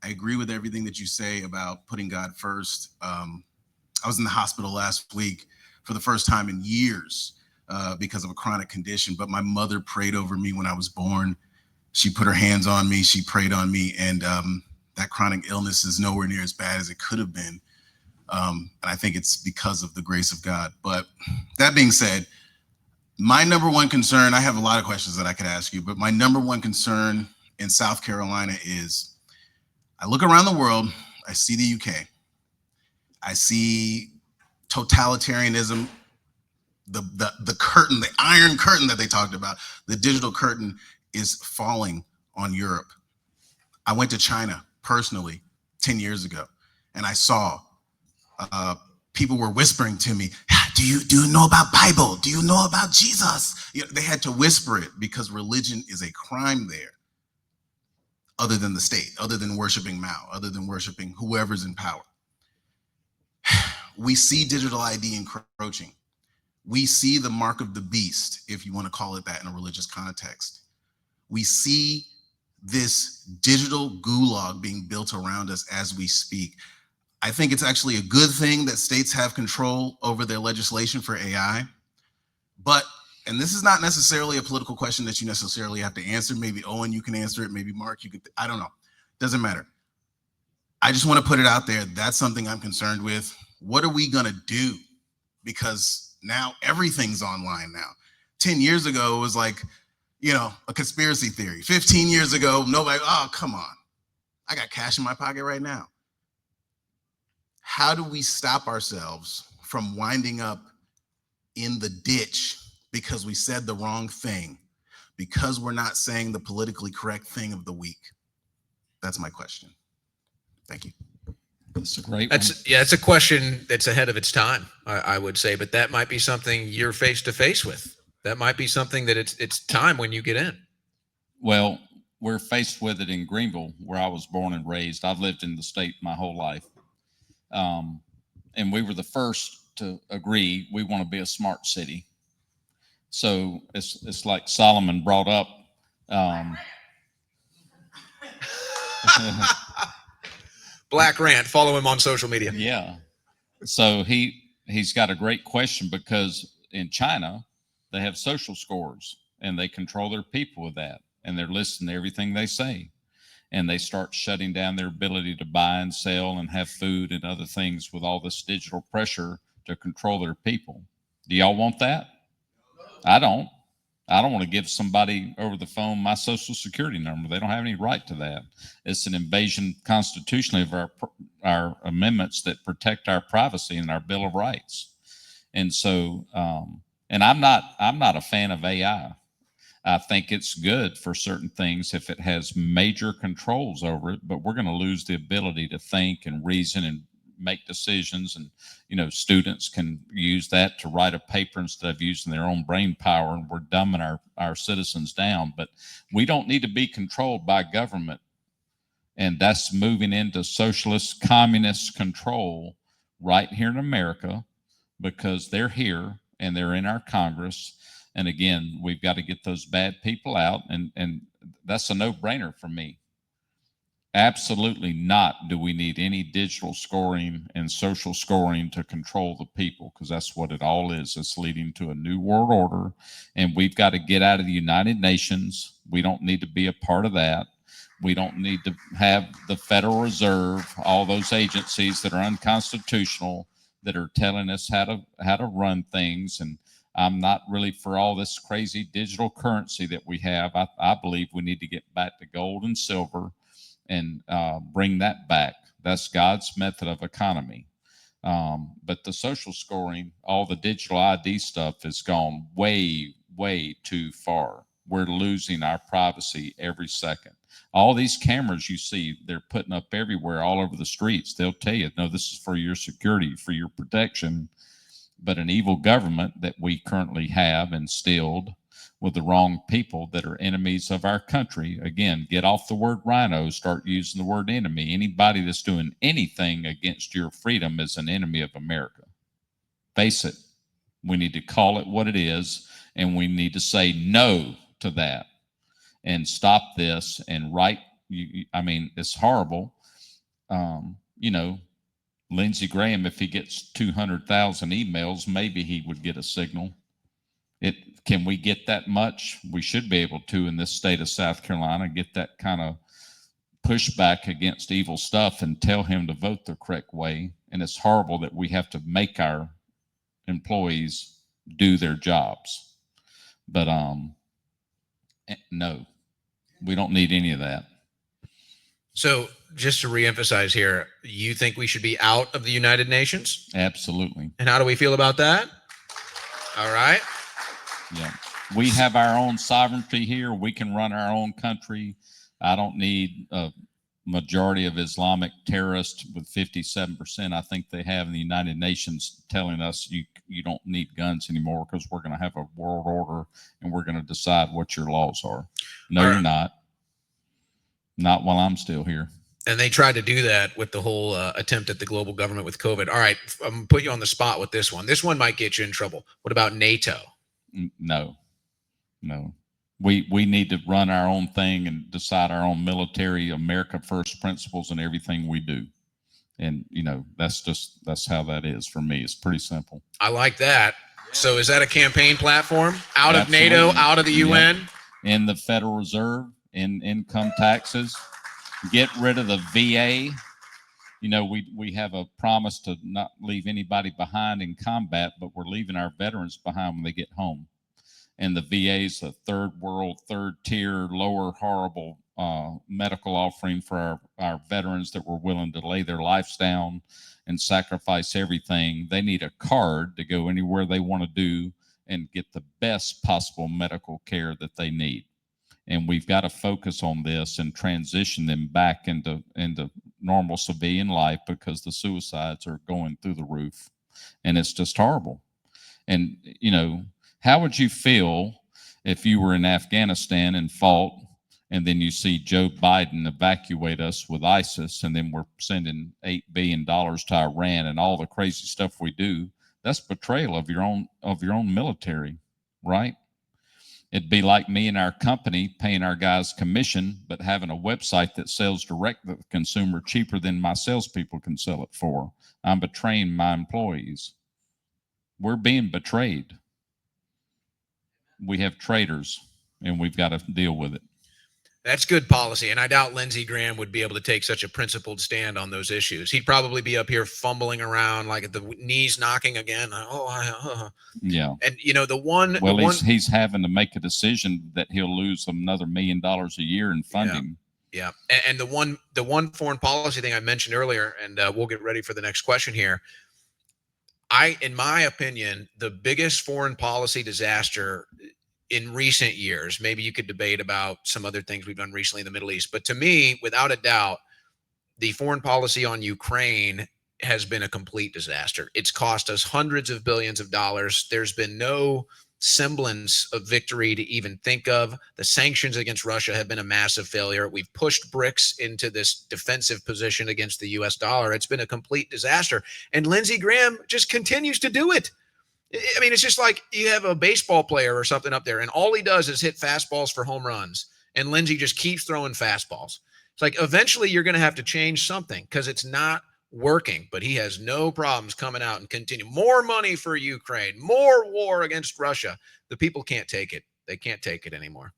I agree with everything that you say about putting God first. I was in the hospital last week for the first time in years because of a chronic condition, but my mother prayed over me when I was born. She put her hands on me, she prayed on me, and that chronic illness is nowhere near as bad as it could have been. And I think it's because of the grace of God. But that being said, my number one concern, I have a lot of questions that I could ask you, but my number one concern in South Carolina is I look around the world, I see the UK, I see totalitarianism, the curtain, the iron curtain that they talked about, the digital curtain is falling on Europe. I went to China personally 10 years ago, and I saw people were whispering to me, do you know about Bible? Do you know about Jesus? You know, they had to whisper it because religion is a crime there, other than the state, other than worshiping Mao, other than worshiping whoever's in power. We see digital ID encroaching. We see the mark of the beast, if you want to call it that in a religious context. We see this digital gulag being built around us as we speak. I think it's actually a good thing that states have control over their legislation for AI. But, and this is not necessarily a political question that you necessarily have to answer. Maybe Owen, you can answer it. Maybe Mark, you could, I don't know. Doesn't matter. I just want to put it out there. That's something I'm concerned with. What are we going to do? Because now everything's online now. 10 years ago, it was like, you know, a conspiracy theory. 15 years ago, nobody, oh, come on. I got cash in my pocket right now. How do we stop ourselves from winding up in the ditch because we said the wrong thing, because we're not saying the politically correct thing of the week? That's my question. Thank you. That's a great one. It's a question that's ahead of its time, I would say, but that might be something you're face to face with. That might be something that it's time when you get in. Well, we're faced with it in Greenville, where I was born and raised. I've lived in the state my whole life. And we were the first to agree we want to be a smart city. So it's like Solomon brought up. Black Rant, follow him on social media. Yeah. So he's got a great question, because in China, they have social scores and they control their people with that. And they're listening to everything they say. And they start shutting down their ability to buy and sell and have food and other things with all this digital pressure to control their people. Do y'all want that? I don't. I don't want to give somebody over the phone my social security number. They don't have any right to that. It's an invasion constitutionally of our amendments that protect our privacy and our Bill of Rights. And so, and I'm not a fan of AI. I think it's good for certain things if it has major controls over it, but we're going to lose the ability to think and reason and make decisions. And, you know, students can use that to write a paper instead of using their own brain power, and we're dumbing our citizens down. But we don't need to be controlled by government. And that's moving into socialist, communist control right here in America, because they're here and they're in our Congress. And again, we've got to get those bad people out. And that's a no-brainer for me. Absolutely not do we need any digital scoring and social scoring to control the people, because that's what it all is. It's leading to a new world order, and we've got to get out of the United Nations. We don't need to be a part of that. We don't need to have the Federal Reserve, all those agencies that are unconstitutional, that are telling us how to run things. And I'm not really for all this crazy digital currency that we have. I believe we need to get back to gold and silver and bring that back. That's God's method of economy. But the social scoring, all the digital ID stuff has gone way, way too far. We're losing our privacy every second. All these cameras you see, they're putting up everywhere, all over the streets. They'll tell you, no, this is for your security, for your protection. But an evil government that we currently have instilled with the wrong people that are enemies of our country. Again, get off the word rhino, start using the word enemy. Anybody that's doing anything against your freedom is an enemy of America. Face it. We need to call it what it is, and we need to say no to that and stop this and I mean, it's horrible. Lindsey Graham, if he gets 200,000 emails, maybe he would get a signal. Can we get that much? We should be able to in this state of South Carolina, get that kind of pushback against evil stuff and tell him to vote the correct way. And it's horrible that we have to make our employees do their jobs. But no, we don't need any of that. So just to reemphasize here, you think we should be out of the United Nations? Absolutely. And how do we feel about that? All right. Yeah. We have our own sovereignty here. We can run our own country. I don't need a majority of Islamic terrorists with 57%. I think they have in the United Nations telling us you don't need guns anymore because we're going to have a world order and we're going to decide what your laws are. No, you're not. Not while I'm still here. And they tried to do that with the whole attempt at the global government with COVID. All right, I'm going to put you on the spot with this one. This one might get you in trouble. What about NATO? No. We need to run our own thing and decide our own military, America first principles in everything we do. And, that's how that is for me. It's pretty simple. I like that. So is that a campaign platform? Out of Absolutely. NATO, out of the UN? Yep. In the Federal Reserve, in income taxes, get rid of the VA. We have a promise to not leave anybody behind in combat, but we're leaving our veterans behind when they get home. And the VA is a third world, third tier, lower, horrible medical offering for our veterans that were willing to lay their lives down and sacrifice everything. They need a card to go anywhere they want to do and get the best possible medical care that they need. And we've got to focus on this and transition them back into normal civilian life because the suicides are going through the roof. And it's just horrible. And, how would you feel if you were in Afghanistan and fought, and then you see Joe Biden evacuate us with ISIS, and then we're sending $8 billion to Iran and all the crazy stuff we do? That's betrayal of your own military, right? It'd be like me and our company paying our guys commission, but having a website that sells direct to the consumer cheaper than my salespeople can sell it for. I'm betraying my employees. We're being betrayed. We have traitors, and we've got to deal with it. That's good policy, and I doubt Lindsey Graham would be able to take such a principled stand on those issues. He'd probably be up here fumbling around, like at the knees knocking again. Yeah. And the one. Well, he's having to make a decision that he'll lose another $1 million a year in funding. Yeah. And the one foreign policy thing I mentioned earlier, and we'll get ready for the next question here. In my opinion, the biggest foreign policy disaster in recent years, maybe you could debate about some other things we've done recently in the Middle East, but to me, without a doubt, the foreign policy on Ukraine has been a complete disaster. It's cost us hundreds of billions of dollars. There's been no semblance of victory to even think of. The sanctions against Russia have been a massive failure. We've pushed BRICS into this defensive position against the US dollar. It's been a complete disaster. And Lindsey Graham just continues to do it. I mean, it's just like you have a baseball player or something up there, and all he does is hit fastballs for home runs. And Lindsey just keeps throwing fastballs. It's like eventually you're going to have to change something because it's not working, but he has no problems coming out and continue. More money for Ukraine, more war against Russia. The people can't take it. They can't take it anymore.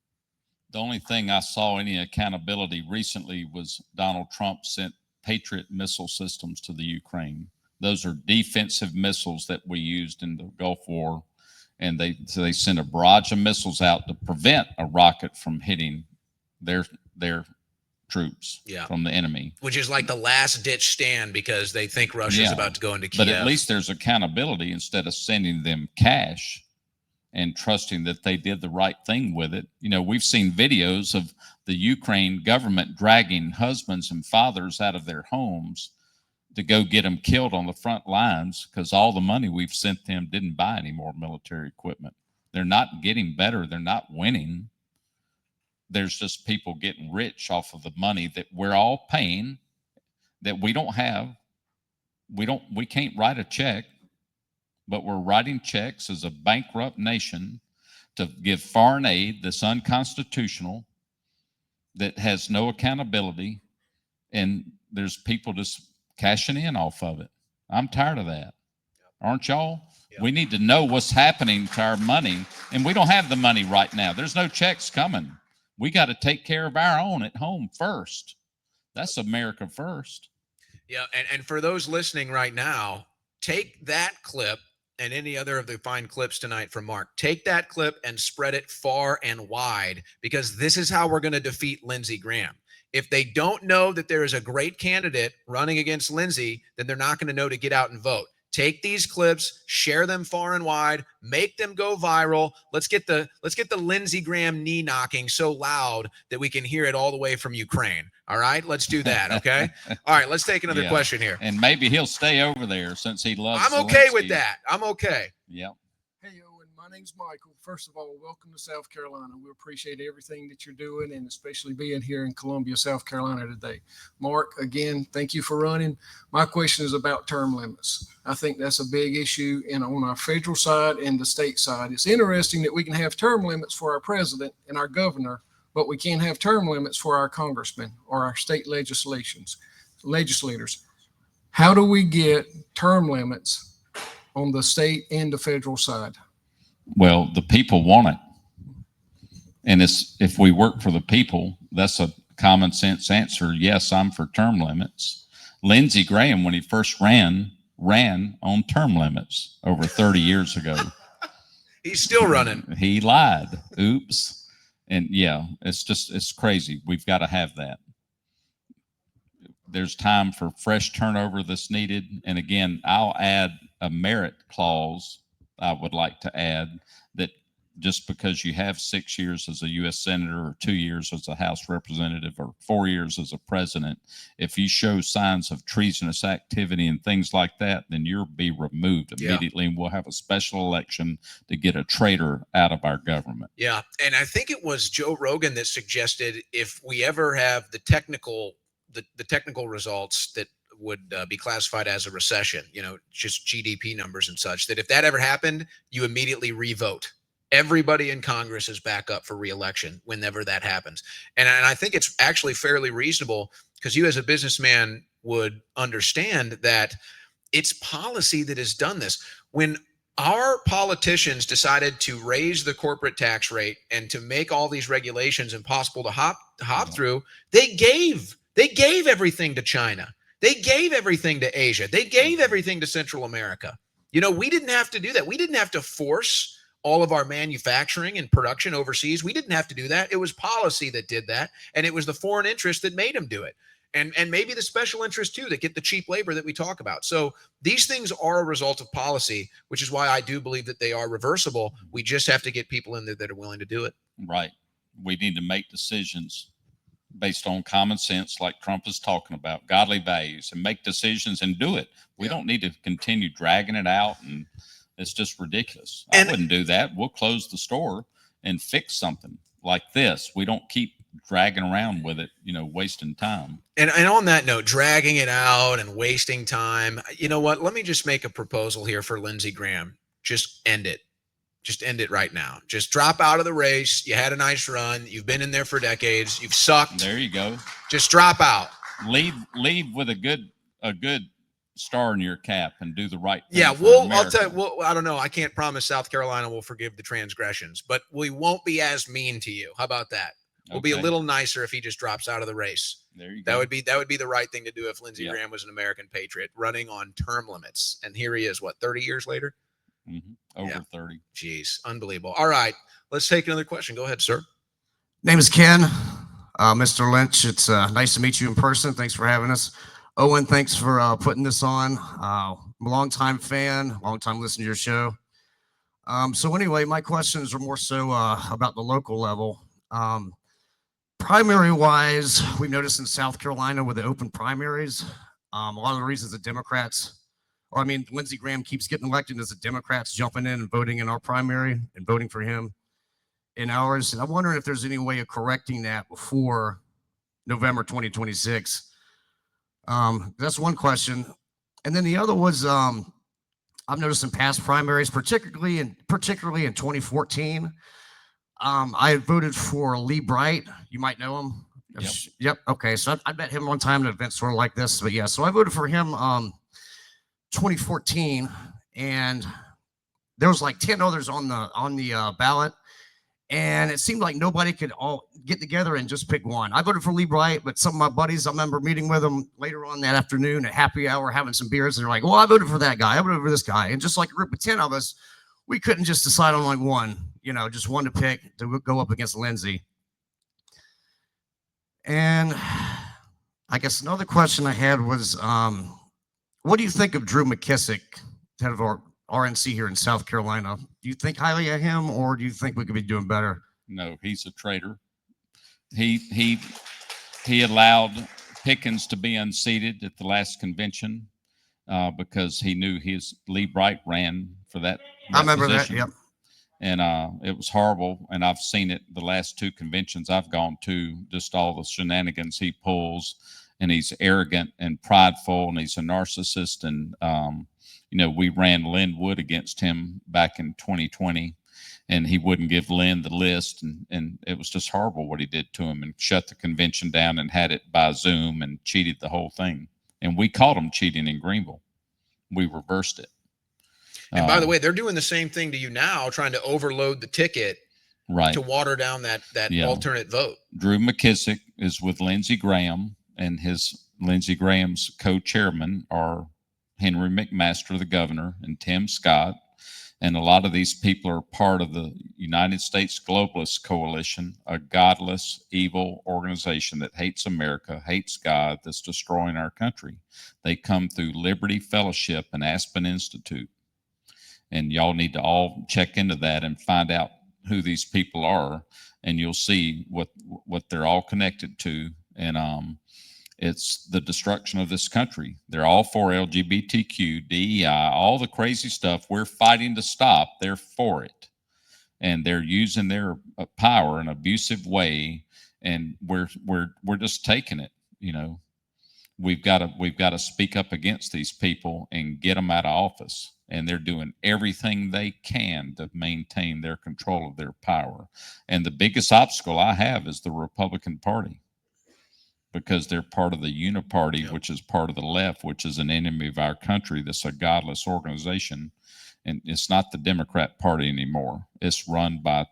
The only thing I saw any accountability recently was Donald Trump sent Patriot missile systems to the Ukraine. Those are defensive missiles that we used in the Gulf War. And they sent a barrage of missiles out to prevent a rocket from hitting their troops from the enemy. Which is like the last ditch stand because they think Russia's about to go into Kiev. But at least there's accountability instead of sending them cash and trusting that they did the right thing with it. We've seen videos of the Ukraine government dragging husbands and fathers out of their homes to go get them killed on the front lines because all the money we've sent them didn't buy any more military equipment. They're not getting better. They're not winning. There's just people getting rich off of the money that we're all paying that we don't have. We can't write a check, but we're writing checks as a bankrupt nation to give foreign aid that's unconstitutional, that has no accountability, and there's people just cashing in off of it. I'm tired of that. Aren't y'all? Yep. We need to know what's happening to our money, and we don't have the money right now. There's no checks coming. We got to take care of our own at home first. That's America first. Yeah, and for those listening right now, take that clip and any other of the fine clips tonight from Mark. Take that clip and spread it far and wide, because this is how we're going to defeat Lindsey Graham. If they don't know that there is a great candidate running against Lindsey, then they're not going to know to get out and vote. Take these clips, share them far and wide, make them go viral. Let's get the Lindsey Graham knee knocking so loud that we can hear it all the way from Ukraine. All right, let's do that. Okay. All right, let's take another question here. And maybe he'll stay over there since he loves. I'm okay Zelensky. with that. I'm okay. Yep. Hey, Owen, my name's Michael. First of all, welcome to South Carolina. We appreciate everything that you're doing, and especially being here in Columbia, South Carolina today. Mark, again, thank you for running. My question is about term limits. I think that's a big issue on our federal side and the state side. It's interesting that we can have term limits for our president and our governor, but we can't have term limits for our congressmen or our state legislators. How do we get term limits on the state and the federal side? Well, the people want it. And if we work for the people, that's a common sense answer. Yes, I'm for term limits. Lindsey Graham, when he first ran on term limits over 30 years ago. He's still running. He lied. Oops. And yeah, it's crazy. We've got to have that. There's time for fresh turnover that's needed. And again, I'll add a merit clause. I would like to add that just because you have 6 years as a U.S. Senator or 2 years as a House Representative or 4 years as a president, if you show signs of treasonous activity and things like that, then you'll be removed immediately. And we'll have a special election to get a traitor out of our government. Yeah. And I think it was Joe Rogan that suggested if we ever have the technical results that would be classified as a recession, just GDP numbers and such, that if that ever happened, you immediately revote. Everybody in Congress is back up for re-election whenever that happens. And I think it's actually fairly reasonable, because you as a businessman would understand that it's policy that has done this. When our politicians decided to raise the corporate tax rate and to make all these regulations impossible to hop through, they gave everything to China. They gave everything to Asia. They gave everything to Central America. We didn't have to do that. We didn't have to force all of our manufacturing and production overseas. We didn't have to do that. It was policy that did that. And it was the foreign interest that made them do it. And maybe the special interest too, that get the cheap labor that we talk about. So these things are a result of policy, which is why I do believe that they are reversible. We just have to get people in there that are willing to do it. Right. We need to make decisions based on common sense, like Trump is talking about, godly values, and make decisions and do it. We don't need to continue dragging it out, and it's just ridiculous. I wouldn't do that. We'll close the store and fix something like this. We don't keep dragging around with it, wasting time. And on that note, dragging it out and wasting time, you know what? Let me just make a proposal here for Lindsey Graham. Just end it. Just end it right now. Just drop out of the race. You had a nice run. You've been in there for decades. You've sucked. There you go. Just drop out. Leave with a good star in your cap and do the right thing. Yeah, I'll tell you, I don't know. I can't promise South Carolina will forgive the transgressions, but we won't be as mean to you. How about that? We'll be a little nicer if he just drops out of the race. There you go. That would be the right thing to do if Lindsey Graham was an American patriot running on term limits. And here he is, 30 years later? Over 30. Jeez, unbelievable. All right, let's take another question. Go ahead, sir. Name is Ken. Mr. Lynch, it's nice to meet you in person. Thanks for having us. Owen, thanks for putting this on. I'm a longtime fan, longtime listener to your show. So anyway, my questions are more so about the local level. Primary-wise, we've noticed in South Carolina with the open primaries, a lot of the reasons the Democrats or I mean, Lindsey Graham keeps getting elected as the Democrats jumping in and voting in our primary and voting for him in ours. And I'm wondering if there's any way of correcting that before November 2026. That's one question. And then the other was, I've noticed in past primaries, particularly in 2014, I had voted for Lee Bright. You might know him. Yep. Okay. So I met him one time at an event sort of like this. But yeah, so I voted for him 2014, and there was like 10 others on the ballot, and it seemed like nobody could all get together and just pick one. I voted for Lee Bright, but some of my buddies, I remember meeting with them later on that afternoon at happy hour, having some beers, and they're like, well, I voted for that guy. I voted for this guy. And just like a group of 10 of us, we couldn't just decide on like one, just one to pick to go up against Lindsey. And I guess another question I had was, what do you think of Drew McKissick, head of our RNC here in South Carolina? Do you think highly of him, or do you think we could be doing better? No, he's a traitor. He allowed Pickens to be unseated at the last convention because he knew Lee Bright ran for that I remember position. that. Yep. And it was horrible. And I've seen it the last two conventions I've gone to, just all the shenanigans he pulls. And he's arrogant and prideful, and he's a narcissist. And, we ran Lynn Wood against him back in 2020, and he wouldn't give Lynn the list. And it was just horrible what he did to him, and shut the convention down and had it by Zoom and cheated the whole thing. And we caught him cheating in Greenville. We reversed it. And by the way, they're doing the same thing to you now, trying to overload the ticket right to water down that alternate vote. Drew McKissick is with Lindsey Graham, and Lindsey Graham's co-chairman are Henry McMaster, the governor, and Tim Scott. And a lot of these people are part of the United States Globalist Coalition, a godless, evil organization that hates America, hates God, that's destroying our country. They come through Liberty Fellowship and Aspen Institute. And y'all need to all check into that and find out who these people are, and you'll see what they're all connected to. And it's the destruction of this country. They're all for LGBTQ, DEI, all the crazy stuff we're fighting to stop. They're for it, and they're using their power in an abusive way. And we're just taking it. We've got to speak up against these people and get them out of office. And they're doing everything they can to maintain their control of their power. And the biggest obstacle I have is the Republican Party, because they're part of the Uniparty, which is part of the left, which is an enemy of our country. That's a godless organization. And it's not the Democrat Party anymore. It's run by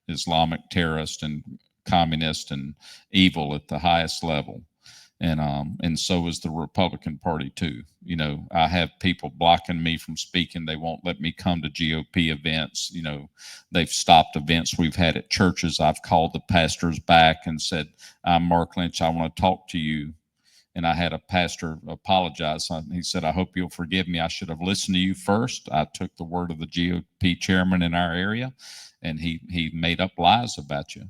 Islamic terrorists and communists and evil at the highest level. And so is the Republican Party too. I have people blocking me from speaking. They won't let me come to GOP events. They've stopped events we've had at churches. I've called the pastors back and said, I'm Mark Lynch. I want to talk to you. And I had a pastor apologize. He said, I hope you'll forgive me. I should have listened to you first. I took the word of the GOP chairman in our area, and he made up lies about you.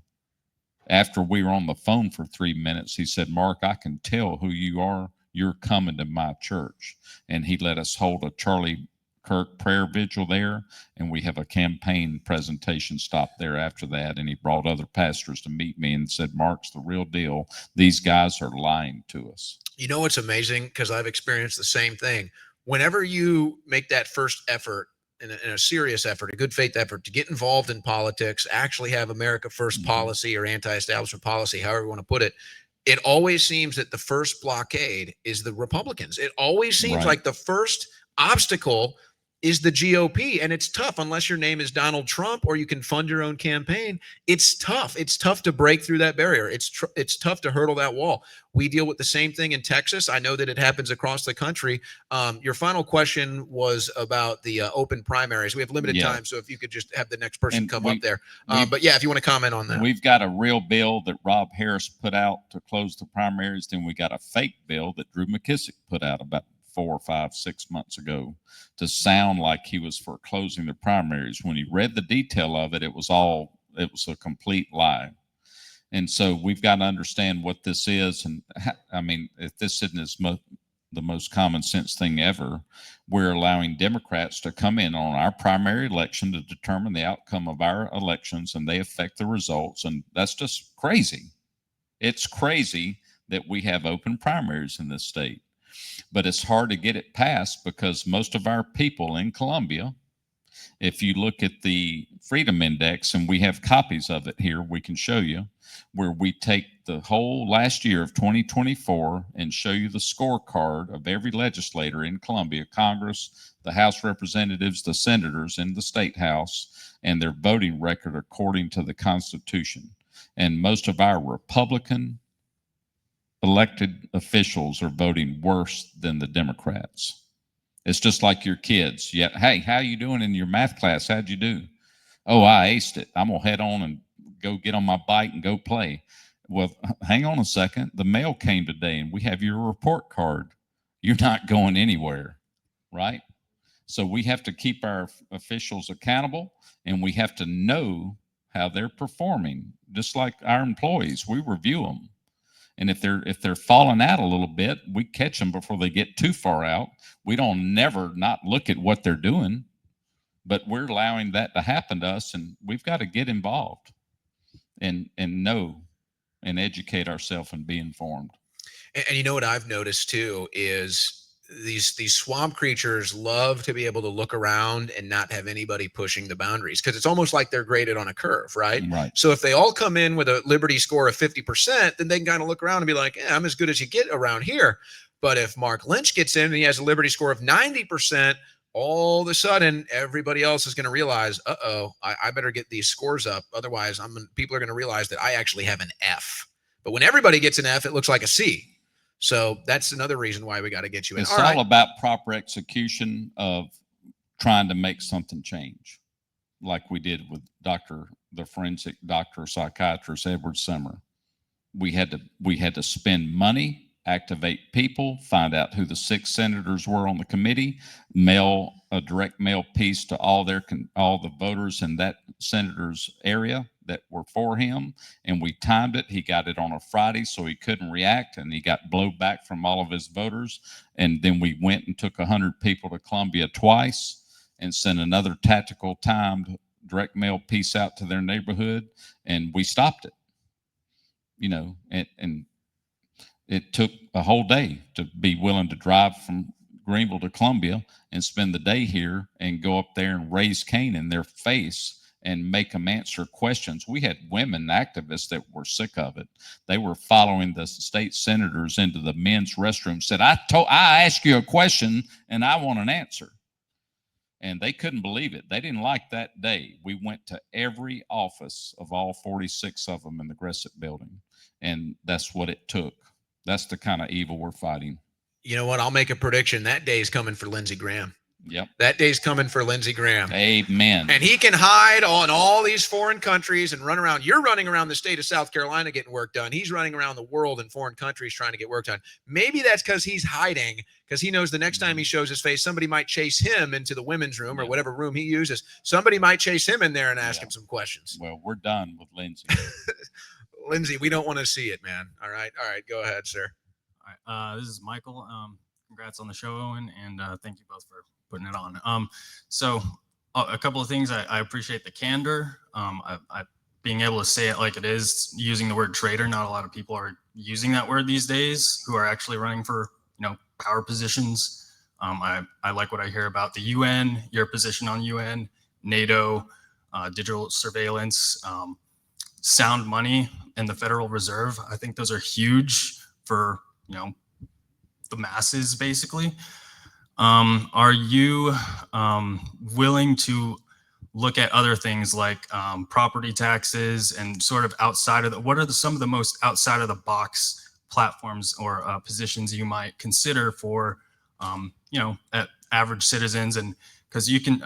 After we were on the phone for 3 minutes, he said, Mark, I can tell who you are. You're coming to my church. And he let us hold a Charlie Kirk prayer vigil there. And we have a campaign presentation stop there after that. And he brought other pastors to meet me and said, Mark's the real deal. These guys are lying to us. What's amazing, because I've experienced the same thing. Whenever you make that first effort, in a serious effort, a good faith effort to get involved in politics, actually have America First policy or anti-establishment policy, however you want to put it, it always seems that the first blockade is the Republicans. It always seems like the first obstacle is the GOP. And it's tough unless your name is Donald Trump or you can fund your own campaign. It's tough. It's tough to break through that barrier. It's tough to hurdle that wall. We deal with the same thing in Texas. I know that it happens across the country. Your final question was about the open primaries. We have limited time, so if you could just have the next person come up there. But yeah, if you want to comment on that. We've got a real bill that Rob Harris put out to close the primaries. Then we got a fake bill that Drew McKissick put out about 4 or 5, 6 months ago to sound like he was for closing the primaries. When he read the detail of it, it was a complete lie. And so we've got to understand what this is. And I mean, if this isn't as the most common sense thing ever. We're allowing Democrats to come in on our primary election to determine the outcome of our elections, and they affect the results. And that's just crazy. It's crazy that we have open primaries in this state, but it's hard to get it passed because most of our people in Columbia, if you look at the Freedom Index, and we have copies of it here, we can show you, where we take the whole last year of 2024 and show you the scorecard of every legislator in Columbia, Congress, the House Representatives, the senators in the state house, and their voting record according to the Constitution. And most of our Republican elected officials are voting worse than the Democrats. It's just like your kids. Yeah, hey, how you doing in your math class? How'd you do? Oh, I aced it. I'm gonna head on and go get on my bike and go play. Well, hang on a second. The mail came today and we have your report card. You're not going anywhere, right? So we have to keep our officials accountable, and we have to know how they're performing. Just like our employees, we review them. And if they're falling out a little bit, we catch them before they get too far out. We don't never not look at what they're doing, but we're allowing that to happen to us, and we've got to get involved and know and educate ourselves and be informed. And you know what I've noticed too is these swamp creatures love to be able to look around and not have anybody pushing the boundaries, because it's almost like they're graded on a curve, right? Right. So if they all come in with a Liberty score of 50%, then they can kind of look around and be like, yeah, I'm as good as you get around here. But if Mark Lynch gets in and he has a Liberty score of 90%, all of a sudden everybody else is going to realize, I better get these scores up. Otherwise, people are going to realize that I actually have an F. But when everybody gets an F, it looks like a C. So that's another reason why we got to get you in. It's all about proper execution of trying to make something change, like we did with the forensic doctor, psychiatrist Edward Summer. We had to spend money, activate people, find out who the 6 senators were on the committee, mail a direct mail piece to all the voters in that senator's area that were for him, and we timed it. He got it on a Friday, so he couldn't react, and he got blowback from all of his voters. And then we went and took 100 people to Columbia twice and sent another tactical timed direct mail piece out to their neighborhood, and we stopped it. And it took a whole day to be willing to drive from Greenville to Columbia and spend the day here and go up there and raise Cain in their face and make them answer questions. We had women activists that were sick of it. They were following the state senators into the men's restroom, said, I asked you a question and I want an answer. And they couldn't believe it. They didn't like that day. We went to every office of all 46 of them in the Gressett building. And that's what it took. That's the kind of evil we're fighting. You know what? I'll make a prediction. That day's coming for Lindsey Graham. Yep. That day's coming for Lindsey Graham. Amen. And he can hide on all these foreign countries and run around. You're running around the state of South Carolina getting work done. He's running around the world in foreign countries trying to get work done. Maybe that's because he's hiding, because he knows the next time he shows his face, somebody might chase him into the women's room or whatever room he uses. Somebody might chase him in there and ask him some questions. Well, we're done with Lindsey. Lindsey, we don't want to see it, man. All right. Go ahead, sir. All right. This is Michael. Congrats on the show, Owen, and thank you both for putting it on. So a couple of things. I appreciate the candor. I being able to say it like it is, using the word traitor. Not a lot of people are using that word these days who are actually running for, power positions. I like what I hear about the UN, your position on UN, NATO, digital surveillance, sound money, and the Federal Reserve. I think those are huge for, the masses, basically. Are you willing to look at other things like property taxes and sort of outside of what are some of the most outside of the box platforms or positions you might consider for, at average citizens? And because you can,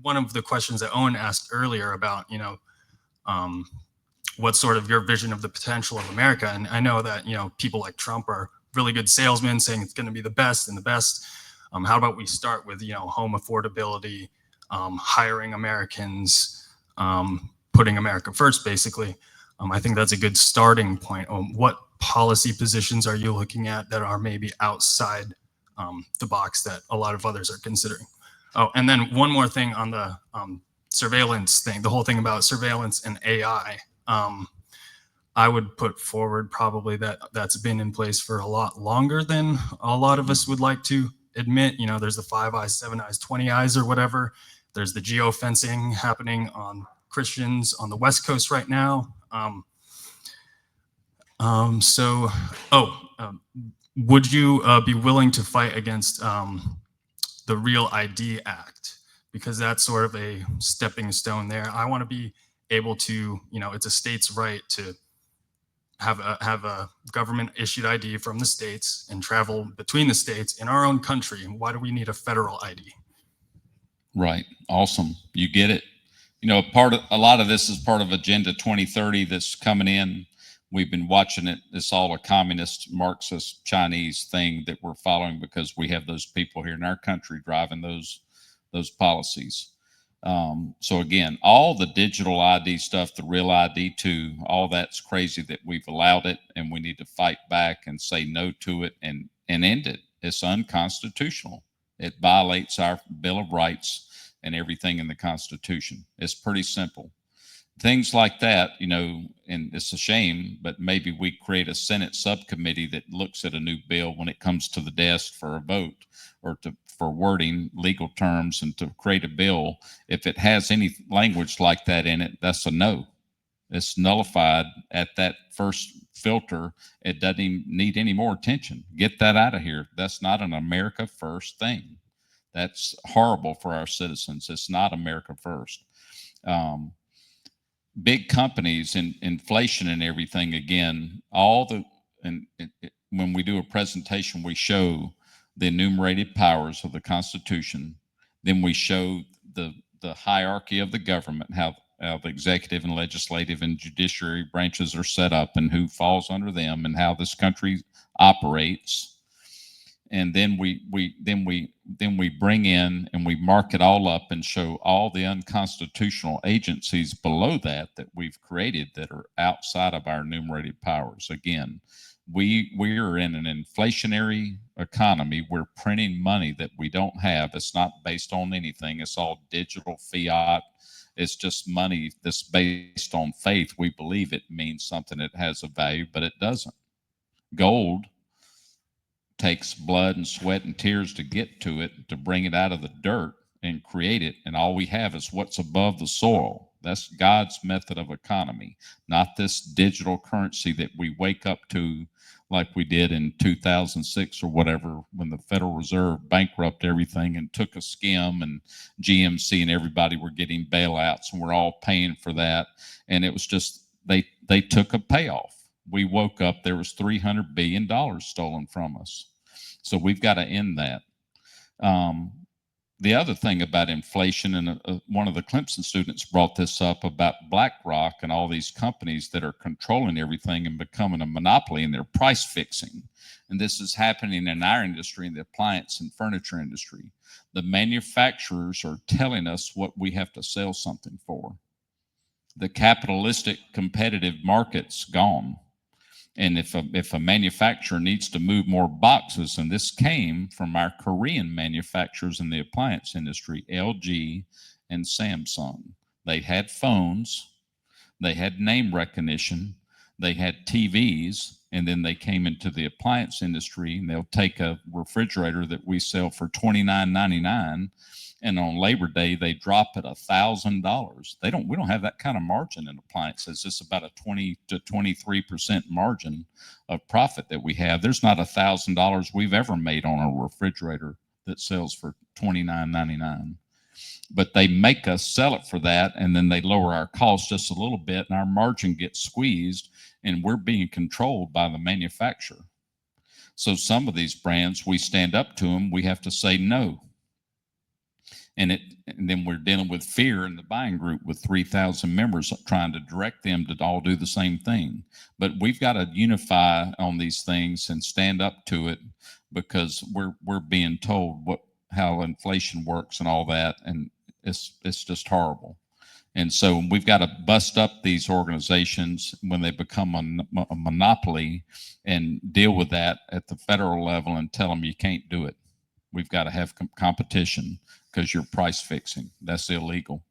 one of the questions that Owen asked earlier about, what's sort of your vision of the potential of America? And I know that, people like Trump are really good salesmen saying it's going to be the best and the best. How about we start with, home affordability, hiring Americans, putting America first, basically. I think that's a good starting point. What policy positions are you looking at that are maybe outside the box that a lot of others are considering. Oh, and then one more thing on the surveillance thing, the whole thing about surveillance and AI. I would put forward probably that that's been in place for a lot longer than a lot of us would like to admit. You know, there's the 5 eyes, 7 eyes, 20 eyes or whatever. There's the geofencing happening on Christians on the West Coast right now. Would you be willing to fight against the Real ID Act? Because that's sort of a stepping stone there. I want to be able to, you know, it's a state's right to have a government issued ID from the states and travel between the states in our own country. Why do we need a federal ID? Right. Awesome. You get it. You know, a lot of this is part of Agenda 2030 that's coming in. We've been watching it. It's all a communist, Marxist, Chinese thing that we're following because we have those people here in our country driving those policies. So again, all the digital ID stuff, the Real ID 2, all that's crazy that we've allowed it, and we need to fight back and say no to it and end it. It's unconstitutional. It violates our Bill of Rights and everything in the Constitution. It's pretty simple. Things like that, you know, and it's a shame, but maybe we create a Senate subcommittee that looks at a new bill when it comes to the desk for a vote, or for wording legal terms, and to create a bill. If it has any language like that in it, that's a no. It's nullified at that first filter. It doesn't even need any more attention. Get that out of here. That's not an America First thing. That's horrible for our citizens. It's not America First. Big companies and inflation and everything, again, when we do a presentation, we show the enumerated powers of the Constitution. Then we show the hierarchy of the government, how the executive and legislative and judiciary branches are set up and who falls under them and how this country operates. And then we bring in and we mark it all up and show all the unconstitutional agencies below that we've created that are outside of our enumerated powers. Again, we are in an inflationary economy. We're printing money that we don't have. It's not based on anything. It's all digital fiat. It's just money that's based on faith. We believe it means something. It has a value, but it doesn't. Gold takes blood and sweat and tears to get to it, to bring it out of the dirt and create it. And all we have is what's above the soil. That's God's method of economy, not this digital currency that we wake up to like we did in 2006 or whatever, when the Federal Reserve bankrupted everything and took a skim, and GMC and everybody were getting bailouts, and we're all paying for that. And it was just, they took a payoff. We woke up, there was $300 billion stolen from us. So we've got to end that. The other thing about inflation, and one of the Clemson students brought this up about BlackRock and all these companies that are controlling everything and becoming a monopoly, and they're price fixing. And this is happening in our industry, in the appliance and furniture industry. The manufacturers are telling us what we have to sell something for. The capitalistic competitive market's gone. And if a manufacturer needs to move more boxes, and this came from our Korean manufacturers in the appliance industry, LG and Samsung. They had phones, they had name recognition, they had TVs, and then they came into the appliance industry, and they'll take a refrigerator that we sell for $29.99, and on Labor Day they drop it $1,000. We don't have that kind of margin in appliances. It's about a 20 to 23% margin of profit that we have. There's not $1,000 we've ever made on a refrigerator that sells for $29.99. But they make us sell it for that, and then they lower our cost just a little bit, and our margin gets squeezed, and we're being controlled by the manufacturer. So some of these brands, we stand up to them, we have to say no. And then we're dealing with fear in the buying group with 3,000 members, trying to direct them to all do the same thing. But we've got to unify on these things and stand up to it, because we're being told how inflation works and all that, and it's just horrible. And so we've got to bust up these organizations when they become a monopoly, and deal with that at the federal level and tell them you can't do it. We've got to have competition because you're price fixing. That's illegal.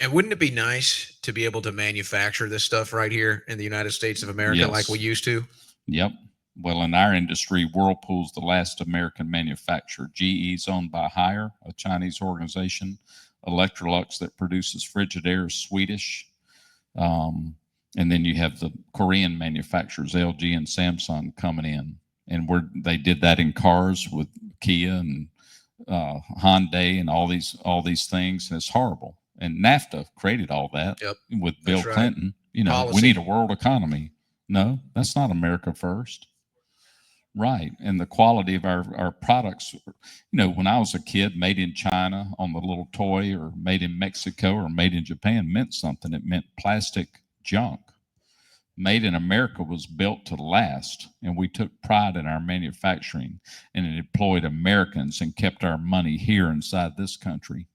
And wouldn't it be nice to be able to manufacture this stuff right here in the United States of America like we used to? Yep. Well, in our industry, Whirlpool's the last American manufacturer. GE's owned by Haier, a Chinese organization. Electrolux that produces Frigidaire is Swedish. And then you have the Korean manufacturers, LG and Samsung, coming in. And they did that in cars with Kia and Hyundai and all these things. And it's horrible. And NAFTA created all that with Bill Clinton. You know, Policy. We need a world economy. No, that's not America first. Right. And the quality of our products, you know, when I was a kid, made in China on the little toy, or made in Mexico or made in Japan meant something. It meant plastic junk. Made in America was built to last, and we took pride in our manufacturing, and it employed Americans and kept our money here inside this country.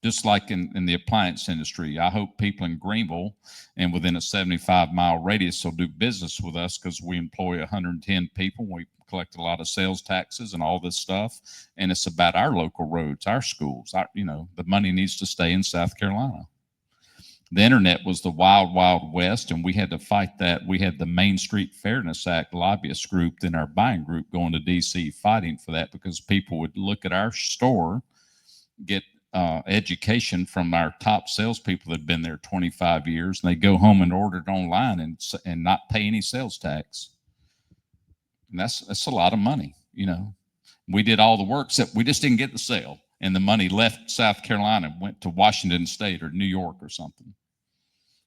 Just like in the appliance industry, I hope people in Greenville and within a 75-mile radius will do business with us, because we employ 110 people. We collect a lot of sales taxes and all this stuff, and it's about our local roads, our schools. The money needs to stay in South Carolina. The internet was the wild, wild west, and we had to fight that. We had the Main Street Fairness Act lobbyist group, then our buying group, going to D.C. fighting for that, because people would look at our store, get education from our top salespeople that had been there 25 years, and they go home and order it online and not pay any sales tax. And that's a lot of money. You know, we did all the work, except we just didn't get the sale, and the money left South Carolina and went to Washington State or New York or something.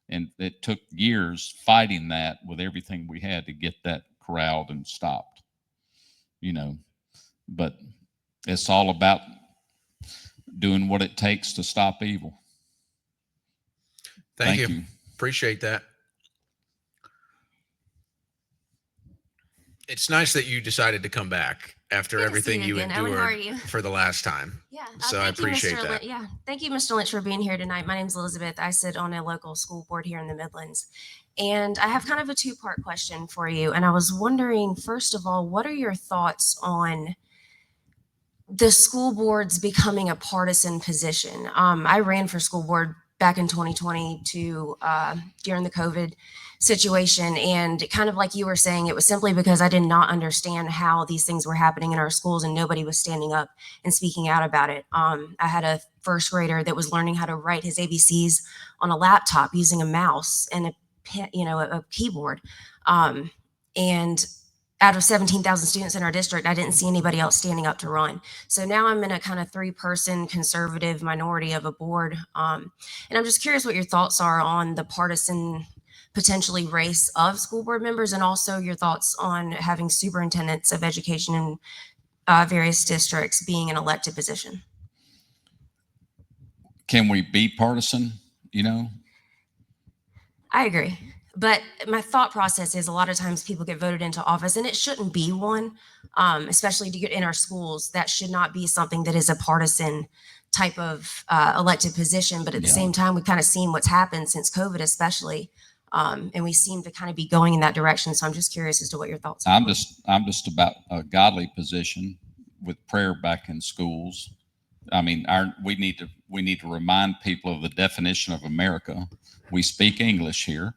And it took years fighting that with everything we had to get that corralled and stopped. You know, but it's all about doing what it takes to stop evil. Thank you. Appreciate that. It's nice that you decided to come back after everything you endured for the last time. Yeah. So I appreciate that. Thank you, Mr. Lynch, for being here tonight. My name is Elizabeth. I sit on a local school board here in the Midlands. And I have kind of a two-part question for you. And I was wondering, first of all, what are your thoughts on the school boards becoming a partisan position? I ran for school board back in 2020 during the COVID situation. And kind of like you were saying, it was simply because I did not understand how these things were happening in our schools, and nobody was standing up and speaking out about it. I had a first grader that was learning how to write his ABCs on a laptop using a mouse and a keyboard. And out of 17,000 students in our district, I didn't see anybody else standing up to run. So now I'm in a kind of 3-person conservative minority of a board. And I'm just curious what your thoughts are on the partisan potentially race of school board members, and also your thoughts on having superintendents of education in various districts being an elected position. Can we be partisan? You know? I agree. But my thought process is a lot of times people get voted into office, and it shouldn't be one, especially to get in our schools. That should not be something that is a partisan type of elected position. But at the same time, we've kind of seen what's happened since COVID, especially. And we seem to kind of be going in that direction. So I'm just curious as to what your thoughts are. I'm just about a godly position with prayer back in schools. I mean, we need to remind people of the definition of America. We speak English here.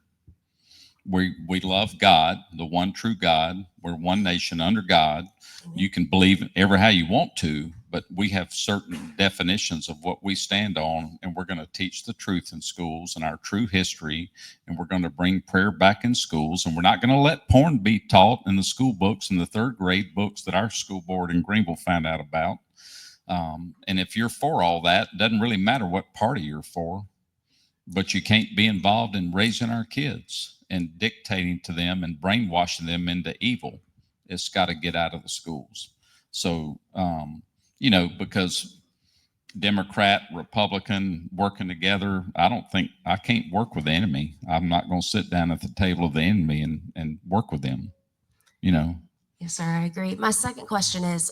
We love God, the one true God. We're one nation under God. You can believe ever how you want to, but we have certain definitions of what we stand on, and we're going to teach the truth in schools and our true history, and we're going to bring prayer back in schools, and we're not going to let porn be taught in the school books, in the 3rd grade books that our school board in Greenville found out about. And if you're for all that, it doesn't really matter what party you're for, but you can't be involved in raising our kids and dictating to them and brainwashing them into evil. It's got to get out of the schools. So, because Democrat, Republican working together, I can't work with the enemy. I'm not going to sit down at the table of the enemy and work with them, you know. Yes, sir, I agree. My second question is,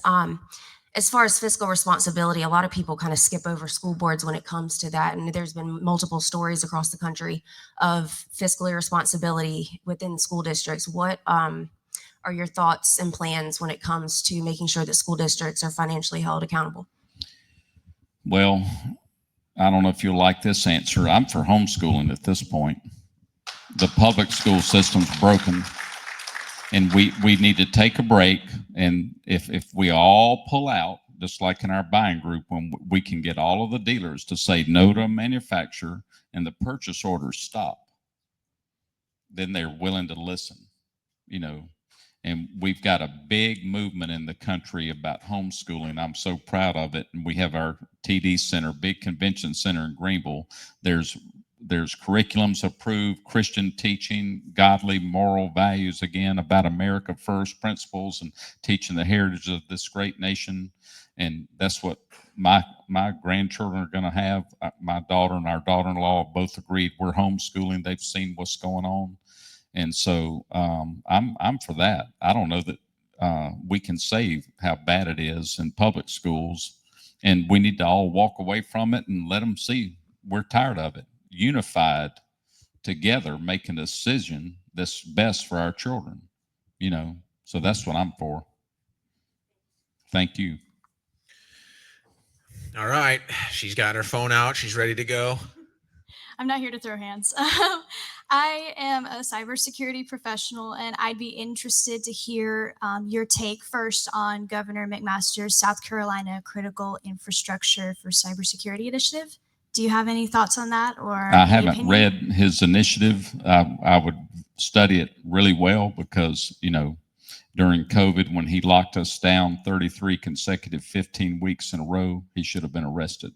as far as fiscal responsibility, a lot of people kind of skip over school boards when it comes to that. And there's been multiple stories across the country of fiscal irresponsibility within school districts. What are are your thoughts and plans when it comes to making sure that school districts are financially held accountable? Well, I don't know if you'll like this answer. I'm for homeschooling at this point. The public school system's broken, and we need to take a break. And if we all pull out, just like in our buying group, when we can get all of the dealers to say no to a manufacturer and the purchase orders stop, then they're willing to listen, you know. And we've got a big movement in the country about homeschooling. I'm so proud of it. And we have our TD Center, big convention center in Greenville. There's curriculums approved, Christian teaching, godly moral values, again, about America first principles and teaching the heritage of this great nation. And that's what my grandchildren are going to have. My daughter and our daughter-in-law both agreed we're homeschooling. They've seen what's going on. And so I'm for that. I don't know that we can save how bad it is in public schools, and we need to all walk away from it and let them see we're tired of it. Unified together, make a decision that's best for our children, you know. So that's what I'm for. Thank you. All right. She's got her phone out. She's ready to go. I'm not here to throw hands. I am a cybersecurity professional, and I'd be interested to hear your take first on Governor McMaster's South Carolina Critical Infrastructure for Cybersecurity Initiative. Do you have any thoughts on that? Or I haven't read his initiative. I would study it really well because, you know, during COVID, when he locked us down 33 consecutive 15 weeks in a row, he should have been arrested.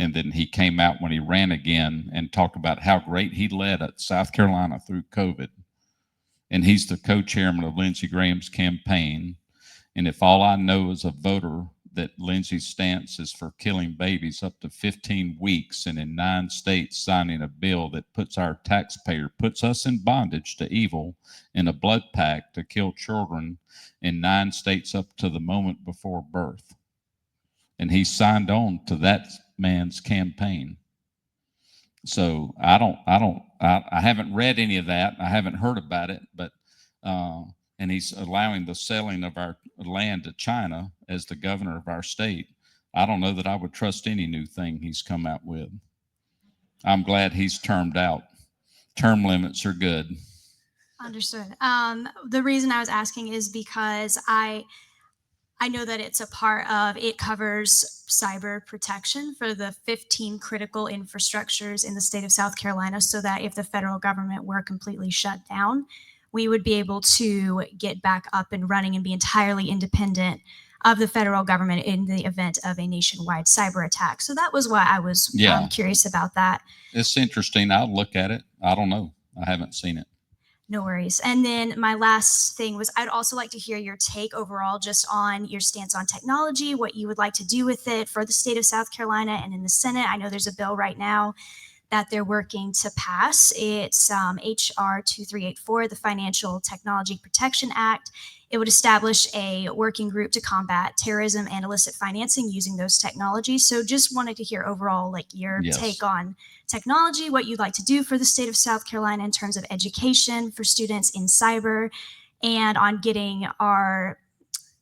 And then he came out when he ran again and talked about how great he led at South Carolina through COVID. And he's the co-chairman of Lindsey Graham's campaign. And if all I know as a voter that Lindsey's stance is for killing babies up to 15 weeks and in 9 states signing a bill that puts our taxpayer, puts us in bondage to evil in a blood pact to kill children in 9 states up to the moment before birth. And he signed on to that man's campaign. So I haven't read any of that. I haven't heard about it, but and he's allowing the selling of our land to China as the governor of our state. I don't know that I would trust any new thing he's come out with. I'm glad he's termed out. Term limits are good. Understood. The reason I was asking is because I know that it's a part of, it covers cyber protection for the 15 critical infrastructures in the state of South Carolina, so that if the federal government were completely shut down, we would be able to get back up and running and be entirely independent of the federal government in the event of a nationwide cyber attack. So that was why I was curious about that. It's interesting. I'll look at it. I don't know. I haven't seen it. No worries. And then my last thing was, I'd also like to hear your take overall just on your stance on technology, what you would like to do with it for the state of South Carolina and in the Senate. I know there's a bill right now that they're working to pass. It's HR 2384, the Financial Technology Protection Act. It would establish a working group to combat terrorism and illicit financing using those technologies. So just wanted to hear overall, like, your take on technology, what you'd like to do for the state of South Carolina in terms of education for students in cyber, and on getting our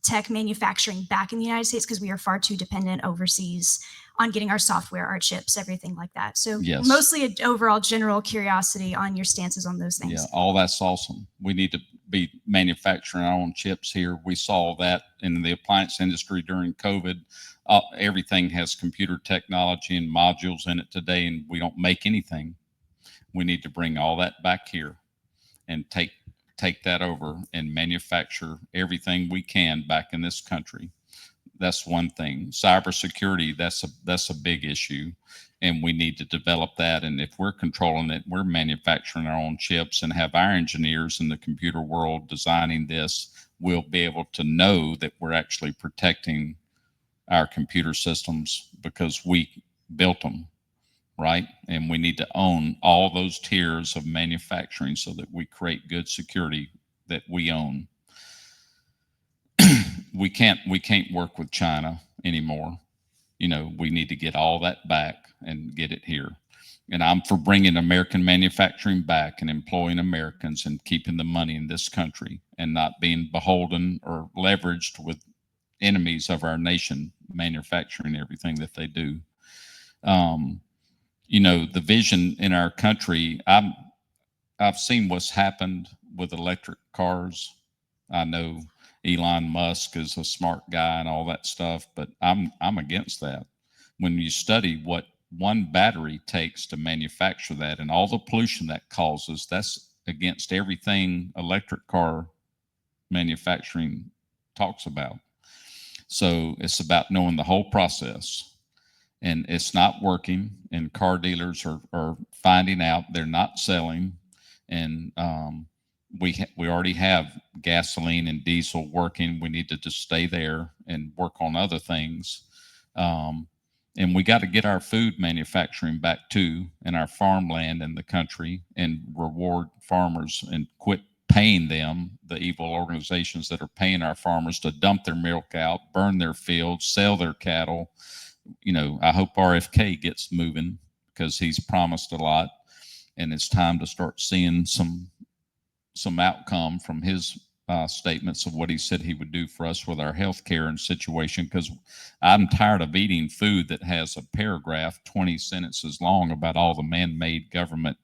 tech manufacturing back in the United States, because we are far too dependent overseas on getting our software, our chips, everything like that. So mostly an overall general curiosity on your stances on those things. Yeah, all that's awesome. We need to be manufacturing our own chips here. We saw that in the appliance industry during COVID. Everything has computer technology and modules in it today, and we don't make anything. We need to bring all that back here and take that over and manufacture everything we can back in this country. That's one thing. Cybersecurity, that's a big issue, and we need to develop that. And if we're controlling it, we're manufacturing our own chips and have our engineers in the computer world designing this, we'll be able to know that we're actually protecting our computer systems because we built them, right? And we need to own all those tiers of manufacturing so that we create good security that we own. We can't work with China anymore. You know, we need to get all that back and get it here. And I'm for bringing American manufacturing back and employing Americans and keeping the money in this country and not being beholden or leveraged with enemies of our nation manufacturing everything that they do. You know, the vision in our country, I've seen what's happened with electric cars. I know Elon Musk is a smart guy and all that stuff, but I'm against that. When you study what one battery takes to manufacture that and all the pollution that causes, that's against everything electric car manufacturing talks about. So it's about knowing the whole process. And it's not working, and car dealers are finding out they're not selling. And we already have gasoline and diesel working. We need to just stay there and work on other things. And we got to get our food manufacturing back too, and our farmland in the country, and reward farmers and quit paying them, the evil organizations that are paying our farmers to dump their milk out, burn their fields, sell their cattle. You know, I hope RFK gets moving because he's promised a lot, and it's time to start seeing some outcome from his statements of what he said he would do for us with our health care and situation, because I'm tired of eating food that has a paragraph 20 sentences long about all the man-made government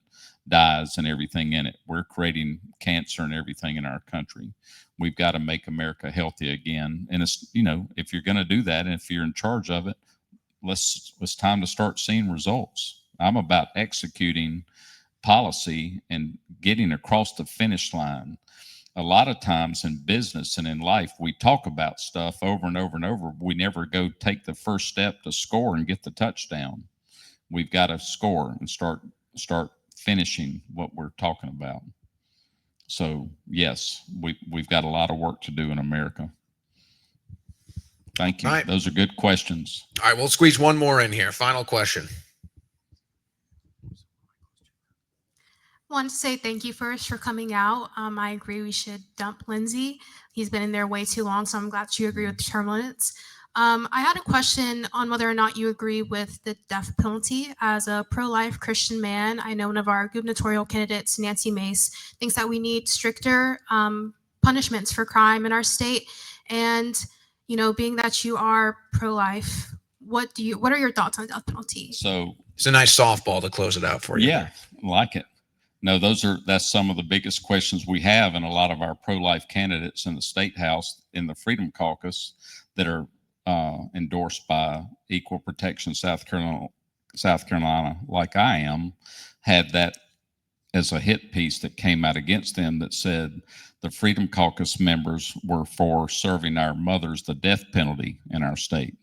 dyes and everything in it. We're creating cancer and everything in our country. We've got to make America healthy again. And it's, you know, if you're going to do that and if you're in charge of it, it's time to start seeing results. I'm about executing policy and getting across the finish line. A lot of times in business and in life, we talk about stuff over and over and over. We never go take the first step to score and get the touchdown. We've got to score and start finishing what we're talking about. So yes, we've got a lot of work to do in America. Thank you. All right. Those are good questions. All right, we'll squeeze one more in here. Final question. Want to say thank you first for coming out. I agree we should dump Lindsay. He's been in there way too long, so I'm glad you agree with the term limits. I had a question on whether or not you agree with the death penalty. As a pro-life Christian man, I know one of our gubernatorial candidates, Nancy Mace, thinks that we need stricter punishments for crime in our state. And, you know, being that you are pro-life, what are your thoughts on death penalty? So It's a nice softball to close it out for you. yeah, I like it. No, that's some of the biggest questions we have in a lot of our pro-life candidates in the state house, in the Freedom Caucus, that are endorsed by Equal Protection South Carolina, like I am, had that as a hit piece that came out against them that said the Freedom Caucus members were for serving our mothers the death penalty in our state.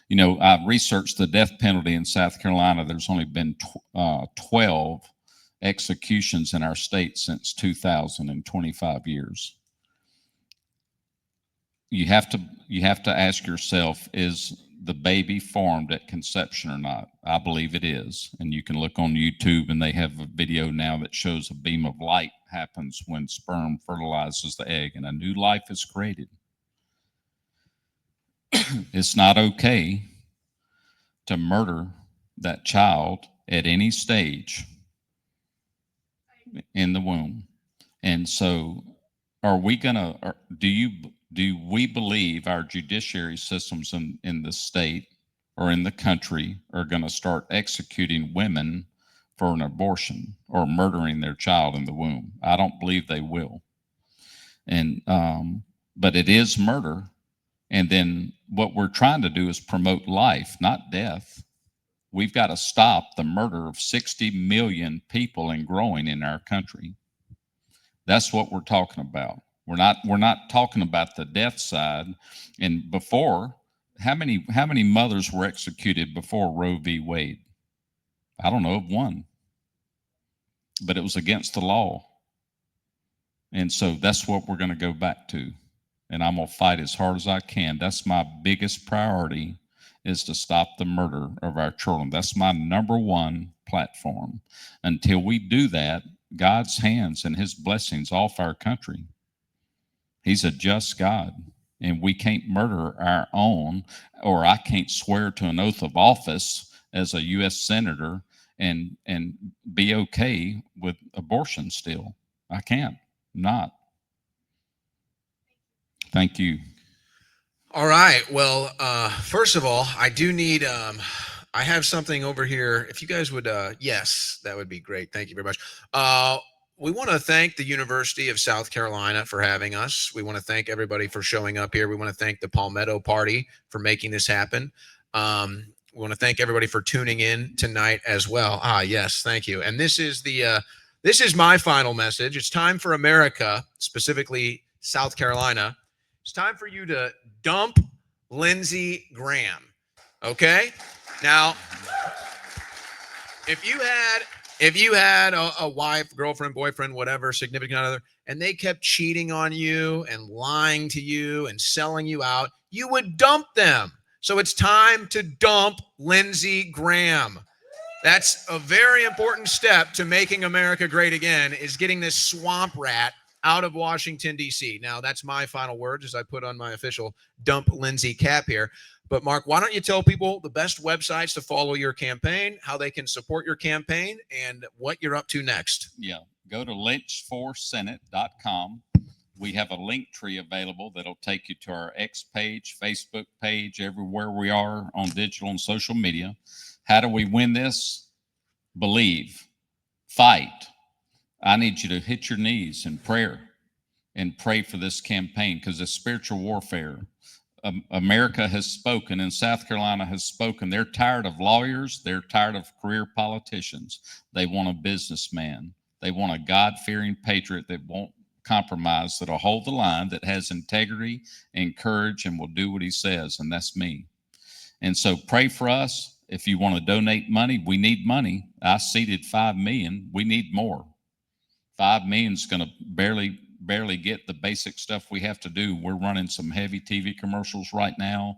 You know, I researched the death penalty in South Carolina. There's only been 12 executions in our state since 2000 in 25 years. You have to ask yourself, is the baby formed at conception or not? I believe it is. And you can look on YouTube, and they have a video now that shows a beam of light happens when sperm fertilizes the egg and a new life is created. It's not okay to murder that child at any stage in the womb. And so do we believe our judiciary systems in the state or in the country are going to start executing women for an abortion or murdering their child in the womb? I don't believe they will. And but it is murder. And then what we're trying to do is promote life, not death. We've got to stop the murder of 60 million people and growing in our country. That's what we're talking about. We're not talking about the death side. And before, how many mothers were executed before Roe v. Wade? I don't know of one. But it was against the law. And so that's what we're going to go back to. And I'm going to fight as hard as I can. That's my biggest priority, is to stop the murder of our children. That's my number one platform. Until we do that, God's hands and his blessings off our country. He's a just God, and we can't murder our own, or I can't swear to an oath of office as a U.S. Senator and be okay with abortion still. I can't. Not. Thank you. All right. Well, first of all, I do need I have something over here. If you guys would yes, that would be great. Thank you very much. We want to thank the University of South Carolina for having us. We want to thank everybody for showing up here. We want to thank the Palmetto Party for making this happen. We want to thank everybody for tuning in tonight as well. Yes, thank you. And this is my final message. It's time for America, specifically South Carolina. It's time for you to dump Lindsey Graham. Okay? Now, if you had a wife, girlfriend, boyfriend, whatever, significant other, and they kept cheating on you and lying to you and selling you out, you would dump them. So it's time to dump Lindsey Graham. That's a very important step to making America great again, is getting this swamp rat out of Washington, D.C. Now, that's my final words as I put on my official dump Lindsey cap here. But Mark, why don't you tell people the best websites to follow your campaign, how they can support your campaign, and what you're up to next? Yeah, go to lynch4senate.com. We have a link tree available that'll take you to our X page, Facebook page, everywhere we are on digital and social media. How do we win this? Believe, fight. I need you to hit your knees in prayer and pray for this campaign, because it's spiritual warfare. America has spoken, and South Carolina has spoken. They're tired of lawyers. They're tired of career politicians. They want a businessman. They want a God-fearing patriot that won't compromise, that'll hold the line, that has integrity and courage and will do what he says, and that's me. And so pray for us. If you want to donate money, we need money. I seeded $5 million. We need more. $5 million is going to barely get the basic stuff we have to do. We're running some heavy TV commercials right now.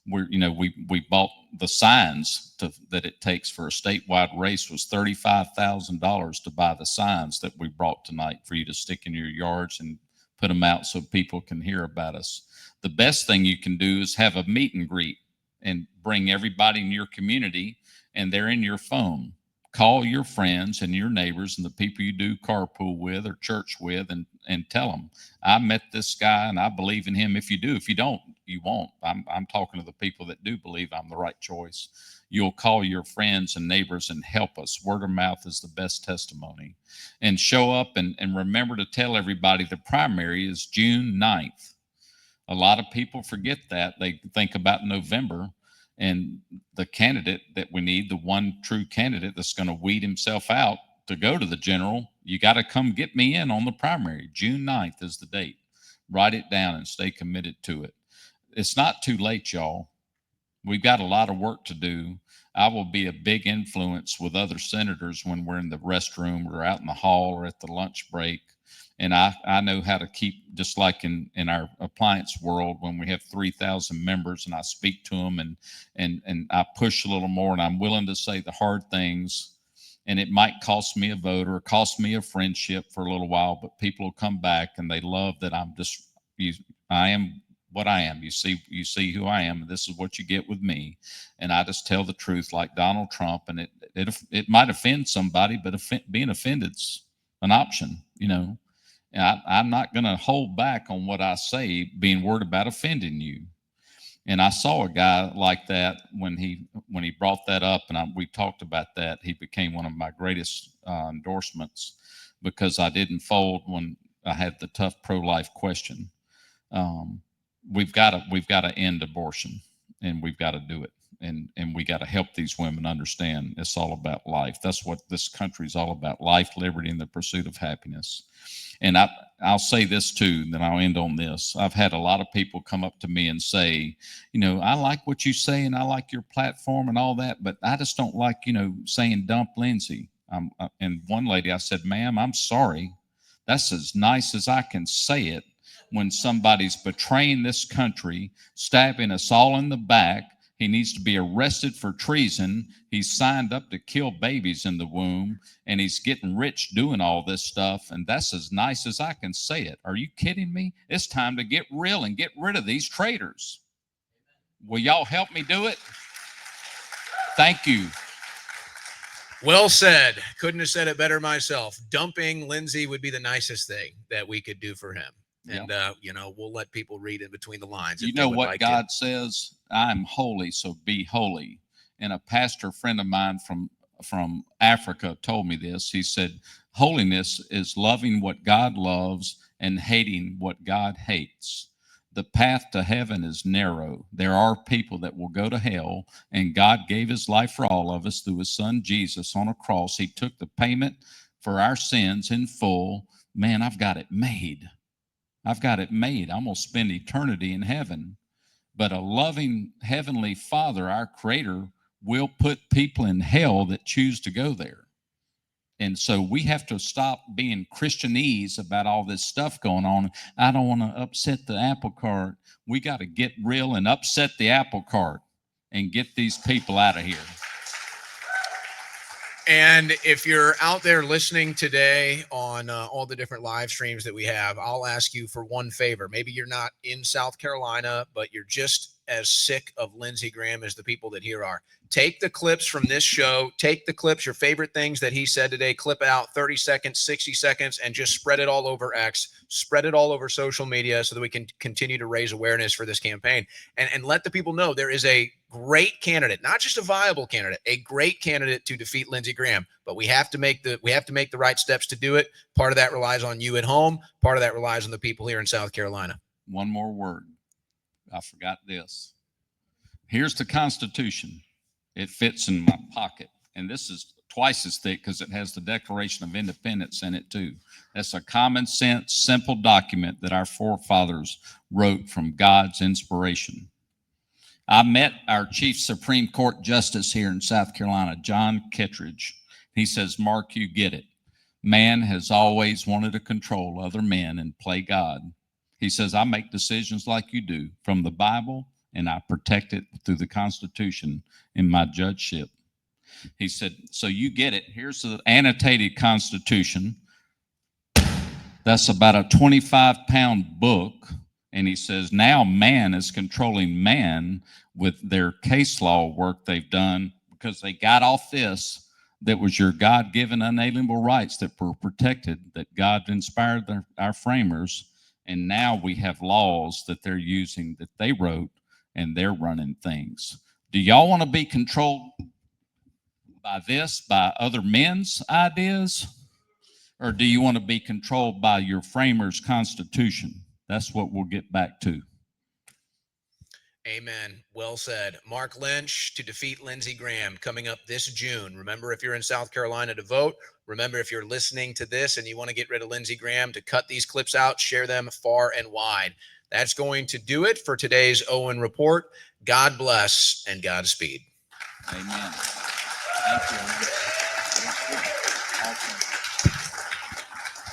We bought the signs that it takes for a statewide race was $35,000 to buy the signs that we brought tonight for you to stick in your yards and put them out so people can hear about us. The best thing you can do is have a meet and greet and bring everybody in your community, and they're in your phone. Call your friends and your neighbors and the people you do carpool with or church with, and tell them, I met this guy and I believe in him. If you do, if you don't, you won't. I'm talking to the people that do believe I'm the right choice. You'll call your friends and neighbors and help us. Word of mouth is the best testimony. And show up and remember to tell everybody the primary is June 9th. A lot of people forget that. They think about November. And the candidate that we need, the one true candidate that's going to weed himself out to go to the general, you got to come get me in on the primary. June 9th is the date. Write it down and stay committed to it. It's not too late, y'all. We've got a lot of work to do. I will be a big influence with other senators when we're in the restroom or out in the hall or at the lunch break. And I know how to keep, just like in our appliance world, when we have 3,000 members and I speak to them and I push a little more, and I'm willing to say the hard things, and it might cost me a vote or cost me a friendship for a little while, but people will come back and they love that I am what I am. You see who I am, and this is what you get with me. And I just tell the truth like Donald Trump, and it might offend somebody, but being offended's an option, And I'm not going to hold back on what I say, being worried about offending you. And I saw a guy like that when he brought that up, and we talked about that. He became one of my greatest endorsements because I didn't fold when I had the tough pro-life question. We've got to end abortion, and we've got to do it. And we got to help these women understand it's all about life. That's what this country is all about: life, liberty, and the pursuit of happiness. And I'll say this too, then I'll end on this. I've had a lot of people come up to me and say, I like what you say and I like your platform and all that, but I just don't like, saying dump Lindsey. And one lady, I said, ma'am, I'm sorry. That's as nice as I can say it when somebody's betraying this country, stabbing us all in the back. He needs to be arrested for treason. He's signed up to kill babies in the womb, and he's getting rich doing all this stuff. And that's as nice as I can say it. Are you kidding me? It's time to get real and get rid of these traitors. Will y'all help me do it? Thank you. Well said. Couldn't have said it better myself. Dumping Lindsay would be the nicest thing that we could do for him. And, we'll let people read in between the lines. You know what God says? I'm holy, so be holy. And a pastor friend of mine from Africa told me this. He said, holiness is loving what God loves and hating what God hates. The path to heaven is narrow. There are people that will go to hell, and God gave his life for all of us through his son Jesus on a cross. He took the payment for our sins in full. Man, I've got it made. I've got it made. I'm going to spend eternity in heaven. But a loving heavenly Father, our Creator, will put people in hell that choose to go there. And so we have to stop being Christianese about all this stuff going on. I don't want to upset the apple cart. We got to get real and upset the apple cart and get these people out of here. And if you're out there listening today on all the different live streams that we have, I'll ask you for one favor. Maybe you're not in South Carolina, but you're just as sick of Lindsey Graham as the people that here are. Take the clips from this show, take the clips, your favorite things that he said today, clip out 30 seconds, 60 seconds, and just spread it all over X, spread it all over social media so that we can continue to raise awareness for this campaign and let the people know there is a great candidate, not just a viable candidate, a great candidate to defeat Lindsey Graham. But we have to make the right steps to do it. Part of that relies on you at home. Part of that relies on the people here in South Carolina. One more word. I forgot this. Here's the Constitution. It fits in my pocket. And this is twice as thick because it has the Declaration of Independence in it too. That's a common sense, simple document that our forefathers wrote from God's inspiration. I met our Chief Supreme Court Justice here in South Carolina, John Kittredge. He says, Mark, you get it. Man has always wanted to control other men and play God. He says, I make decisions like you do from the Bible, and I protect it through the Constitution in my judgeship. He said, so you get it. Here's the annotated Constitution. That's about a 25-pound book. And he says, now man is controlling man with their case law work they've done because they got off this that was your God-given unalienable rights that were protected, that God inspired our framers. And now we have laws that they're using that they wrote, and they're running things. Do y'all want to be controlled by this, by other men's ideas? Or do you want to be controlled by your framers' Constitution? That's what we'll get back to. Amen. Well said. Mark Lynch to defeat Lindsey Graham coming up this June. Remember, if you're in South Carolina to vote. Remember, if you're listening to this and you want to get rid of Lindsey Graham, to cut these clips out, share them far and wide. That's going to do it for today's Owen Report. God bless and Godspeed. Amen. Thank you. Awesome.